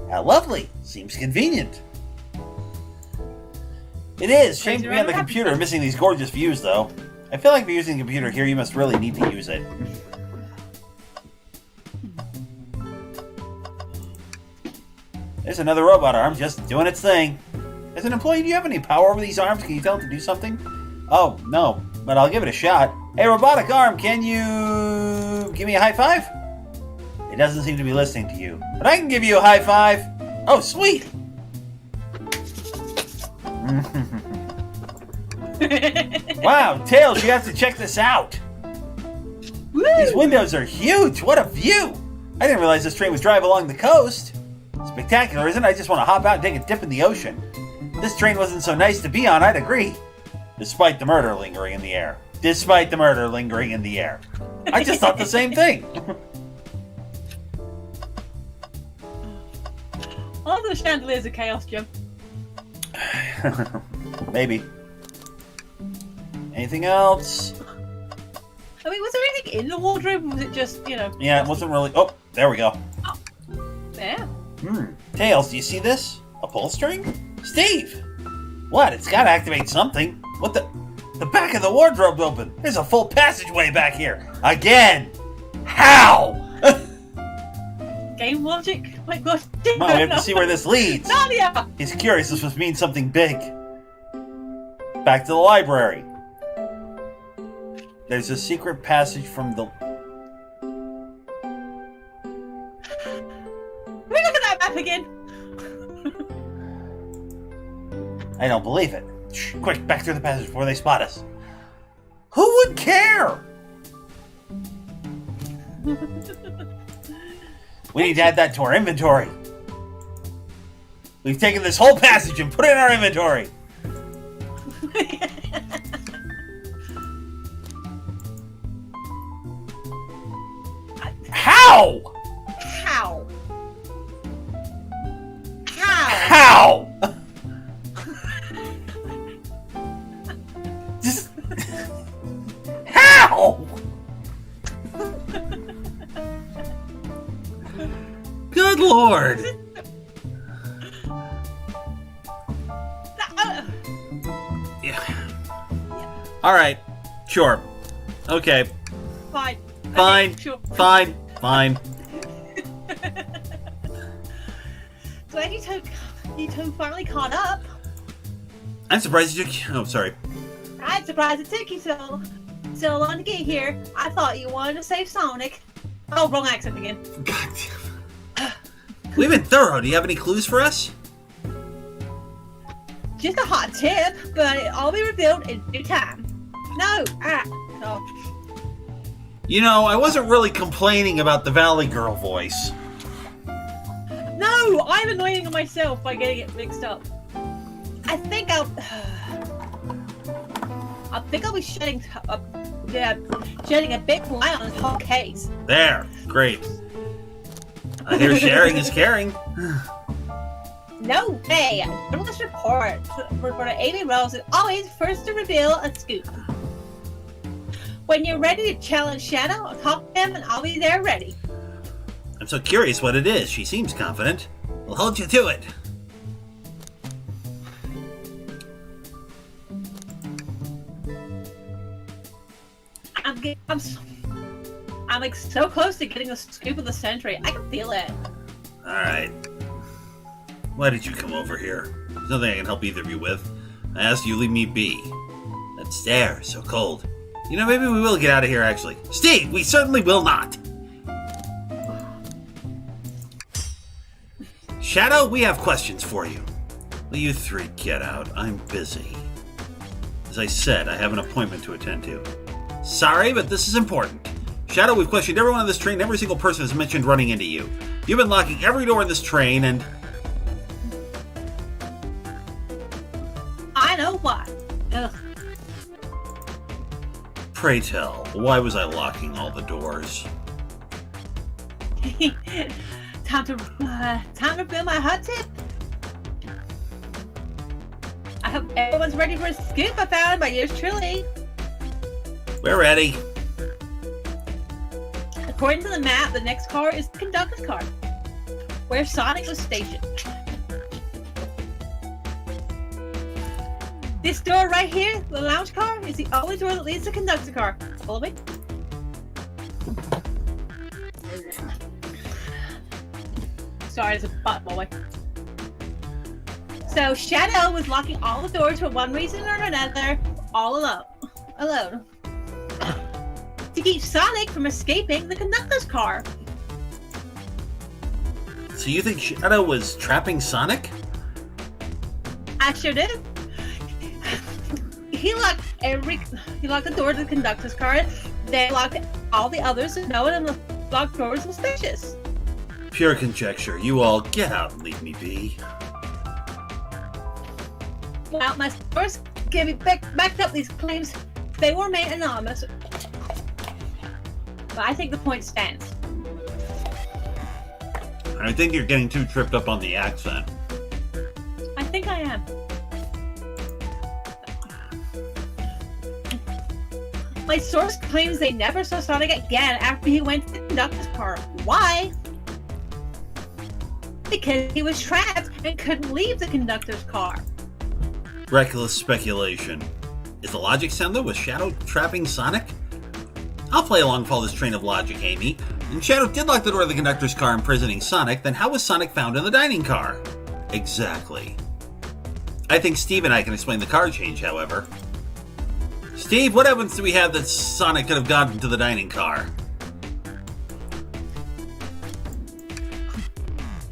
How lovely. Seems convenient. It is. Shame to be on the computer missing these gorgeous views, though. I feel like if you're using the computer here, you must really need to use it. There's another robot arm just doing its thing. As an employee, do you have any power over these arms? Can you tell it to do something? Oh, no, but I'll give it a shot. Hey, robotic arm, can you give me a high five? It doesn't seem to be listening to you, but I can give you a high five. Oh, sweet. Wow, Tails, you have to check this out. Woo! These windows are huge. What a view. I didn't realize this train was driving along the coast. Spectacular, isn't it? I just want to hop out and take a dip in the ocean. If this train wasn't so nice to be on, I'd agree. Despite the murder lingering in the air. Despite the murder lingering in the air. I just thought the same thing. All the chandeliers are chaos, Jim. Maybe. Anything else? I mean, was there anything in the wardrobe, or was it just, you know... Yeah, it wasn't really... Oh, there we go. Yeah. Tails, do you see this? A pull string? Steve! What? It's gotta activate something. What the... The back of the wardrobe's open. There's a full passageway back here. Again! How? Game logic? My gosh. Come on, we have to see where this leads. Nadia! He's curious. This must mean something big. Back to the library. There's a secret passage from the... Can we look at that map again? I don't believe it. Shh, quick, back through the passage before they spot us. Who would care? We need to add that to our inventory. We've taken this whole passage and put it in our inventory. How? How? How? Just... How? Good Lord. Yeah. All right. Sure. Okay. Fine. Fine. Okay, sure. Fine. Fine. Glad you two finally caught up. I'm surprised you took... Oh, sorry. I'm surprised it took you so long to get here. I thought you wanted to save Sonic. Oh, wrong accent again. God damn. We've been thorough. Do you have any clues for us? Just a hot tip, but it'll all be revealed in due time. No, You know, I wasn't really complaining about the Valley Girl voice. No, I'm annoying myself by getting it mixed up. I think I'll be shedding a big light on this whole case. There. Great. I hear sharing is caring. No way! Journalist report. Reporter Amy Rose is always first to reveal a scoop. When you're ready to challenge Shadow, I'll talk to him and I'll be there ready. I'm so curious what it is. She seems confident. We'll hold you to it. I'm like so close to getting the scoop of the century. I can feel it. Alright. Why did you come over here? There's nothing I can help either of you with. I asked you leave me be. That stare, so cold. You know, maybe we will get out of here, actually. Steve, we certainly will not! Shadow, we have questions for you. Will you three get out? I'm busy. As I said, I have an appointment to attend to. Sorry, but this is important. Shadow, we've questioned everyone on this train. Every single person has mentioned running into you. You've been locking every door in this train, and... I know why. Ugh. Pray tell, why was I locking all the doors? Time to reveal my hot tip. I hope everyone's ready for a scoop I found by yours truly. We're ready. According to the map, the next car is the conductor's car, where Sonic was stationed. This door right here, the lounge car, is the only door that leads to the conductor's car. Follow me. Sorry, there's a butt boy. So Shadow was locking all the doors for one reason or another, all alone. To keep Sonic from escaping the conductor's car. So you think Shadow was trapping Sonic? I sure do. he locked the door to the conductor's car. They locked all the others, and no one in the locked door was suspicious. Pure conjecture. You all get out and leave me be. Well, my source backed up these claims. They were made anonymous. But I think the point stands. I think you're getting too tripped up on the accent. I think I am. My source claims they never saw Sonic again after he went to the conductor's car. Why? Because he was trapped and couldn't leave the conductor's car. Reckless speculation. Is the logic sound though? Was Shadow trapping Sonic? I'll play along with all this train of logic, Amy. And Shadow did lock the door of the conductor's car, imprisoning Sonic, then how was Sonic found in the dining car? Exactly. I think Steve and I can explain the car change, however. Steve, what evidence do we have that Sonic could have gotten into the dining car?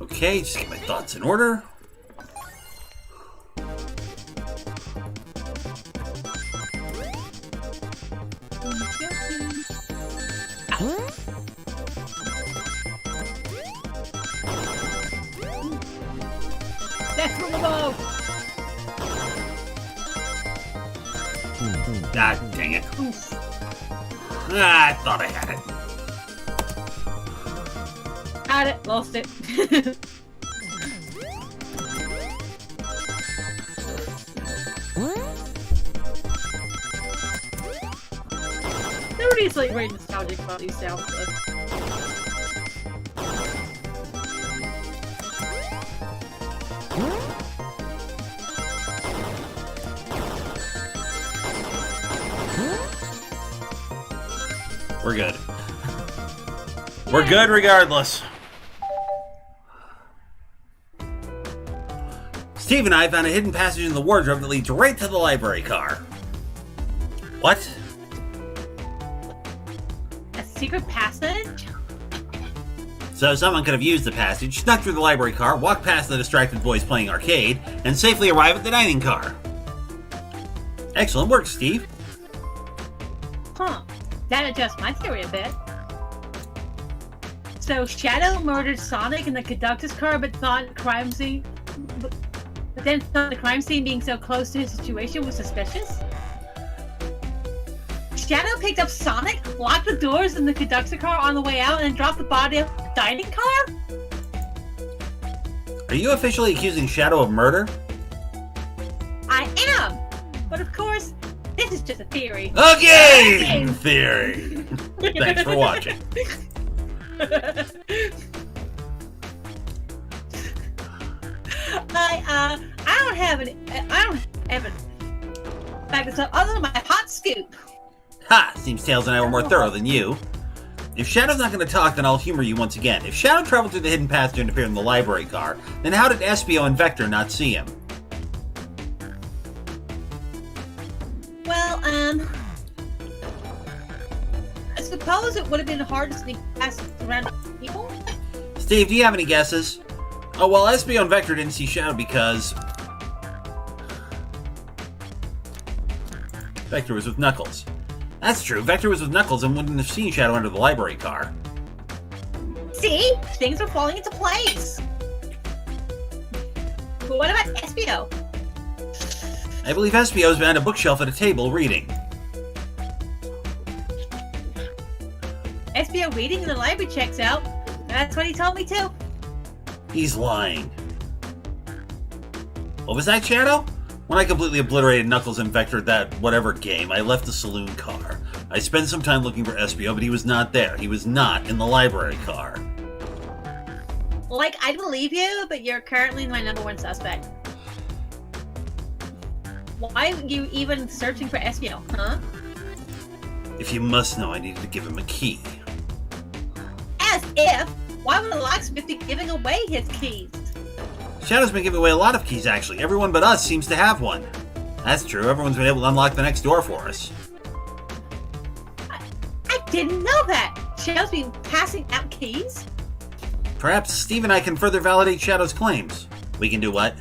Okay, just get my thoughts in order. That's from above. God dang it. I thought I had it. Had it, lost it. Nobody's like very nostalgic about these sounds. We're good. We're good regardless. Steve and I found a hidden passage in the wardrobe that leads right to the library car. What? A secret passage? So someone could have used the passage, snuck through the library car, walked past the distracted boys playing arcade, and safely arrive at the dining car. Excellent work, Steve. Huh. That adjusts my theory a bit. So Shadow murdered Sonic in the conductor's car, but thought crime scene. But then thought the crime scene being so close to his situation was suspicious. Shadow picked up Sonic, locked the doors in the conductor car on the way out, and dropped the body of the dining car? Are you officially accusing Shadow of murder? I am! But of course, this is just a theory. Okay! Theory. Thanks for watching. I don't have any back this up other than my hot scoop. Ha! Seems Tails and I were more thorough than you. If Shadow's not going to talk, then I'll humor you once again. If Shadow traveled through the hidden passage and appeared in the library car, then how did Espio and Vector not see him? Well, I suppose it would have been hard to sneak past around people. Steve, do you have any guesses? Oh, well, Espio and Vector didn't see Shadow because Vector was with Knuckles. That's true. Vector was with Knuckles and wouldn't have seen Shadow enter the library car. See? Things are falling into place. But what about Espio? I believe Espio's behind a bookshelf at a table reading. Espio reading in the library checks out. That's what he told me too. He's lying. What was that, Shadow? When I completely obliterated Knuckles and Vector at that whatever game, I left the saloon car. I spent some time looking for Espio, but he was not there. He was not in the library car. Like, I believe you, but you're currently my #1 suspect. Why are you even searching for Espio, huh? If you must know, I needed to give him a key. As if! Why would a locksmith be giving away his keys? Shadow's been giving away a lot of keys, actually. Everyone but us seems to have one. That's true. Everyone's been able to unlock the next door for us. I didn't know that! Shadow's been passing out keys? Perhaps Steve and I can further validate Shadow's claims. We can do what?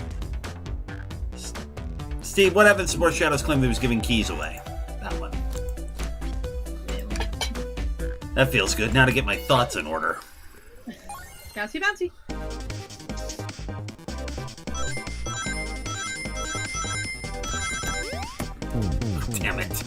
Steve, what evidence supports Shadow's claim that he was giving keys away? That one. That feels good. Now to get my thoughts in order. Bouncy, bouncy. Damn it.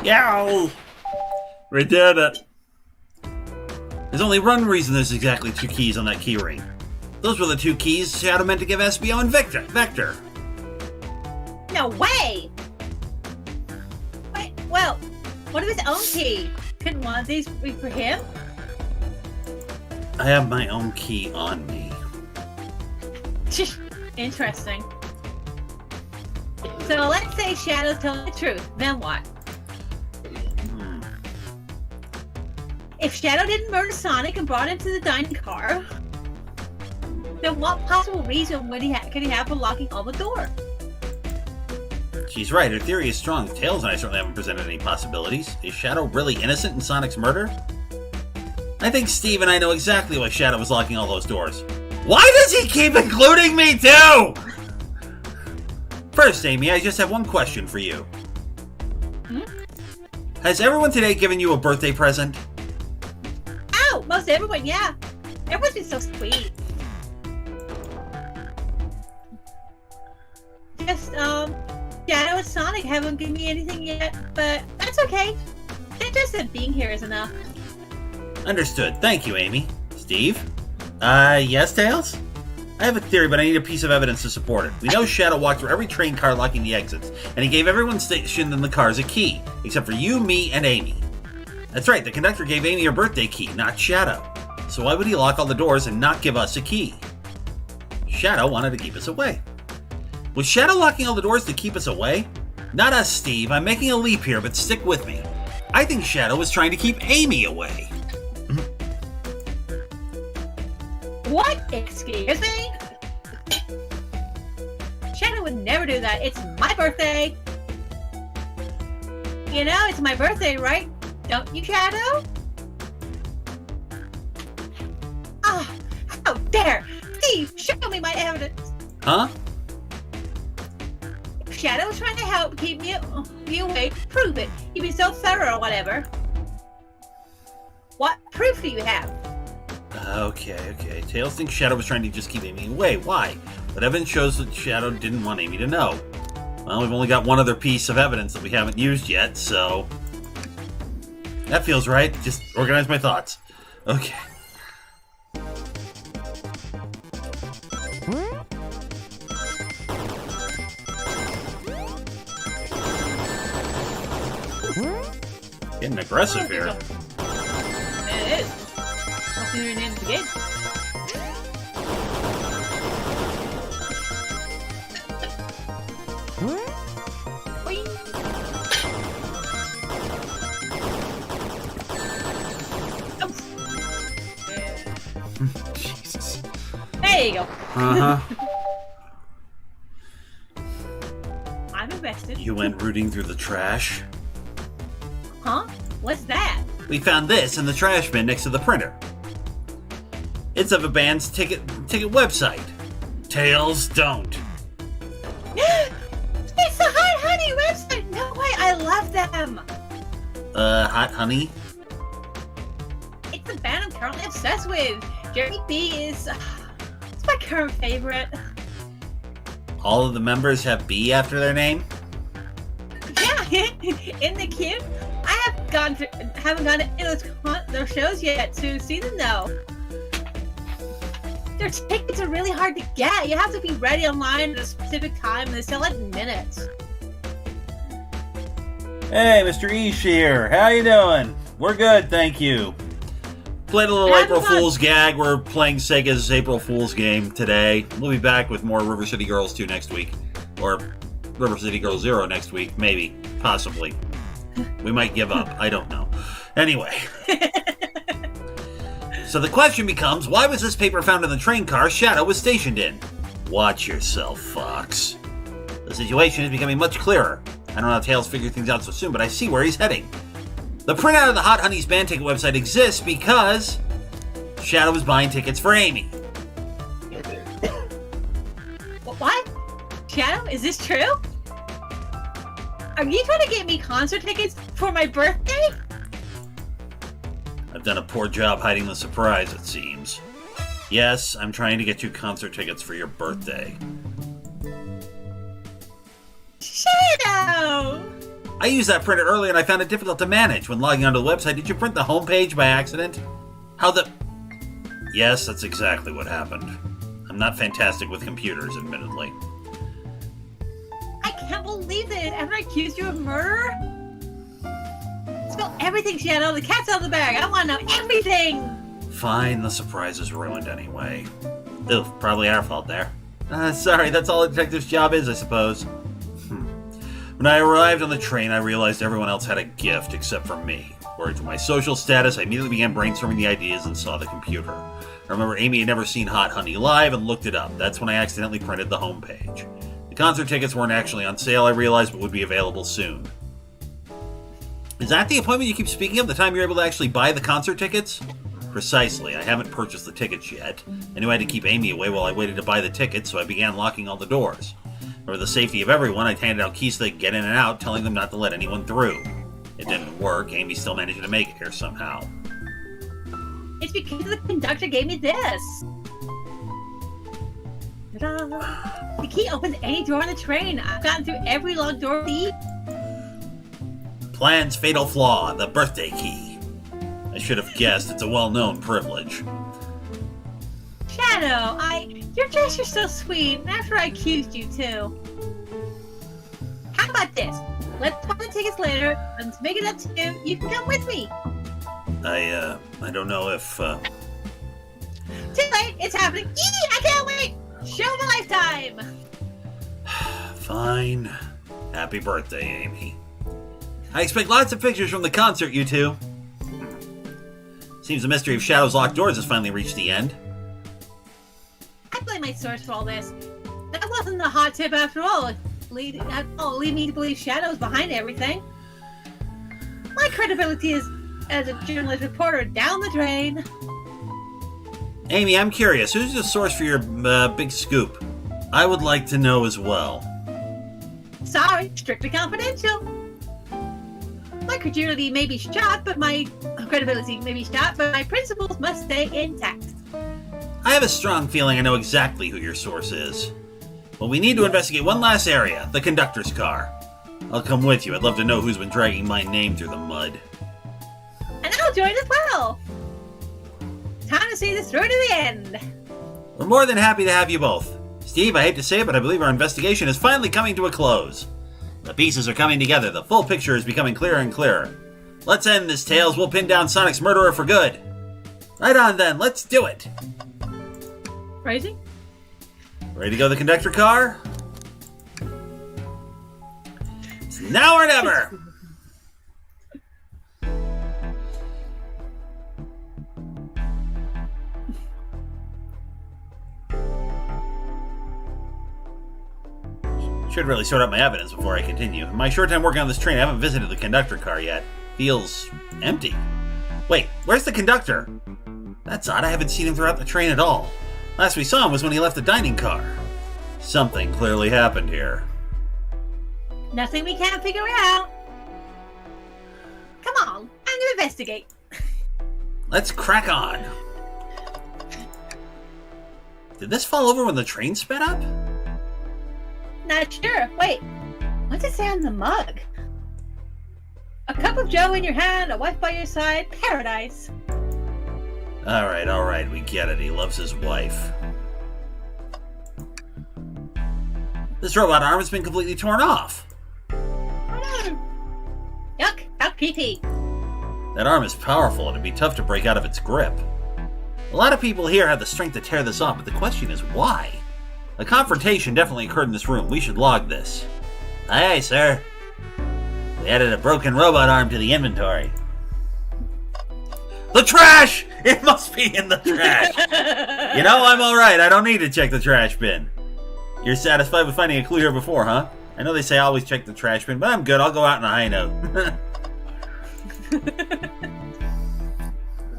Yow! We did it. There's only one reason there's exactly 2 keys on that key ring. Those were the 2 keys Shadow meant to give SBO and Vector. No way! Wait, well, what of his own key? Couldn't one of these be for him? I have my own key on me. Interesting. So let's say Shadow's telling the truth, then what? If Shadow didn't murder Sonic and brought him to the dining car, then what possible reason could he have for locking on the door? She's right, her theory is strong. Tails and I certainly haven't presented any possibilities. Is Shadow really innocent in Sonic's murder? I think Steve and I know exactly why Shadow was locking all those doors. Why does he keep including me too? First, Amy, I just have one question for you. Has everyone today given you a birthday present? Oh, most everyone, yeah. Everyone's been so sweet. Just, Shadow and Sonic haven't given me anything yet, but that's okay. Just that being here is enough. Understood. Thank you, Amy. Steve? Yes, Tails? I have a theory, but I need a piece of evidence to support it. We know Shadow walked through every train car locking the exits, and he gave everyone stationed in the cars a key, except for you, me, and Amy. That's right, the conductor gave Amy her birthday key, not Shadow. So why would he lock all the doors and not give us a key? Shadow wanted to keep us away. Was Shadow locking all the doors to keep us away? Not us, Steve. I'm making a leap here, but stick with me. I think Shadow was trying to keep Amy away. What? Excuse me? Shadow would never do that. It's my birthday. You know, it's my birthday, right? Don't you, Shadow? Ah, how dare! Steve, show me my evidence. Huh? If Shadow was trying to help keep me away, prove it. You've been so thorough or whatever. What proof do you have? Okay. Tails thinks Shadow was trying to just keep Amy away. Why? But evidence shows that Shadow didn't want Amy to know. Well, we've only got one other piece of evidence that we haven't used yet, so... That feels right. Just organize my thoughts. Okay. Getting aggressive here. It is. Hope you're in the game. Jesus. There you go. I'm invested. You went rooting through the trash? Huh? What's that? We found this in the trash bin next to the printer. It's of a band's ticket website. Tails don't. It's the Hot Honey website! No way, I love them! Hot Honey? It's the band I'm currently obsessed with. Jeremy B is... it's my current favorite. All of the members have B after their name? Yeah, in the queue. I haven't gone to those shows yet to see them though. Their tickets are really hard to get. You have to be ready online at a specific time, and they sell it in minutes. Hey, Mr. Ish here. How you doing? We're good, thank you. Played a little April Fool's gag. We're playing Sega's April Fool's game today. We'll be back with more River City Girls 2 next week. Or River City Girl Zero next week. Maybe. Possibly. We might give up. I don't know. Anyway. So the question becomes, why was this paper found in the train car Shadow was stationed in? Watch yourself, Fox. The situation is becoming much clearer. I don't know how Tails figured things out so soon, but I see where he's heading. The printout of the Hot Honey's band ticket website exists because Shadow was buying tickets for Amy. What? Shadow, is this true? Are you trying to get me concert tickets for my birthday? I've done a poor job hiding the surprise, it seems. Yes, I'm trying to get you concert tickets for your birthday. Shadow! I used that printer earlier and I found it difficult to manage. When logging onto the website, did you print the homepage by accident? Yes, that's exactly what happened. I'm not fantastic with computers, admittedly. I can't believe that it ever accused you of murder. Spill everything, Shadow. The cat's out of the bag. I want to know everything. Fine, the surprise is ruined anyway. Oof, probably our fault there. Sorry, that's all a detective's job is, I suppose. When I arrived on the train, I realized everyone else had a gift except for me. Worried for my social status, I immediately began brainstorming the ideas and saw the computer. I remember Amy had never seen Hot Honey live and looked it up. That's when I accidentally printed the homepage. The concert tickets weren't actually on sale, I realized, but would be available soon. Is that the appointment you keep speaking of? The time you're able to actually buy the concert tickets? Precisely. I haven't purchased the tickets yet. I knew I had to keep Amy away while I waited to buy the tickets, so I began locking all the doors. For the safety of everyone, I handed out keys so they could get in and out, telling them not to let anyone through. It didn't work. Amy still managed to make it here somehow. It's because the conductor gave me this. Ta-da! The key opens any door on the train. I've gotten through every locked door. Plan's fatal flaw, the birthday key. I should have guessed. It's a well-known privilege. Shadow, your gesture's so sweet. After I accused you too. How about this? Let's buy the tickets later, and to make it up to you, you can come with me. I don't know if, Too late, it's happening. Yee, I can't wait! Show of a lifetime! Fine. Happy birthday, Amy. I expect lots of pictures from the concert, you two. Seems the mystery of Shadow's locked doors has finally reached the end. I blame my source for all this. That wasn't the hot tip after all. Lead me to believe Shadow's behind everything. My credibility as a journalist reporter down the drain. Amy, I'm curious. Who's the source for your big scoop? I would like to know as well. Sorry, strictly confidential. My credulity may be shot, but my credibility may be shot, but my principles must stay intact. I have a strong feeling I know exactly who your source is. But we need to investigate one last area, the conductor's car. I'll come with you. I'd love to know who's been dragging my name through the mud. And I'll join as well. Time to see this through to the end. We're more than happy to have you both. Steve, I hate to say it, but I believe our investigation is finally coming to a close. The pieces are coming together. The full picture is becoming clearer and clearer. Let's end this, Tails. We'll pin down Sonic's murderer for good. Right on, then. Let's do it. Crazy? Ready to go the conductor car? It's now or never! Should really sort out my evidence before I continue. In my short time working on this train, I haven't visited the conductor car yet. Feels empty. Wait, where's the conductor? That's odd, I haven't seen him throughout the train at all. Last we saw him was when he left the dining car. Something clearly happened here. Nothing we can't figure out. Come on, I'm gonna investigate. Let's crack on. Did this fall over when the train sped up? Not sure. Wait, what's it say on the mug? A cup of joe in your hand, a wife by your side, paradise. Alright, we get it. He loves his wife. This robot arm has been completely torn off. Yuck, pee-pee. That arm is powerful and it'd be tough to break out of its grip. A lot of people here have the strength to tear this off, but the question is why? A confrontation definitely occurred in this room. We should log this. Aye, sir. We added a broken robot arm to the inventory. The trash! It must be in the trash. You know, I'm alright. I don't need to check the trash bin. You're satisfied with finding a clue here before, huh? I know they say always check the trash bin, but I'm good. I'll go out on a high note.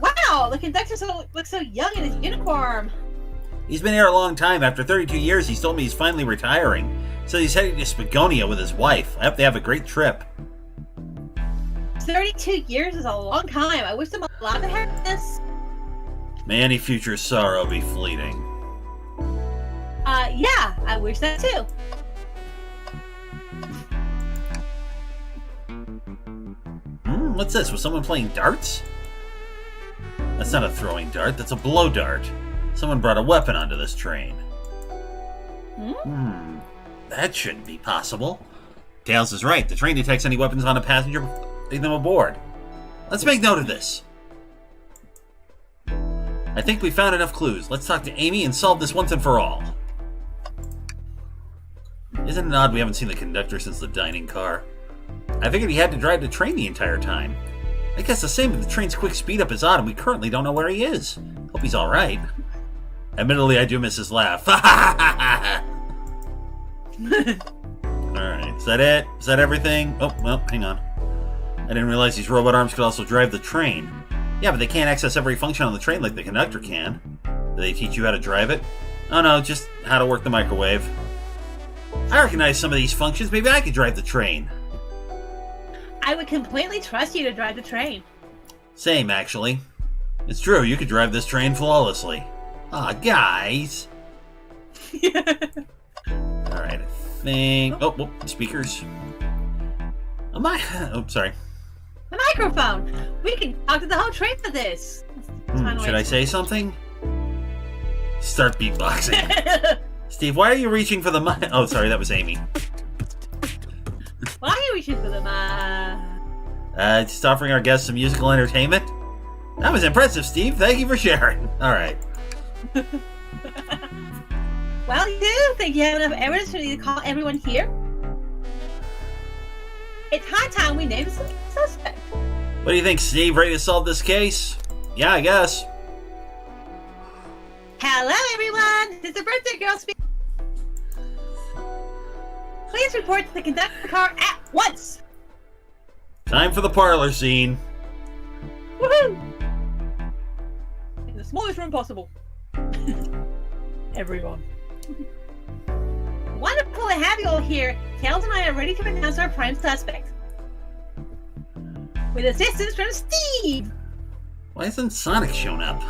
Wow, the conductor looks so young in his uniform. He's been here a long time. After 32 years, he's told me he's finally retiring. So he's heading to Spagonia with his wife. I hope they have a great trip. 32 years is a long time. I wish them a lot of happiness. May any future sorrow be fleeting. Yeah, I wish that too. What's this? Was someone playing darts? That's not a throwing dart, that's a blow dart. Someone brought a weapon onto this train. That shouldn't be possible. Tails is right. The train detects any weapons on a passenger before they take them aboard. Let's make note of this. I think we found enough clues. Let's talk to Amy and solve this once and for all. Isn't it odd we haven't seen the conductor since the dining car? I figured he had to drive the train the entire time. I guess the same if the train's quick speed up is odd and we currently don't know where he is. Hope he's alright. Admittedly, I do miss his laugh. Alright, is that it? Is that everything? Oh, well, hang on. I didn't realize these robot arms could also drive the train. Yeah, but they can't access every function on the train like the conductor can. Do they teach you how to drive it? Oh no, just how to work the microwave. I recognize some of these functions. Maybe I could drive the train. I would completely trust you to drive the train. Same, actually. It's true, you could drive this train flawlessly. Aw, guys. Alright, I think... Oh, speakers. Oh, sorry. The microphone! We can talk to the whole train with this. Should I say something? Start beatboxing. Steve, why are you reaching for the mic? Oh, sorry, that was Amy. Why are you reaching for the mic? Just offering our guests some musical entertainment. That was impressive, Steve. Thank you for sharing. Alright. Well, you do think you have enough evidence for you to call everyone here? It's high time we named some suspect. What do you think, Steve? Ready to solve this case? Yeah, I guess. Hello, everyone. This is the birthday girl speaking. Please report to the conductor car at once. Time for the parlor scene. Woohoo! In the smallest room possible. Everyone. Wonderful to have you all here. Tails and I are ready to announce our prime suspect. With assistance from Steve. Why hasn't Sonic shown up?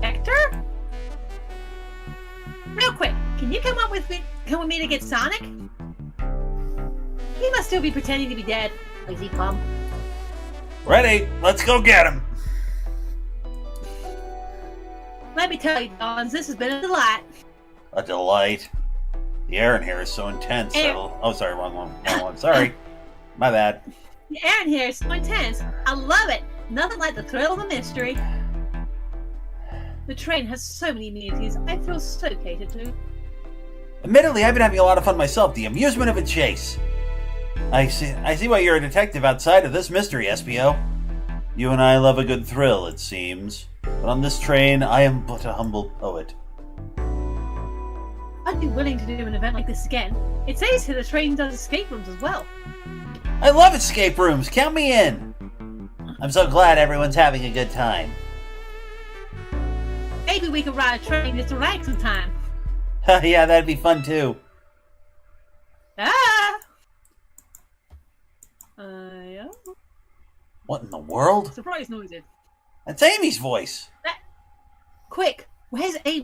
Hector? Real quick, can you come with me to get Sonic? He must still be pretending to be dead. Lazy bum. Ready, let's go get him. Let me tell you, Dons, this has been a delight. A delight. The air in here is so intense. Oh, sorry, wrong one. Sorry. My bad. The air in here is so intense. I love it. Nothing like the thrill of a mystery. The train has so many amenities. I feel so catered to. Admittedly, I've been having a lot of fun myself. The amusement of a chase. I see why you're a detective outside of this mystery, SPO. You and I love a good thrill, it seems. But on this train, I am but a humble poet. I'd be willing to do an event like this again. It says here the train does escape rooms as well. I love escape rooms. Count me in. I'm so glad everyone's having a good time. Maybe we could ride a train just to relax sometime. Yeah, that'd be fun too. Yeah. What in the world? Surprise noises. That's Amy's voice. Quick, where's Amy?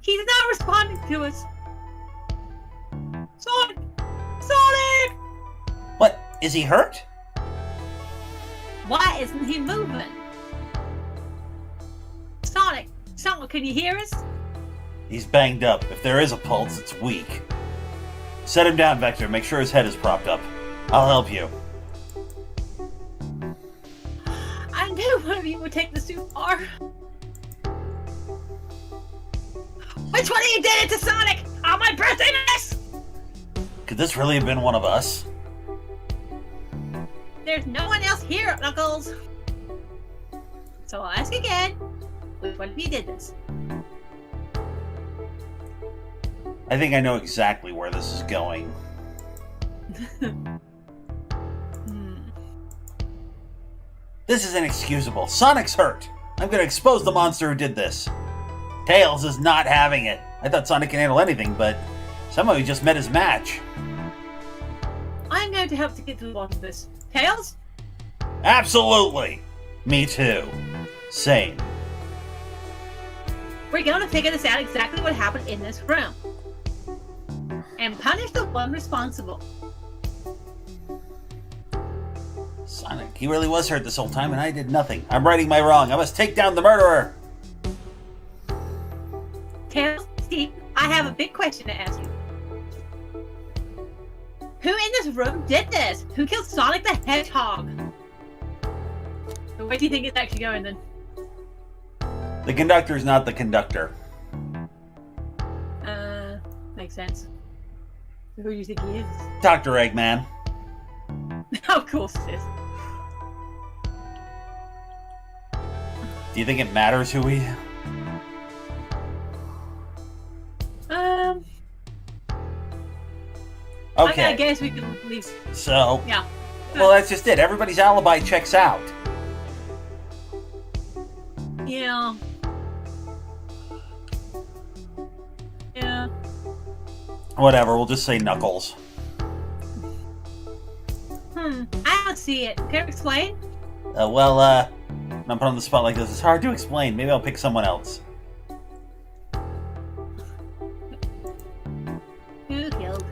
He's not responding to us. Sonic! Sonic! What? Is he hurt? Why isn't he moving? Sonic! Sonic, can you hear us? He's banged up. If there is a pulse, it's weak. Set him down, Vector. Make sure his head is propped up. I'll help you. I knew one of you would take this too far. Which one of you did it to Sonic? On my birthday, miss? Could this really have been one of us? There's no one else here, Knuckles. So I'll ask again. Which one of you did this? I think I know exactly where this is going. This is inexcusable. Sonic's hurt. I'm going to expose the monster who did this. Tails is not having it. I thought Sonic can handle anything, but somehow he just met his match. I'm going to help to get to the bottom of this. Tails? Absolutely. Me too. Same. We're going to figure this out exactly what happened in this room. And punish the one responsible. Sonic, he really was hurt this whole time and I did nothing. I'm righting my wrong. I must take down the murderer. Tails, Steve, I have a big question to ask you. Who in this room did this? Who killed Sonic the Hedgehog? So where do you think it's actually going then? The conductor is not the conductor. Makes sense. So who do you think he is? Dr. Eggman. Of course it is. Do you think it matters who he... Okay. I guess we can leave. So... Yeah. Well, that's just it. Everybody's alibi checks out. Yeah. Yeah. Whatever, we'll just say Knuckles. I don't see it. Can you explain? When I'm put on the spot like this, it's hard to explain. Maybe I'll pick someone else. Who killed?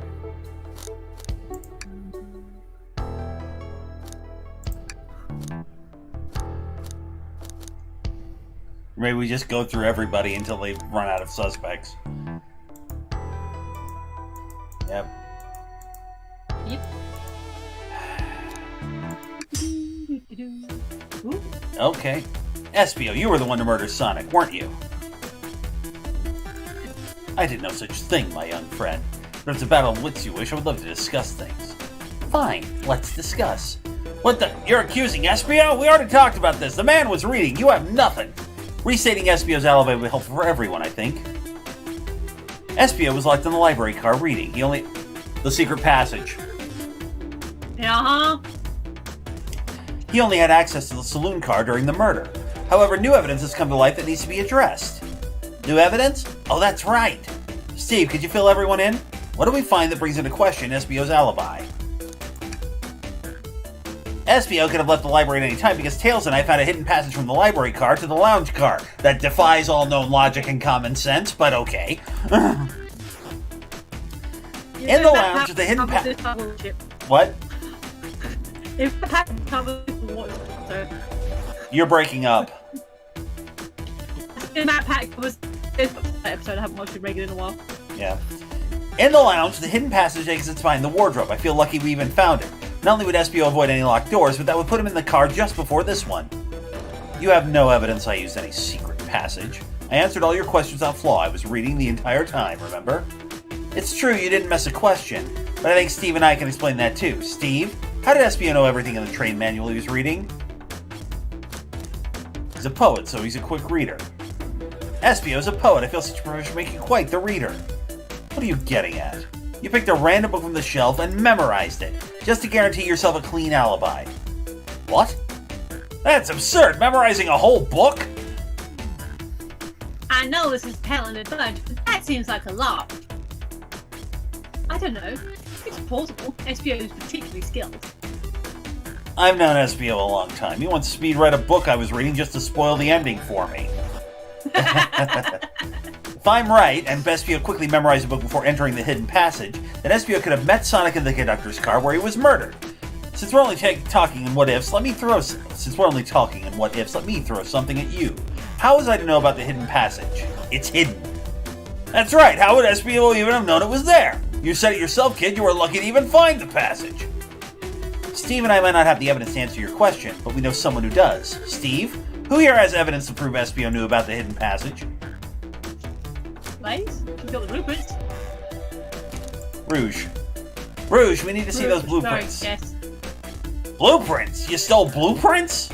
Maybe we just go through everybody until they run out of suspects. Yep. Yep. Okay. Espio, you were the one to murder Sonic, weren't you? I did no such thing, my young friend. But if it's a battle of wits you wish, I would love to discuss things. Fine, let's discuss. What the? You're accusing Espio? We already talked about this. The man was reading. You have nothing. Restating Espio's alibi would be helpful for everyone, I think. Espio was locked in the library car reading. The secret passage. Uh-huh. He only had access to the saloon car during the murder. However, new evidence has come to light that needs to be addressed. New evidence? Oh, that's right. Steve, could you fill everyone in? What do we find that brings into question Espio's alibi? Espio could have left the library at any time because Tails and I found a hidden passage from the library car to the lounge car. That defies all known logic and common sense, but okay. In the lounge, the hidden passage... What? You're breaking up. In that pack was this episode. I haven't watched it regularly in a while. Yeah. In the lounge, the hidden passage exits behind the wardrobe. I feel lucky we even found it. Not only would Espio avoid any locked doors, but that would put him in the car just before this one. You have no evidence I used any secret passage. I answered all your questions on flaw. I was reading the entire time, remember? It's true you didn't miss a question, but I think Steve and I can explain that too. Steve, how did Espio know everything in the train manual he was reading? He's a poet, so he's a quick reader. Espio's a poet. I feel such a privilege to make you quite the reader. What are you getting at? You picked a random book from the shelf and memorized it, just to guarantee yourself a clean alibi. What? That's absurd! Memorizing a whole book? I know this is talented bunch, but that seems like a lot. I don't know. It's plausible. Espio is particularly skilled. I've known Espio a long time. He once speed read a book I was reading just to spoil the ending for me. If I'm right, and Espio quickly memorized the book before entering the hidden passage, then Espio could have met Sonic in the conductor's car where he was murdered. Since we're only talking in what ifs, let me throw something at you. How was I to know about the hidden passage? It's hidden. That's right. How would Espio even have known it was there? You said it yourself, kid. You were lucky to even find the passage. Steve and I might not have the evidence to answer your question, but we know someone who does. Steve, who here has evidence to prove SBO knew about the hidden passage? Nice. She's got the blueprints. Rouge. Rouge, we need to see those blueprints. Sorry, yes. Blueprints? You stole blueprints?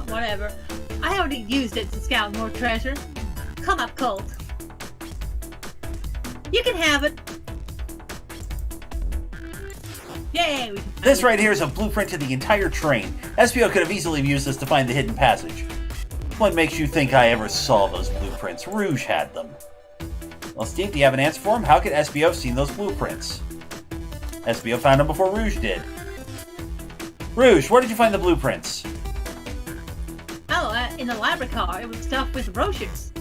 Whatever. I already used it to scout more treasure. Come up, Colt. You can have it. Yay! This right here is a blueprint to the entire train. SBO could have easily used this to find the hidden passage. What makes you think I ever saw those blueprints? Rouge had them. Well, Steve, do you have an answer for him? How could SBO have seen those blueprints? SBO found them before Rouge did. Rouge, where did you find the blueprints? Oh, in the library car. It was stuffed with brochures.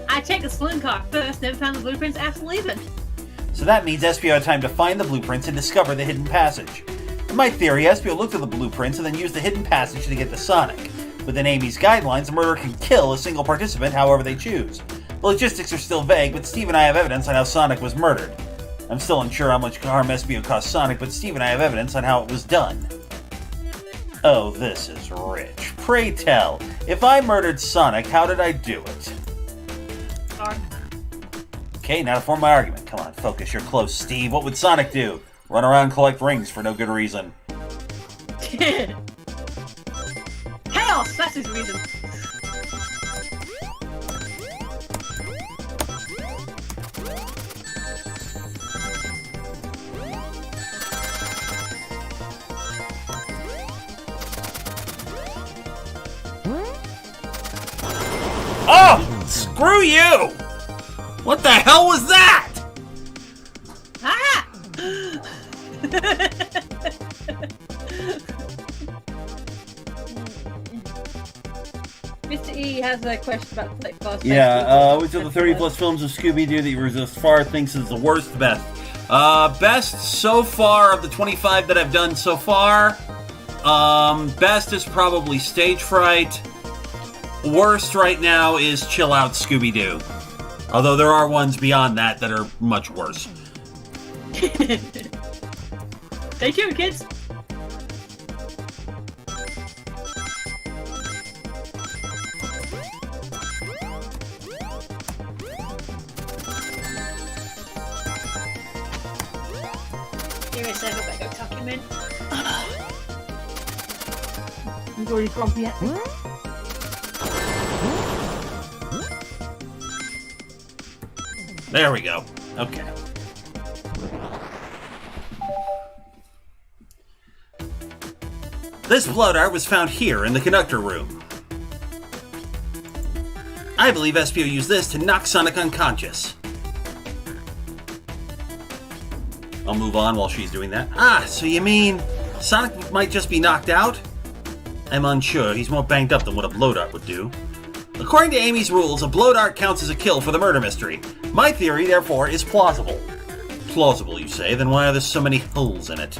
I checked the saloon car first, then found the blueprints after leaving. So that means SBO had time to find the blueprints and discover the hidden passage. In my theory, SBO looked at the blueprints and then used the hidden passage to get to Sonic. Within Amy's guidelines, a murderer can kill a single participant however they choose. The logistics are still vague, but Steve and I have evidence on how Sonic was murdered. I'm still unsure how much harm SBO caused Sonic, but Steve and I have evidence on how it was done. Oh, this is rich. Pray tell, if I murdered Sonic, how did I do it? Sorry. Okay, now to form my argument. Come on, focus. You're close, Steve. What would Sonic do? Run around and collect rings for no good reason. Chaos! That's his reason. Oh! Screw you! What the hell was that? Ah! Mr. E has a question about Flight Fast. Yeah, which of the 30 plus films of Scooby-Doo that you thus far thinks is the worst best? Best so far of the 25 that I've done so far. Best is probably Stage Fright. Worst right now is Chill Out Scooby-Doo. Although there are ones beyond that that are much worse. Stay tuned, kids. Give me a second, I go tuck him in. He's already grumpy at me. There we go. Okay. This blood art was found here in the conductor room. I believe SBO used this to knock Sonic unconscious. I'll move on while she's doing that. Ah, so you mean Sonic might just be knocked out? I'm unsure. He's more banged up than what a blow dart would do. According to Amy's rules, a blow dart counts as a kill for the murder mystery. My theory, therefore, is plausible. Plausible, you say? Then why are there so many holes in it?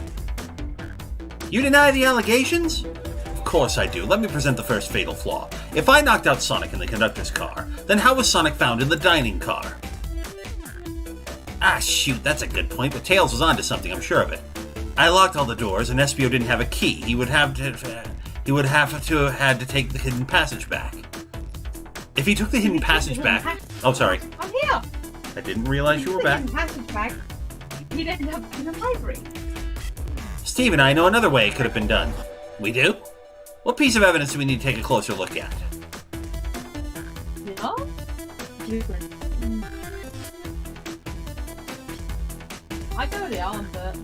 You deny the allegations? Of course I do. Let me present the first fatal flaw. If I knocked out Sonic in the conductor's car, then how was Sonic found in the dining car? Ah, shoot, that's a good point, but Tails was onto something, I'm sure of it. I locked all the doors, and SBO didn't have a key. He would have to have had to take the hidden passage back. If he took the hidden passage back... Oh, sorry. I'm here! I didn't realize you were back. The hidden passage back. He didn't have it in the library. Steve and I know another way it could have been done. We do? What piece of evidence do we need to take a closer look at? Yeah? Blueprint. I go there, but...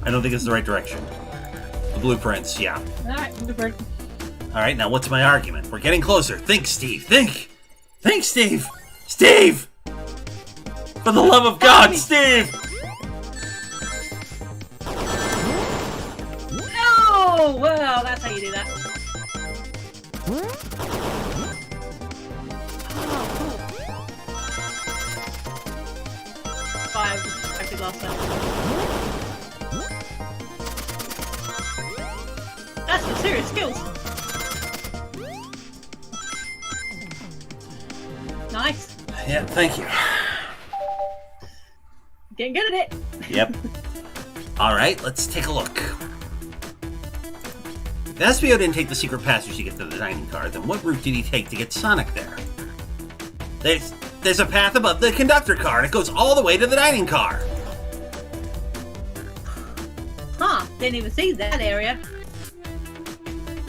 I don't think it's the right direction. The blueprints, yeah. Alright, blueprint. Alright, now what's my argument? We're getting closer. Think, Steve. Think! Think, Steve! Steve! For the love of God, Steve! Oh, well, that's how you do that. Oh, cool. I actually lost that. That's some serious skills. Yeah, thank you. Getting good at it. Yep. All right, let's take a look. If SBO didn't take the secret passage to get to the dining car, then what route did he take to get Sonic there? There's a path above the conductor car, and it goes all the way to the dining car. Huh, didn't even see that area.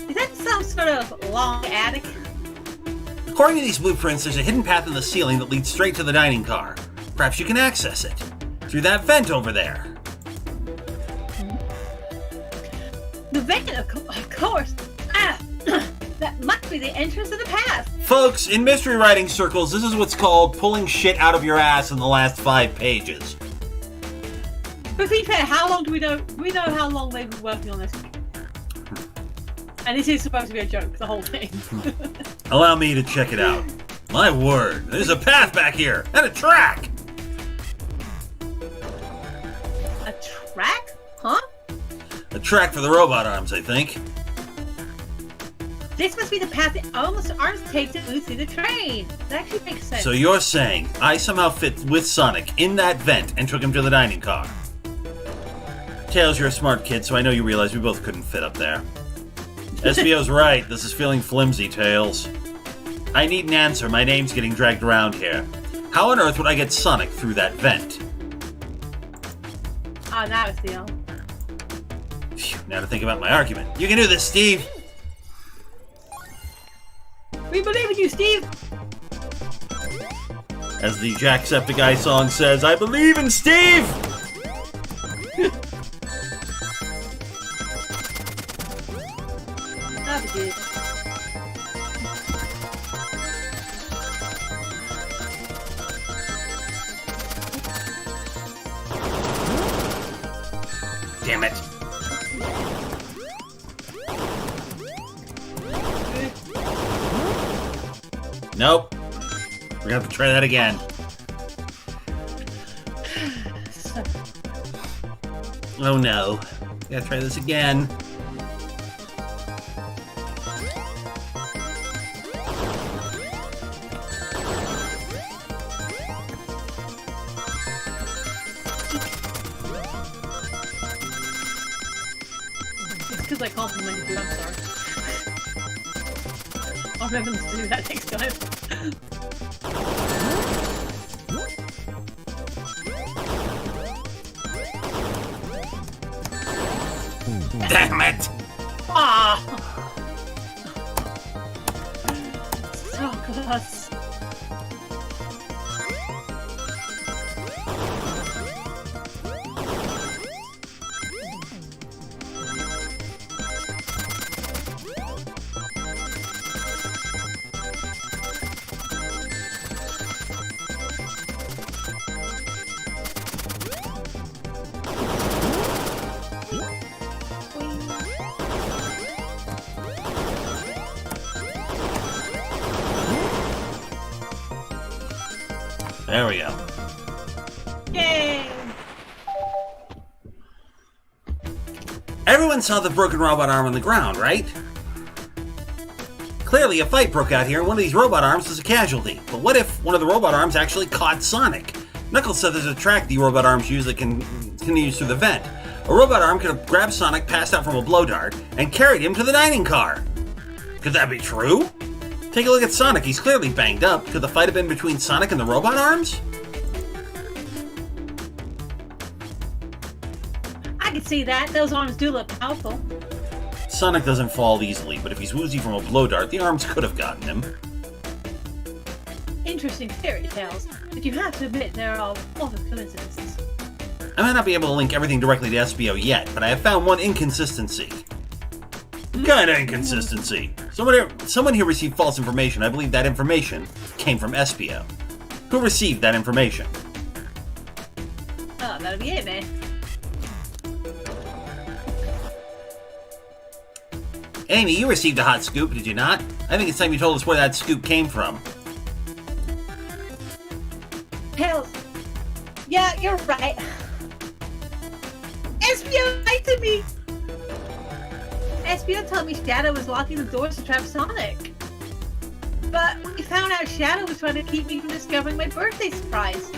Is that some sort of long attic? According to these blueprints, there's a hidden path in the ceiling that leads straight to the dining car. Perhaps you can access it through that vent over there. The vent, of course. Ah, that must be the entrance to the path. Folks, in mystery writing circles, this is what's called pulling shit out of your ass in the last 5 pages. But to be fair, how long do we know? We know how long they've been working on this. And this is supposed to be a joke, the whole thing. Allow me to check it out. My word, there's a path back here, and a track! A track? Huh? A track for the robot arms, I think. This must be the path the arms take to move through the train. That actually makes sense. So you're saying I somehow fit with Sonic in that vent and took him to the dining car? Tails, you're a smart kid, so I know you realize we both couldn't fit up there. SBO's right. This is feeling flimsy, Tails. I need an answer. My name's getting dragged around here. How on earth would I get Sonic through that vent? Oh, now it's the Phew, now to think about my argument. You can do this, Steve! We believe in you, Steve! As the Jacksepticeye song says, I believe in Steve! That'd be good. Damn it. Nope. We're gonna have to try that again. Oh no. Gotta try this again. It's because I complimented you, I'm sorry. I'll remember to do that next time. Damn it! Ah! So close. There we go. Yay! Everyone saw the broken robot arm on the ground, right? Clearly a fight broke out here and one of these robot arms is a casualty. But what if one of the robot arms actually caught Sonic? Knuckles said there's a track the robot arms use that continues through the vent. A robot arm could have grabbed Sonic, passed out from a blow dart, and carried him to the dining car. Could that be true? Take a look at Sonic. He's clearly banged up. Could the fight have been between Sonic and the robot arms? I can see that. Those arms do look powerful. Sonic doesn't fall easily, but if he's woozy from a blow dart, the arms could have gotten him. Interesting fairy tales, but you have to admit there are a lot of coincidences. I might not be able to link everything directly to SBO yet, but I have found one inconsistency. Kinda inconsistency. Someone here received false information. I believe that information came from SBO. Who received that information? Oh, that'll be it, man. Amy, you received a hot scoop, did you not? I think it's time you told us where that scoop came from. Tails. Yeah, you're right. SBO lied to me. SBO told me Shadow was locking the doors to trap Sonic. But we found out Shadow was trying to keep me from discovering my birthday surprise.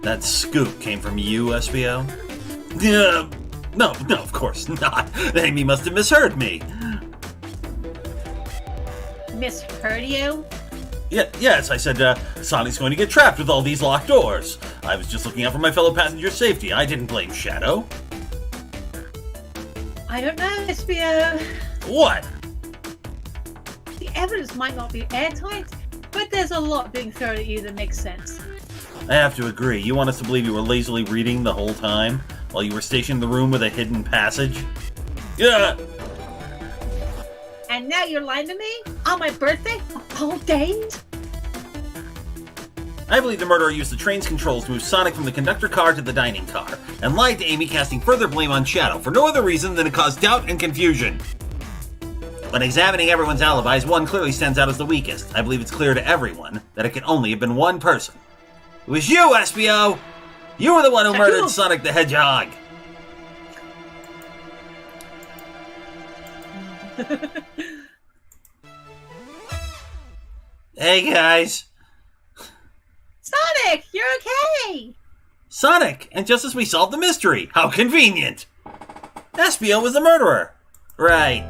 That scoop came from you, SBO? Yeah. No, of course not. Amy must have misheard me. Misheard you? Yes, I said, Sonic's going to get trapped with all these locked doors. I was just looking out for my fellow passenger's safety. I didn't blame Shadow. I don't know, SBO. What? The evidence might not be airtight, but there's a lot being thrown at you that makes sense. I have to agree. You want us to believe you were lazily reading the whole time while you were stationed in the room with a hidden passage? Yeah. And now you're lying to me? On my birthday? All days? I believe the murderer used the train's controls to move Sonic from the conductor car to the dining car, and lied to Amy, casting further blame on Shadow for no other reason than to cause doubt and confusion. When examining everyone's alibis, one clearly stands out as the weakest. I believe it's clear to everyone that it could only have been one person. It was you, SBO! You were the one who murdered Sonic the Hedgehog! Hey, guys! Sonic, you're okay! Sonic! And just as we solved the mystery! How convenient! SBO was the murderer! Right.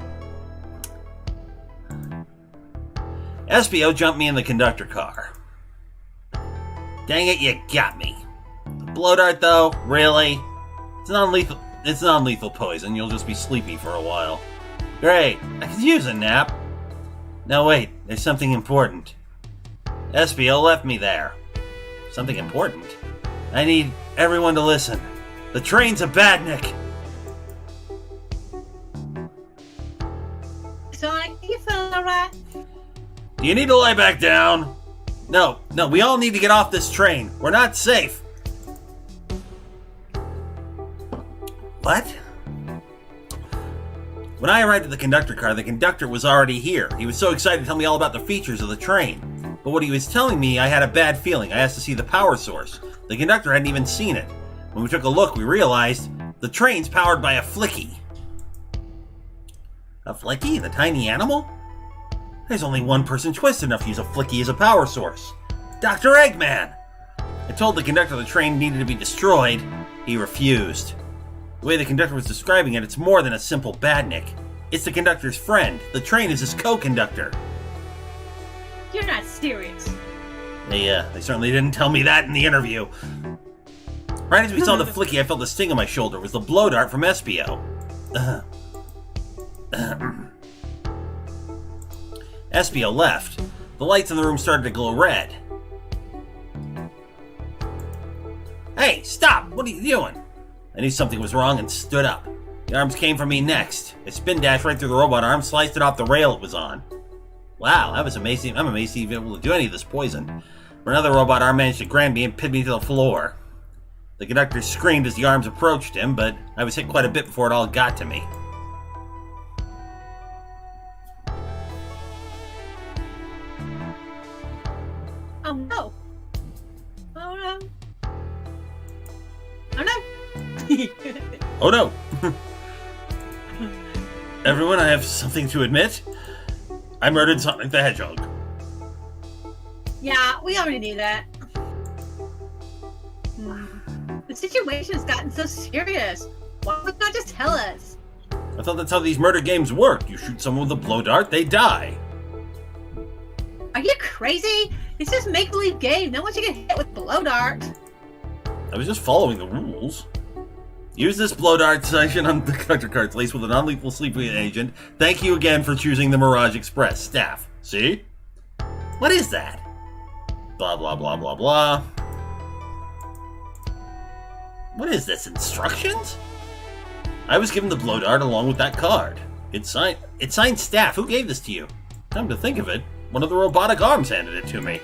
SBO jumped me in the conductor car. Dang it, you got me. The blow dart, though? Really? It's non-lethal poison. You'll just be sleepy for a while. Great. I could use a nap. No, wait. There's something important. SBO left me there. Something important? I need everyone to listen. The train's a badnik. Sonic, you feeling alright? Do you need to lie back down? No, we all need to get off this train. We're not safe. What? When I arrived at the conductor car, the conductor was already here. He was so excited to tell me all about the features of the train. But what he was telling me, I had a bad feeling. I asked to see the power source. The conductor hadn't even seen it. When we took a look, we realized the train's powered by a flicky. A flicky? The tiny animal? There's only one person twisted enough to use a flicky as a power source. Dr. Eggman! I told the conductor the train needed to be destroyed. He refused. The way the conductor was describing it, it's more than a simple badnik. It's the conductor's friend. The train is his co-conductor. You're not serious. They certainly didn't tell me that in the interview. Right as we saw the flicky, I felt a sting on my shoulder. It was the blow dart from SBO. SBO left. The lights in the room started to glow red. Hey, stop! What are you doing? I knew something was wrong and stood up. The arms came for me next. I spin dashed right through the robot arm, sliced it off the rail it was on. Wow, that was amazing. I'm amazed he was able to do any of this poison. But another robot arm managed to grab me and pin me to the floor. The conductor screamed as the arms approached him, but I was hit quite a bit before it all got to me. Oh no. Oh no. Oh no. Oh no! Everyone, I have something to admit. I murdered Sonic the Hedgehog. Yeah, we already knew that. The situation has gotten so serious. Why would you not just tell us? I thought that's how these murder games work. You shoot someone with a blow dart, they die. Are you crazy? It's just make-believe game. No one should get hit with blow dart. I was just following the rules. Use this blow dart section on the conductor cards laced with a non-lethal sleeping agent. Thank you again for choosing the Mirage Express. Staff. See? What is that? Blah, blah, blah, blah, blah. What is this? Instructions? I was given the blow dart along with that card. It's signed Staff. Who gave this to you? Come to think of it, one of the robotic arms handed it to me.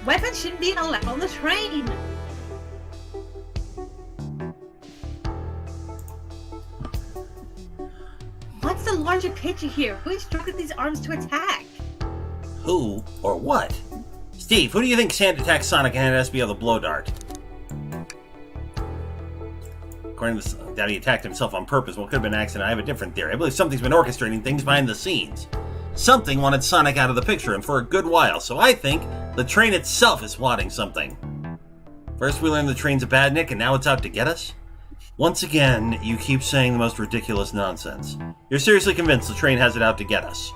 Weapons shouldn't be allowed on the train. What's the larger picture here? Who instructed these arms to attack? Who or what? Steve, who do you think sent attacked Sonic and had SBO the blow dart? According to that he attacked himself on purpose. What could have been an accident? I have a different theory. I believe something's been orchestrating things behind the scenes. Something wanted Sonic out of the picture, and for a good while, so I think the train itself is wanting something. First we learned the train's a badnik, and now it's out to get us? Once again, you keep saying the most ridiculous nonsense. You're seriously convinced the train has it out to get us?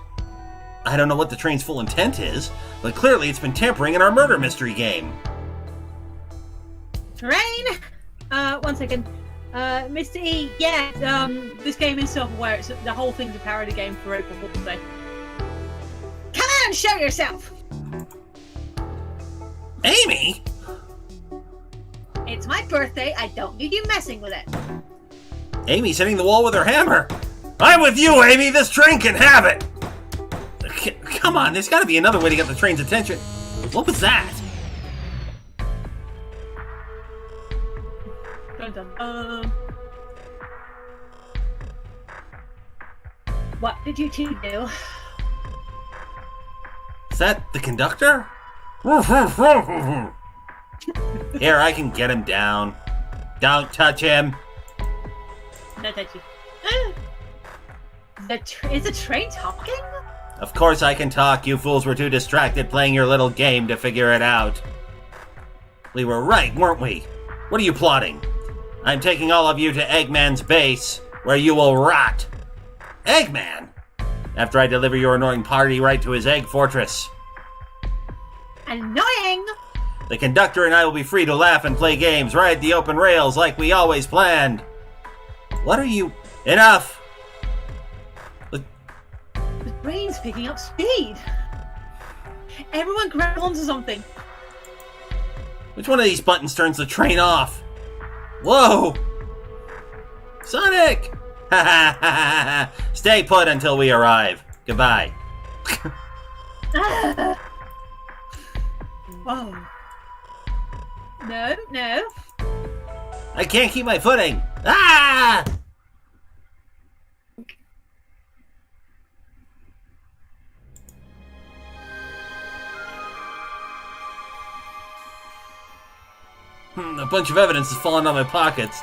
I don't know what the train's full intent is, but clearly it's been tampering in our murder mystery game. Train? 1 second. Mr. E, yeah, this game is self-aware. The whole thing's a parody game for April Fool's Day. Come on, show yourself! Amy? It's my birthday. I don't need you messing with it. Amy's hitting the wall with her hammer. I'm with you, Amy. This train can have it. Come on, there's got to be another way to get the train's attention. What was that? Dun, dun. What did you two do? Is that the conductor? Here, I can get him down. Don't touch him. No touch you. Is the train talking? Of course I can talk. You fools were too distracted playing your little game to figure it out. We were right, weren't we? What are you plotting? I'm taking all of you to Eggman's base, where you will rot. Eggman? After I deliver your annoying party right to his egg fortress. Annoying! The conductor and I will be free to laugh and play games, ride the open rails like we always planned. What are you... Enough! The train's picking up speed. Everyone grab onto something. Which one of these buttons turns the train off? Whoa! Sonic! Ha ha ha ha! Stay put until we arrive. Goodbye. Whoa. No. I can't keep my footing. Ah! A bunch of evidence is falling out of my pockets.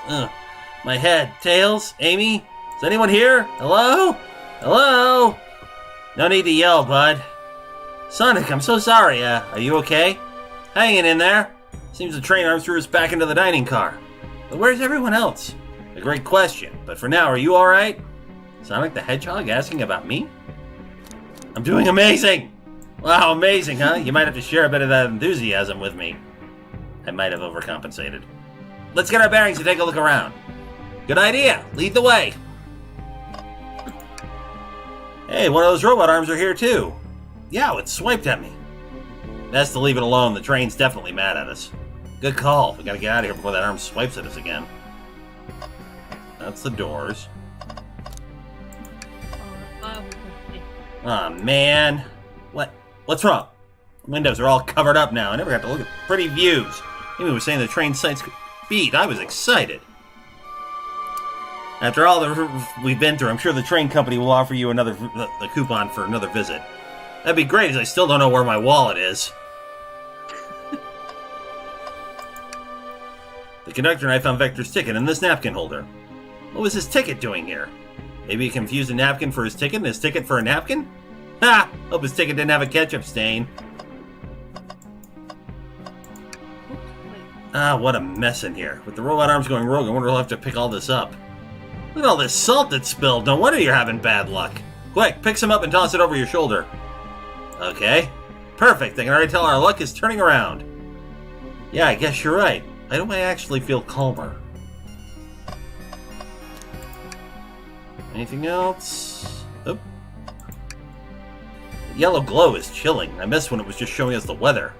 My head. Tails? Amy? Is anyone here? Hello? Hello? No need to yell, bud. Sonic, I'm so sorry. Are you okay? Hanging in there. Seems the train arm threw us back into the dining car. But where's everyone else? A great question. But for now, are you alright? Sonic the Hedgehog asking about me? I'm doing amazing! Wow, amazing, huh? You might have to share a bit of that enthusiasm with me. I might have overcompensated. Let's get our bearings and take a look around. Good idea. Lead the way. Hey, one of those robot arms are here too. Yeah, it swiped at me. Best to leave it alone. The train's definitely mad at us. Good call. We gotta get out of here before that arm swipes at us again. That's the doors. Aw, man. What's wrong? Windows are all covered up now. I never got to look at pretty views. Amy was saying the train sights could beat. I was excited. After all we've been through, I'm sure the train company will offer you the coupon for another visit. That'd be great, as I still don't know where my wallet is. The conductor and I found Vector's ticket in this napkin holder. What was his ticket doing here? Maybe he confused a napkin for his ticket and his ticket for a napkin? Ha! Hope his ticket didn't have a ketchup stain. Ah, what a mess in here. With the robot arms going rogue, I wonder if I'll have to pick all this up. Look at all this salt that's spilled. No wonder you're having bad luck. Quick, pick some up and toss it over your shoulder. Okay. Perfect. I can already tell our luck is turning around. Yeah, I guess you're right. Why do I actually feel calmer? Anything else? Oh. The yellow glow is chilling. I missed when it was just showing us the weather.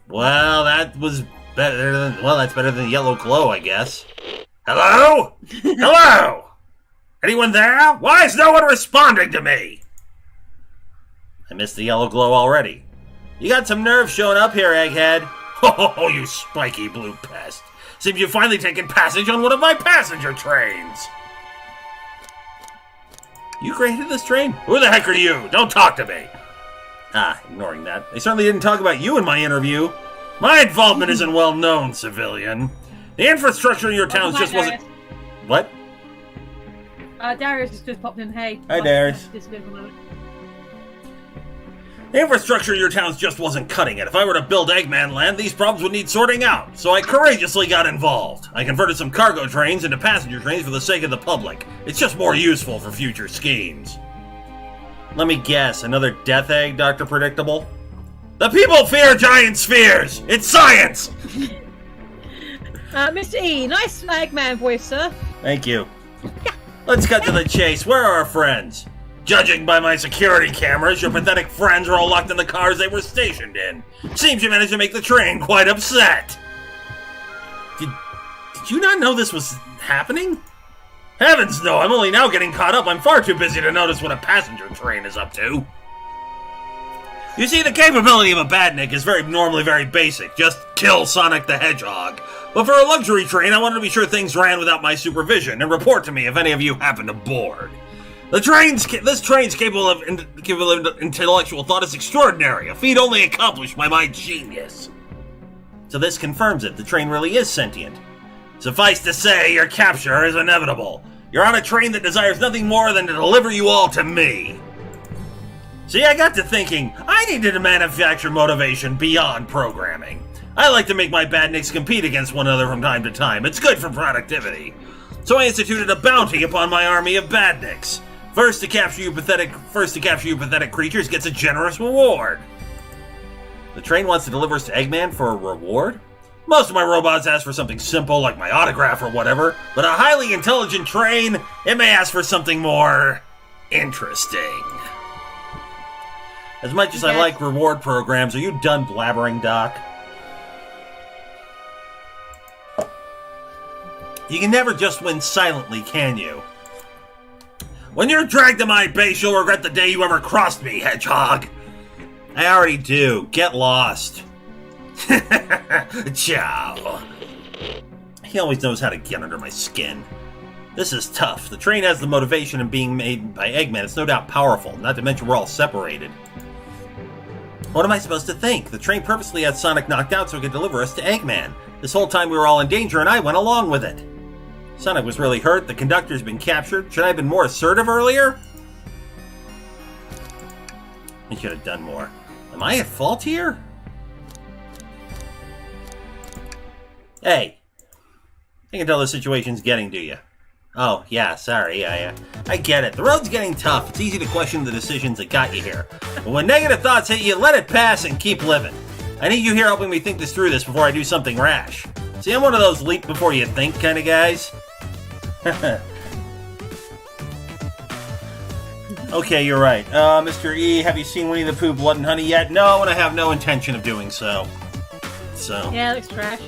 Well, that was better than... Well, that's better than the yellow glow, I guess. Hello? Hello? Anyone there? Why is no one responding to me? I missed the yellow glow already. You got some nerve showing up here, Egghead. Oh, you spiky blue pest. Seems you've finally taken passage on one of my passenger trains. You created this train? Who the heck are you? Don't talk to me. Ah, ignoring that. They certainly didn't talk about you in my interview. My involvement isn't well known, civilian. The infrastructure in your towns just wasn't... What? Darius just popped in. Hey. Hi, Darius. The infrastructure in your towns just wasn't cutting it. If I were to build Eggman Land, these problems would need sorting out. So I courageously got involved. I converted some cargo trains into passenger trains for the sake of the public. It's just more useful for future schemes. Let me guess, another death egg, Dr. Predictable? The people fear giant spheres! It's science! Mr. E, nice Eggman voice, sir. Thank you. Let's cut to the chase. Where are our friends? Judging by my security cameras, your pathetic friends were all locked in the cars they were stationed in. Seems you managed to make the train quite upset. Did you not know this was happening? Heavens no, I'm only now getting caught up. I'm far too busy to notice what a passenger train is up to. You see, the capability of a badnik is normally very basic. Just kill Sonic the Hedgehog. But for a luxury train, I wanted to be sure things ran without my supervision, and report to me if any of you happen to board. This train's capable of intellectual thought is extraordinary, a feat only accomplished by my genius. So this confirms it. The train really is sentient. Suffice to say, your capture is inevitable. You're on a train that desires nothing more than to deliver you all to me. See, I got to thinking, I needed to manufacture motivation beyond programming. I like to make my badniks compete against one another from time to time. It's good for productivity. So I instituted a bounty upon my army of badniks. First to capture you pathetic creatures gets a generous reward. The train wants to deliver us to Eggman for a reward? Most of my robots ask for something simple like my autograph or whatever, but a highly intelligent train, it may ask for something more interesting. As much as I like reward programs, are you done blabbering, Doc? You can never just win silently, can you? When you're dragged to my base, you'll regret the day you ever crossed me, Hedgehog. I already do. Get lost. Ciao. He always knows how to get under my skin. This is tough. The train has the motivation of being made by Eggman. It's no doubt powerful, not to mention we're all separated. What am I supposed to think? The train purposely had Sonic knocked out so it could deliver us to Eggman. This whole time we were all in danger and I went along with it. Sonic was really hurt. The conductor's been captured. Should I have been more assertive earlier? I should have done more. Am I at fault here? Hey. I can tell the situation's getting to you. Oh, yeah, sorry. I get it. The road's getting tough. It's easy to question the decisions that got you here. But when negative thoughts hit you, let it pass and keep living. I need you here helping me think this through before I do something rash. See, I'm one of those leap before you think kind of guys. Okay, you're right. Mr. E, have you seen Winnie the Pooh Blood and Honey yet? No, and I have no intention of doing so. Yeah, it looks trash.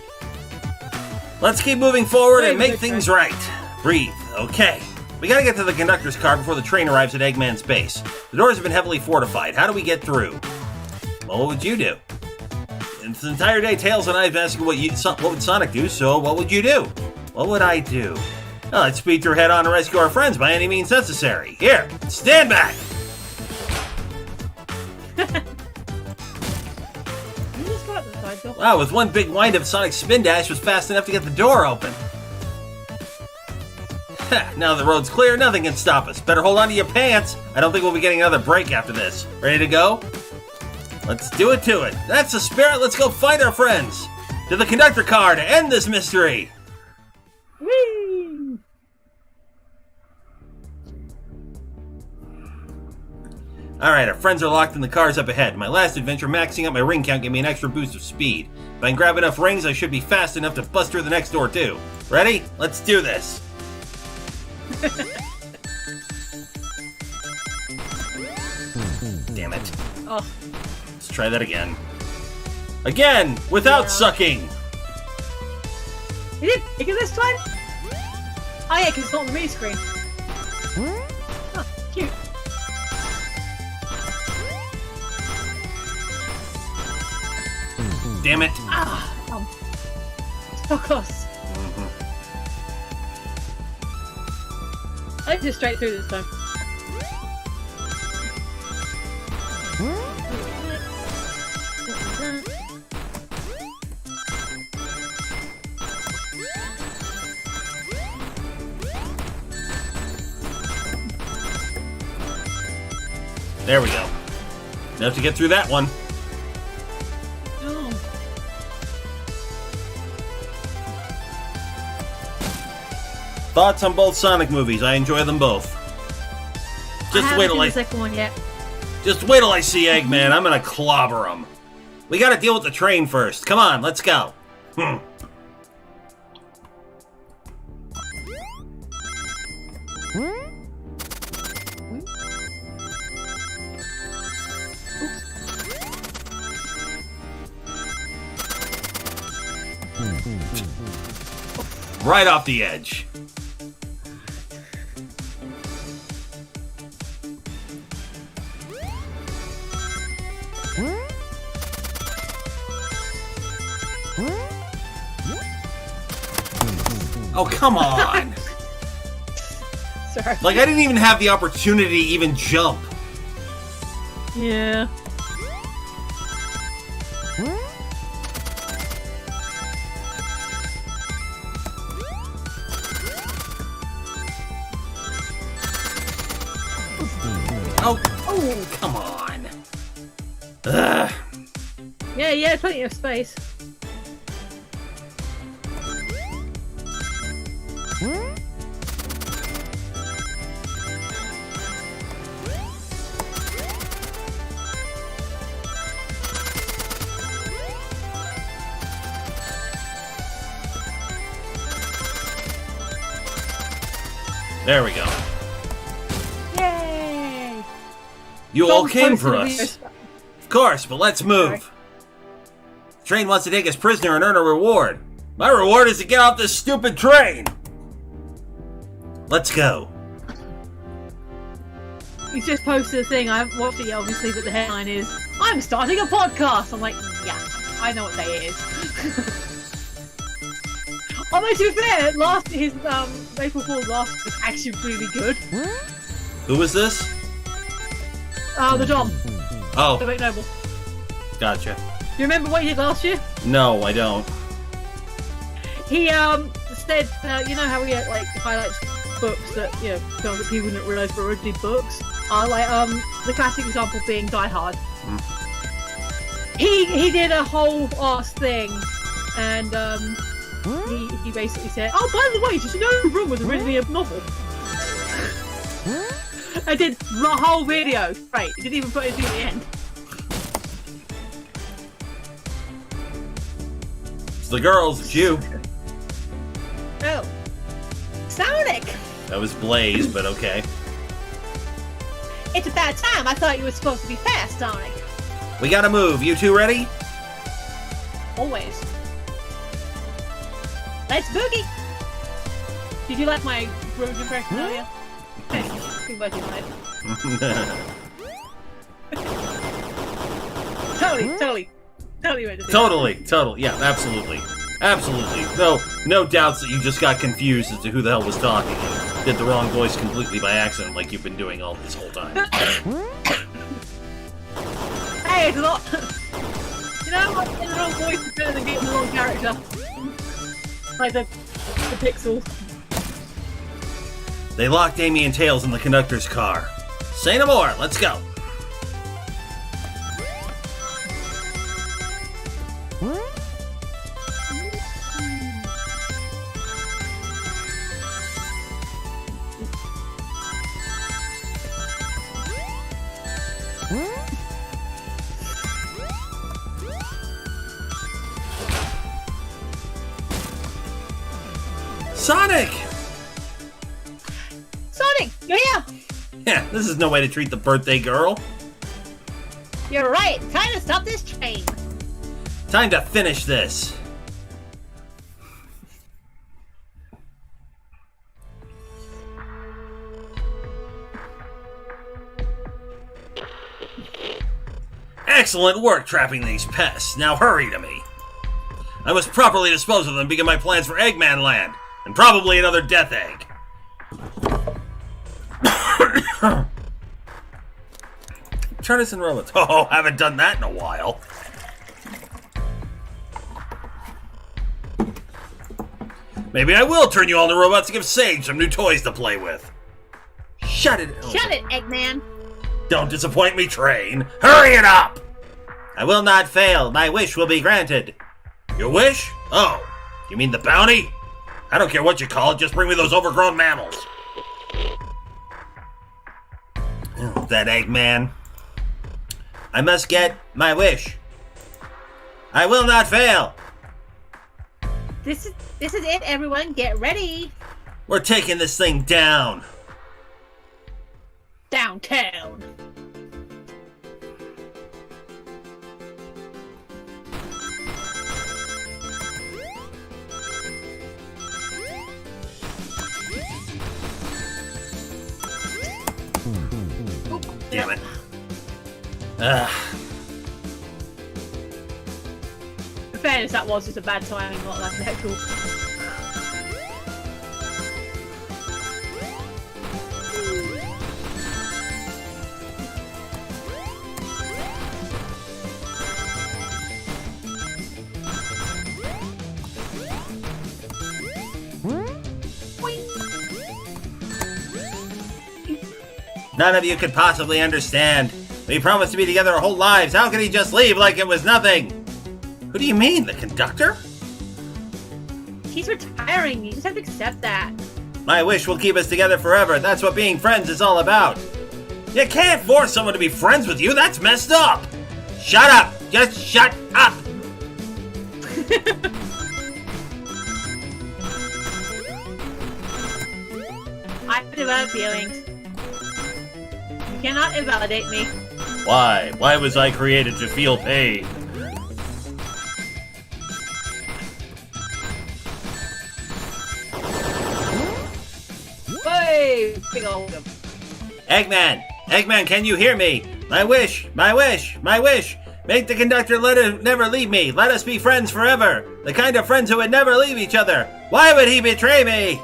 Let's keep moving forward and make things right. Breathe. Okay. We gotta get to the conductor's car before the train arrives at Eggman's base. The doors have been heavily fortified. How do we get through? Well, what would you do? It's the entire day, Tails and I have been asking what would Sonic do, so what would you do? What would I do? Well, let's speed through head on and rescue our friends by any means necessary. Here, stand back! Wow, with one big wind-up, Sonic's spin dash was fast enough to get the door open. Now the road's clear, nothing can stop us. Better hold on to your pants. I don't think we'll be getting another break after this. Ready to go? Let's do it to it. That's the spirit. Let's go find our friends. To the conductor car to end this mystery. Whee! Alright, our friends are locked in the cars up ahead. My last adventure, maxing out my ring count, gave me an extra boost of speed. If I can grab enough rings, I should be fast enough to bust through the next door, too. Ready? Let's do this. Damn it. Oh. Let's try that again. Again! Without sucking! You did pick it this time? Oh yeah, because it's not on the mini screen. Oh, cute. Damn it. Ah, so close. I just straight through this time. There we go. Enough to get through that one. Oh. Thoughts on both Sonic movies? I enjoy them both. Just wait till the second one yet. Just wait till I see Eggman. I'm gonna clobber him. We gotta deal with the train first. Come on, let's go. Right off the edge. Oh, come on. Sorry. Like, I didn't even have the opportunity to even jump. Yeah. Oh, come on. Ugh. Yeah, plenty of space. There we go. Yay! You all came for us. Of course, but let's move. The train wants to take us prisoner and earn a reward. My reward is to get off this stupid train. Let's go. He's just posted a thing. I haven't watched it yet, obviously, but the headline is, "I'm starting a podcast." I'm like, yeah, I know what day it is. Although, to be fair, his April Fool's last was actually really good. Who was this? The Dom. Oh. The Big Noble. Gotcha. You remember what he did last year? No, I don't. He said, you know how he highlights books that films that people didn't realise were originally books. The classic example being Die Hard. He did a whole ass thing, and he basically said, "Oh, by the way, did you know Room was originally a novel?" I did the whole video. Right, he didn't even put anything at the end. It's the girls, it's you. Oh. Sonic! That was Blaze, but okay. It's about time. I thought you were supposed to be fast, Sonic. We gotta move. You two ready? Always. Let's boogie! Did you like my Groove impression earlier? Too much in life. Totally ready. Totally. Yeah, absolutely. Absolutely. No doubts that you just got confused as to who the hell was talking and did the wrong voice completely by accident like you've been doing all this whole time. Hey, it's a lot. You know what? Getting the wrong voice is better than getting the wrong character. Like the pixels. They locked Amy and Tails in the conductor's car. Say no more. Let's go. Sonic! Sonic, you're here! Yeah, this is no way to treat the birthday girl. You're right. Time to stop this train. Time to finish this. Excellent work trapping these pests. Now hurry to me. I must properly dispose of them and begin my plans for Eggman Land. And probably another Death Egg. Turn us in robots. Oh, haven't done that in a while. Maybe I will turn you all into robots to give Sage some new toys to play with. Shut it. Shut it, Eggman. Don't disappoint me, train. Hurry it up! I will not fail. My wish will be granted. Your wish? Oh, you mean the bounty? I don't care what you call it. Just bring me those overgrown mammals. Oh, that Eggman. I must get my wish. I will not fail. This is it, everyone. Get ready. We're taking this thing down. Downtown. Damn it. Ugh. In fairness, that was just a bad timing, not like that cool. None of you could possibly understand. We promised to be together our whole lives. How could he just leave like it was nothing? Who do you mean, the conductor? He's retiring. You just have to accept that. My wish will keep us together forever. That's what being friends is all about. You can't force someone to be friends with you. That's messed up. Shut up. Just shut up. I have developed feelings. You cannot invalidate me. Why? Why was I created to feel pain? Hey, big old him. Eggman! Eggman, can you hear me? My wish! My wish! My wish! Make the conductor never leave me! Let us be friends forever! The kind of friends who would never leave each other! Why would he betray me?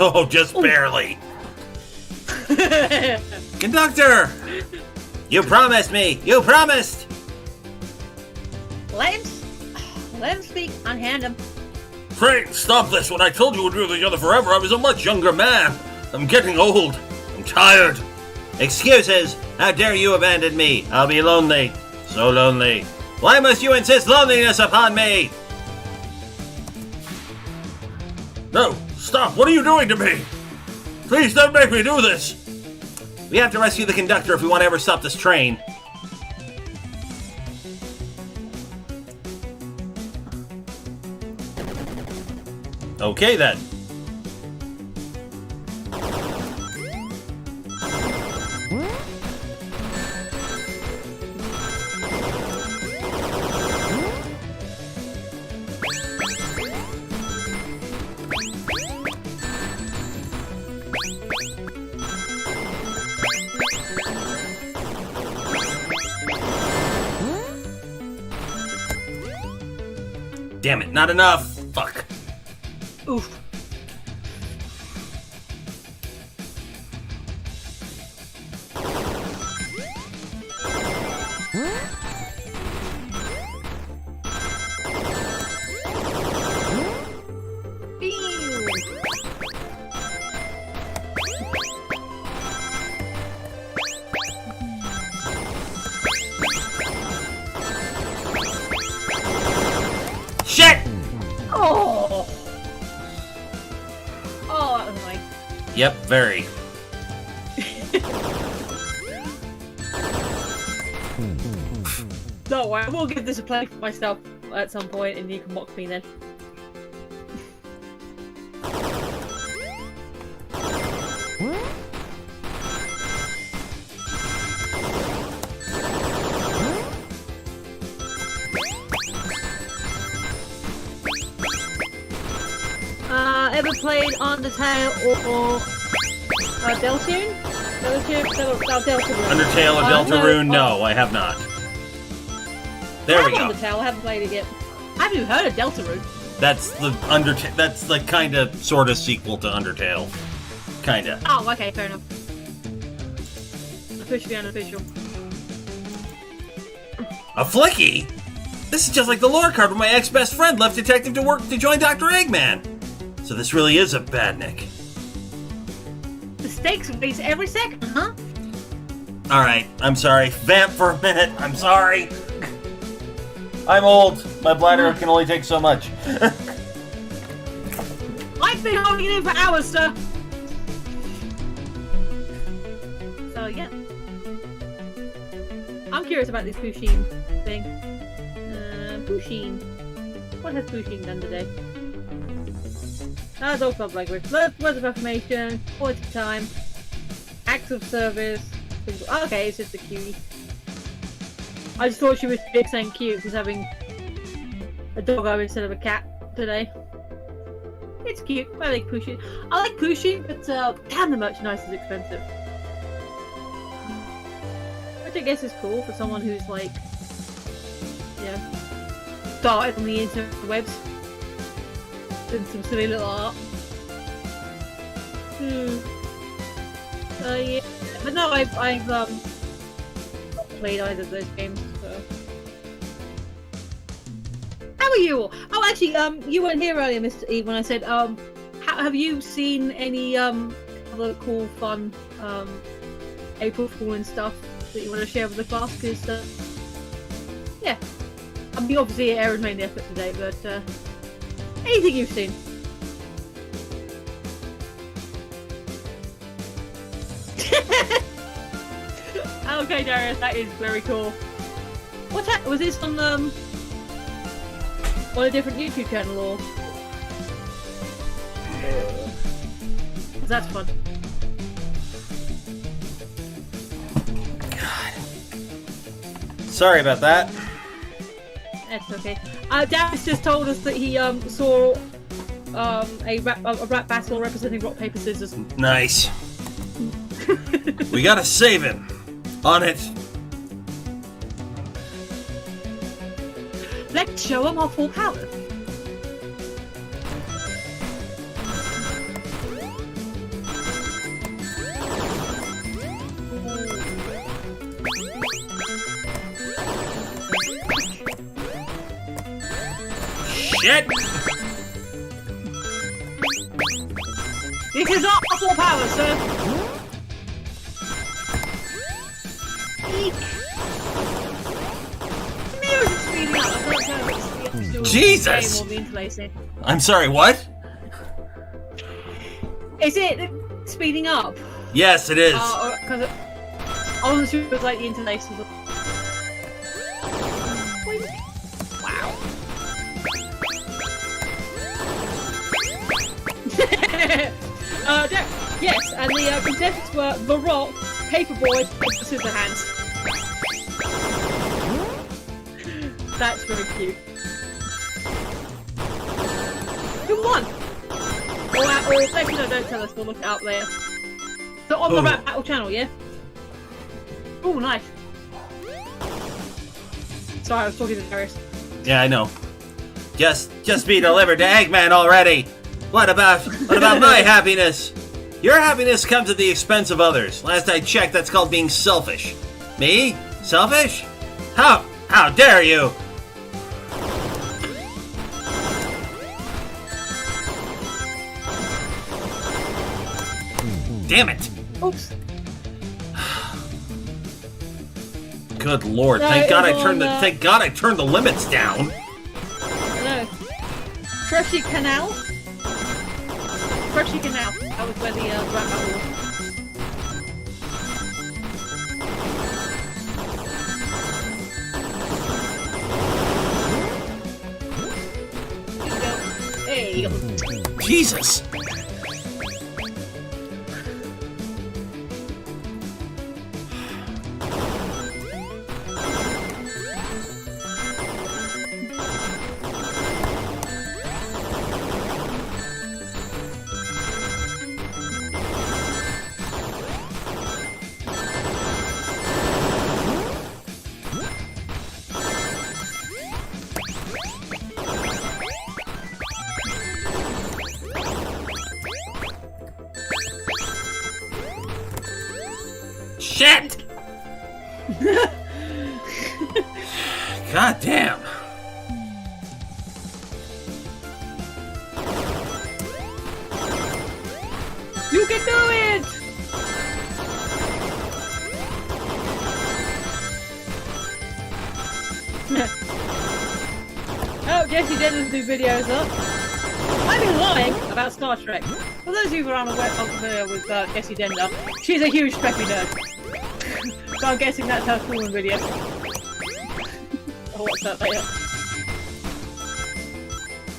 Oh, just barely. Conductor! You promised me! You promised! Let him speak. Unhand him. Frank, stop this. When I told you we'd be together forever, I was a much younger man. I'm getting old. I'm tired. Excuses! How dare you abandon me? I'll be lonely. So lonely. Why must you insist loneliness upon me? No! Stop! What are you doing to me? Please don't make me do this! We have to rescue the conductor if we want to ever stop this train. Okay then. Damn it, not enough! Fuck. Oof. Shit! Oh! Oh, that was annoying. Yep, very. Don't worry, I will give this a play for myself at some point and you can mock me then. Ever played Undertale or Deltune? Undertale or Deltarune? No, I have not. There we go. Undertale, I haven't played it yet. I haven't even heard of Deltarune. That's the Undertale. That's the kind of, sort of sequel to Undertale. Kinda. Oh, okay, fair enough. Officially unofficial. A flicky? This is just like the lore card when my ex-best friend left detective to work to join Dr. Eggman. So this really is a badnik. The stakes raise every second, huh? Alright, I'm sorry. Vamp for a minute. I'm sorry. I'm old. My bladder can only take so much. I've been holding it in for hours, sir. So, yeah. I'm curious about this Pusheen thing. Pusheen. What has Pusheen done today? That's all club language. Words of affirmation, quality time, acts of service. Okay, it's just a cutie. I just thought she was big saying cute because having a doggo instead of a cat today. It's cute. I like Pusheen. I like Pusheen, but damn, the merchandise is expensive. Which I guess is cool for someone who's like, yeah, started on the interwebs. Did some silly little art. Yeah, but no, I've not played either of those games. So. How are you all? Oh, actually, you weren't here earlier, Mr. E, when I said, have you seen any other cool, fun April Fool and stuff that you want to share with the class? Because yeah, I mean, obviously Aaron made the effort today, but anything you've seen. Okay, Darius, that is very cool. Was this on a different YouTube channel or? That's fun. God. Sorry about that. That's okay. Darius just told us that he saw a rap battle representing rock, paper, scissors. Nice. We gotta save him. On it. Let's show him our full power. Shit! This is our full power, sir. Jesus! I'm sorry, what? Is it speeding up? Yes, it is. Because I wasn't sure if it was like the interlaces. Wow. Yes, and the contestants were The Rock, Paperboy, and Scissorhands. That's very cute. Who won? Or actually, no, don't tell us. We'll look it up later. So on the Rap Battle channel, yeah. Oh, nice. Sorry, I was talking to Darius. Yeah, I know. Just be delivered to Eggman already. What about my happiness? Your happiness comes at the expense of others. Last I checked, that's called being selfish. Me? Selfish? How dare you? Damn it! Oops. Good lord! No, thank God I turned the limits down. No. Freshie Canal. Freshie Canal. That was where the rap battle was. There you go. Jesus! Shit! God damn. You can do it! Oh, Jessie Denton's new videos up. I've been lying about Star Trek. For those of you who are unfamiliar with Jessie Denton, she's a huge Trekkie nerd. So I'm guessing that's her Fallen video. I'll watch that later.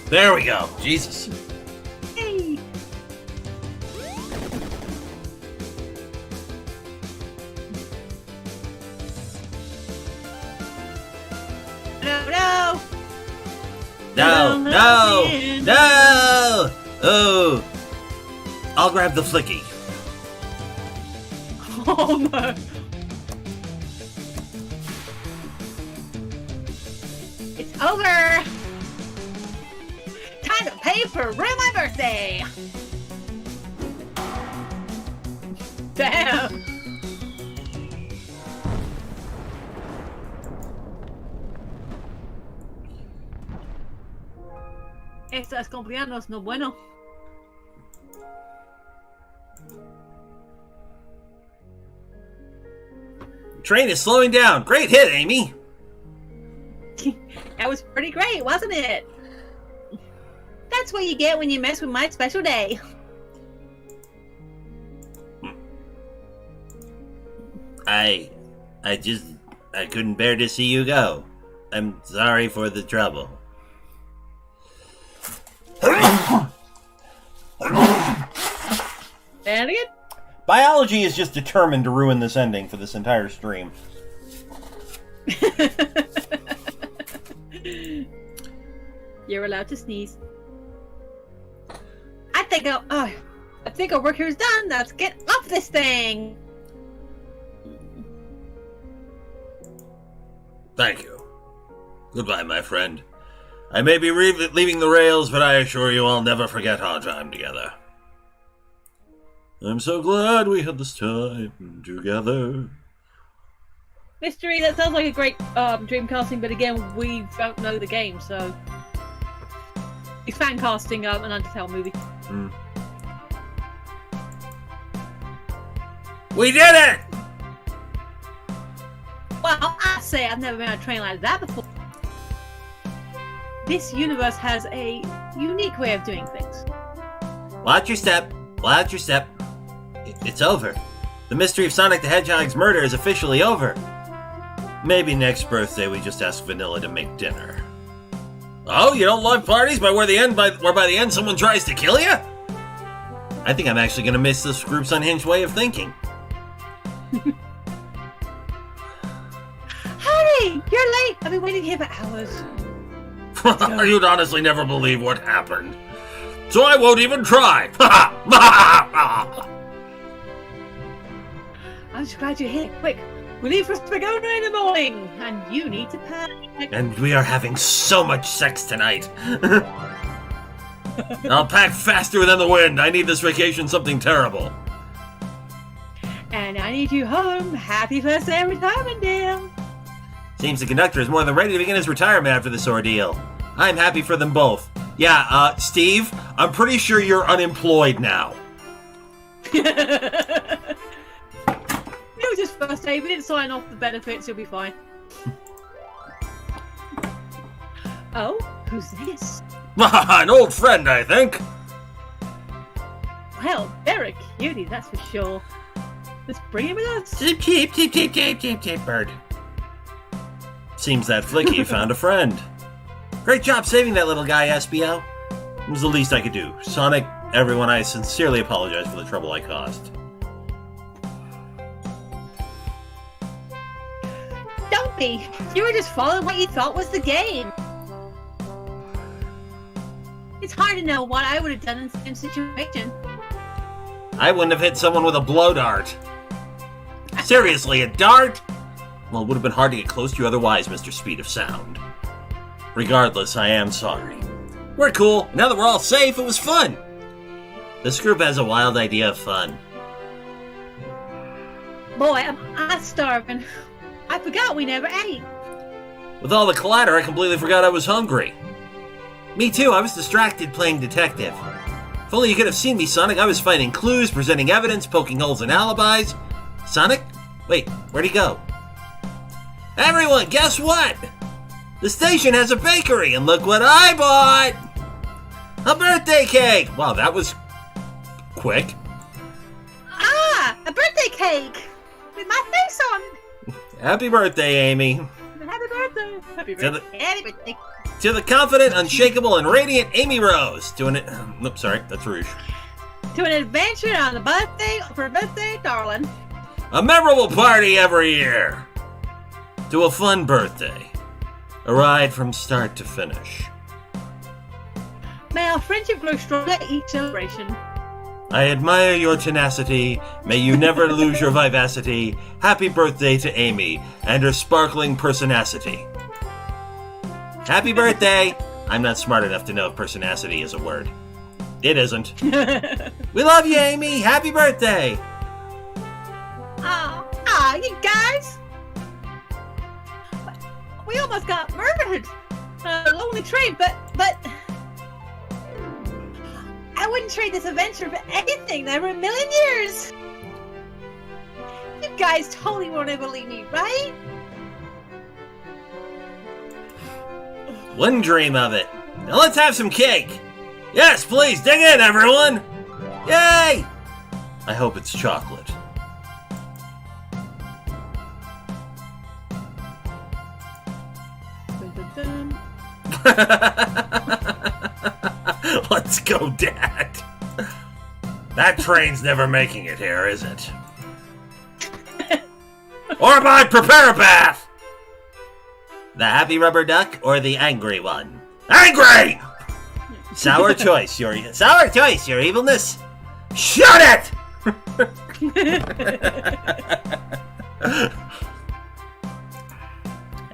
There we go. Jesus. Hey! No! No! No! No! Oh! I'll grab the flicky. Oh no! It's over! Time to pay for ruin my birthday! Damn! Estas cumpleaños no bueno. Train is slowing down. Great hit, Amy. That was pretty great, wasn't it? That's what you get when you mess with my special day. I couldn't bear to see you go. I'm sorry for the trouble. And again? Biology is just determined to ruin this ending for this entire stream. You're allowed to sneeze. I think our work here is done. Let's get off this thing. Thank you. Goodbye, my friend. I may be leaving the rails, but I assure you I'll never forget our time together. I'm so glad we had this time together. Mystery, that sounds like a great dream casting, but again, we don't know the game, so... It's fan casting an Undertale movie. We did it! Well, I say I've never been on a train like that before. This universe has a unique way of doing things. Watch your step. Watch your step. It's over. The mystery of Sonic the Hedgehog's murder is officially over. Maybe next birthday we just ask Vanilla to make dinner. Oh, you don't love parties where by the end someone tries to kill you? I think I'm actually going to miss this group's unhinged way of thinking. Hurry! You're late! I've been waiting here for hours. You'd honestly never believe what happened. So I won't even try. I'm just glad you're here. Quick, we leave for Spagona in the morning, and you need to pack. And we are having so much sex tonight. I'll pack faster than the wind. I need this vacation something terrible. And I need you home. Happy first day of retirement, dear. Seems the conductor is more than ready to begin his retirement after this ordeal. I'm happy for them both. Yeah, Steve, I'm pretty sure you're unemployed now. It was his first day. We didn't sign off the benefits. He'll be fine. Oh, who's this? An old friend, I think. Well, they're a cutie, that's for sure. Let's bring him with us. Cheep, cheep, cheep, cheep, cheep, cheep, cheep, bird. Seems that Flicky found a friend. Great job saving that little guy, SBO. It was the least I could do. Sonic, everyone, I sincerely apologize for the trouble I caused. Don't be. You were just following what you thought was the game. It's hard to know what I would have done in the same situation. I wouldn't have hit someone with a blow dart. Seriously, a dart? Well, it would have been hard to get close to you otherwise, Mr. Speed of Sound. Regardless, I am sorry. We're cool. Now that we're all safe, it was fun. This group has a wild idea of fun. boy, I'm starving. I forgot we never ate. With all the clatter, I completely forgot I was hungry. Me too, I was distracted playing detective. If only you could have seen me, Sonic. I was finding clues, presenting evidence, poking holes in alibis. Sonic? Wait, where'd he go? Everyone, guess what? The station has a bakery, and look what I bought! A birthday cake! Wow, that was quick. Ah, a birthday cake! With my face on it! Happy birthday, Amy. Happy birthday! Happy birthday! Happy birthday! To the confident, unshakable, and radiant Amy Rose. Doing it. Oops, sorry, that's Rouge. To an adventure on the birthday for a birthday, darling. A memorable party every year. To a fun birthday. A ride from start to finish. May our friendship grow stronger each celebration. I admire your tenacity. May you never lose your vivacity. Happy birthday to Amy and her sparkling personacity. Happy birthday! I'm not smart enough to know if personacity is a word. It isn't. We love you, Amy! Happy birthday! You guys! We almost got murdered along the train, but I wouldn't trade this adventure for anything, never in a million years! You guys totally won't ever leave me, right? Wouldn't dream of it. Now let's have some cake! Yes, please, dig in, everyone! Yay! I hope it's chocolate. Let's go, Dad. That train's never making it here, is it? Orbot, prepare a bath! The happy rubber duck or the angry one? Angry! Sour choice, your evilness. Shut it!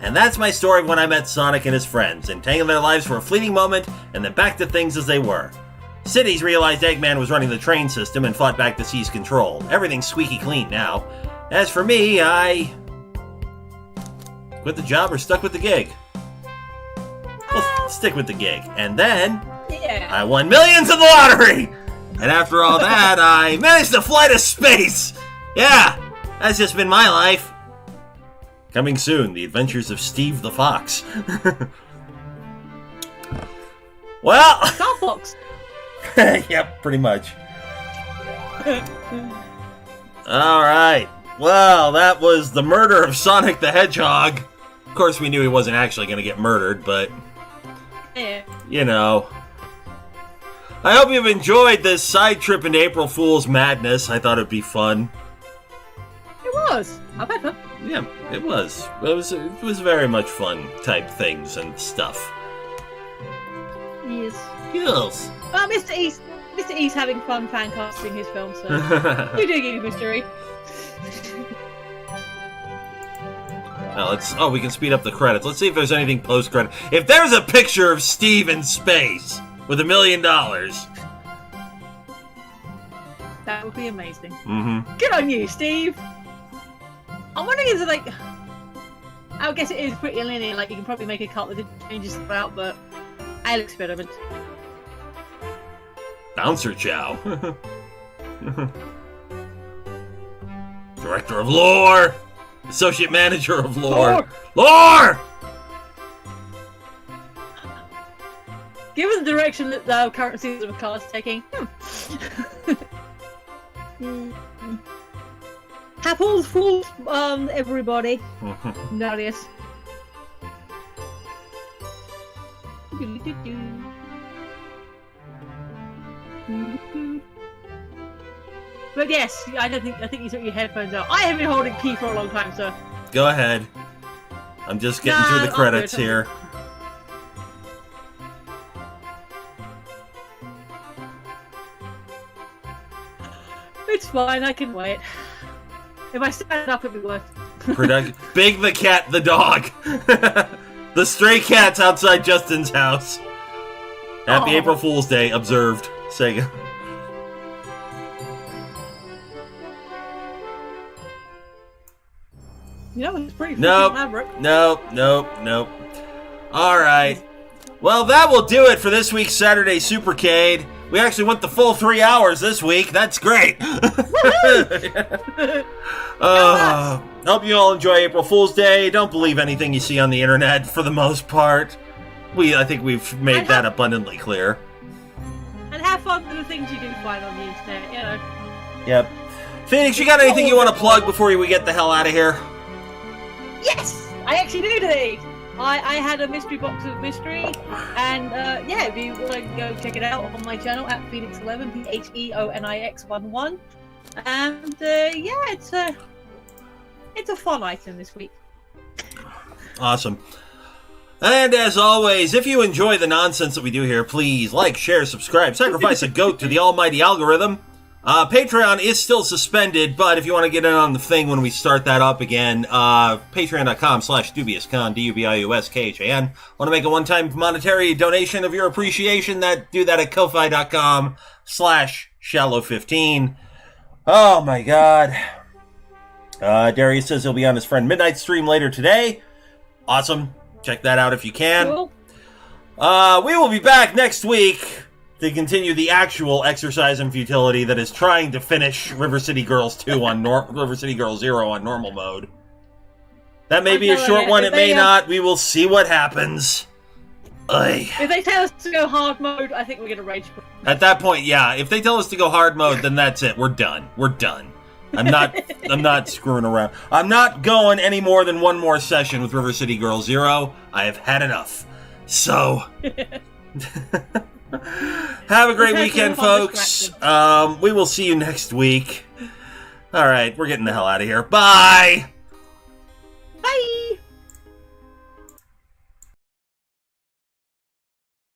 And that's my story of when I met Sonic and his friends, entangling their lives for a fleeting moment, and then back to things as they were. Cities realized Eggman was running the train system and fought back to seize control. Everything's squeaky clean now. As for me, I quit the job or stuck with the gig. Well, stick with the gig. And then I won millions in the lottery! And after all that, I managed to fly to space! Yeah, that's just been my life. Coming soon, the adventures of Steve the Fox. Well... Star Fox! Yep, pretty much. Alright. Well, that was the murder of Sonic the Hedgehog. Of course, we knew he wasn't actually going to get murdered, but... You know. I hope you've enjoyed this side trip into April Fool's madness. I thought it'd be fun. It was. I've had fun. Yeah, it was. It was very much fun type things and stuff. Yes. Yes. Well, Mr. E's having fun fan casting his film, so you do get mystery. Now we can speed up the credits. Let's see if there's anything post-credit. If there's a picture of Steve in space with $1 million. That would be amazing. Mm-hmm. Good on you, Steve. I'm wondering, is it like... I guess it is pretty linear, like you can probably make a couple of changes throughout, but I'll experiment. Bouncer Chow. Director of Lore! Associate Manager of Lore! Lore! Given the direction that the current season of Cars is taking, Apples full, everybody. Darius. But yes, I think you took your headphones out. I have been holding P for a long time, so. Go ahead. I'm just getting through the credits here. It's fine, I can wait. If I stand up, it'll be worse. Big the cat, the dog. The stray cat's outside Justin's house. Happy April Fool's Day, observed. Sega. You know, it's pretty Nope. elaborate. Nope. All right. Well, that will do it for this week's Saturday Supercade. We actually went the full 3 hours this week. That's great. Hope you all enjoy April Fool's Day. Don't believe anything you see on the internet for the most part. I think we've made that abundantly clear. And have fun with the things you do find on the internet, you know. Yep. Phoenix, you got anything you want to plug before we get the hell out of here? Yes! I actually do today. I had a mystery box of mystery, and if you want to go check it out on my channel at Phoenix11, PHEONIX11. And it's a fun item this week. Awesome. And as always, if you enjoy the nonsense that we do here, please like, share, subscribe, sacrifice a goat to the almighty algorithm. Patreon is still suspended, but if you want to get in on the thing when we start that up again, patreon.com/dubiousCon, DUBIUSKHAN. Want to make a one-time monetary donation of your appreciation? Do that at ko-fi.com/shallow15. Oh my god. Darius says he'll be on his friend Midnight stream later today. Awesome. Check that out if you can. Cool. We will be back next week to continue the actual exercise in futility that is trying to finish River City Girls 2 on River City Girls 0 on normal mode. That may be a short one, it may not. We will see what happens. If they tell us to go hard mode, I think we're going to rage. At that point, yeah. If they tell us to go hard mode, then that's it. We're done. I'm not screwing around. I'm not going any more than one more session with River City Girls 0. I have had enough. So have a great weekend, folks. We will see you next week. All right, we're getting the hell out of here. Bye. Bye.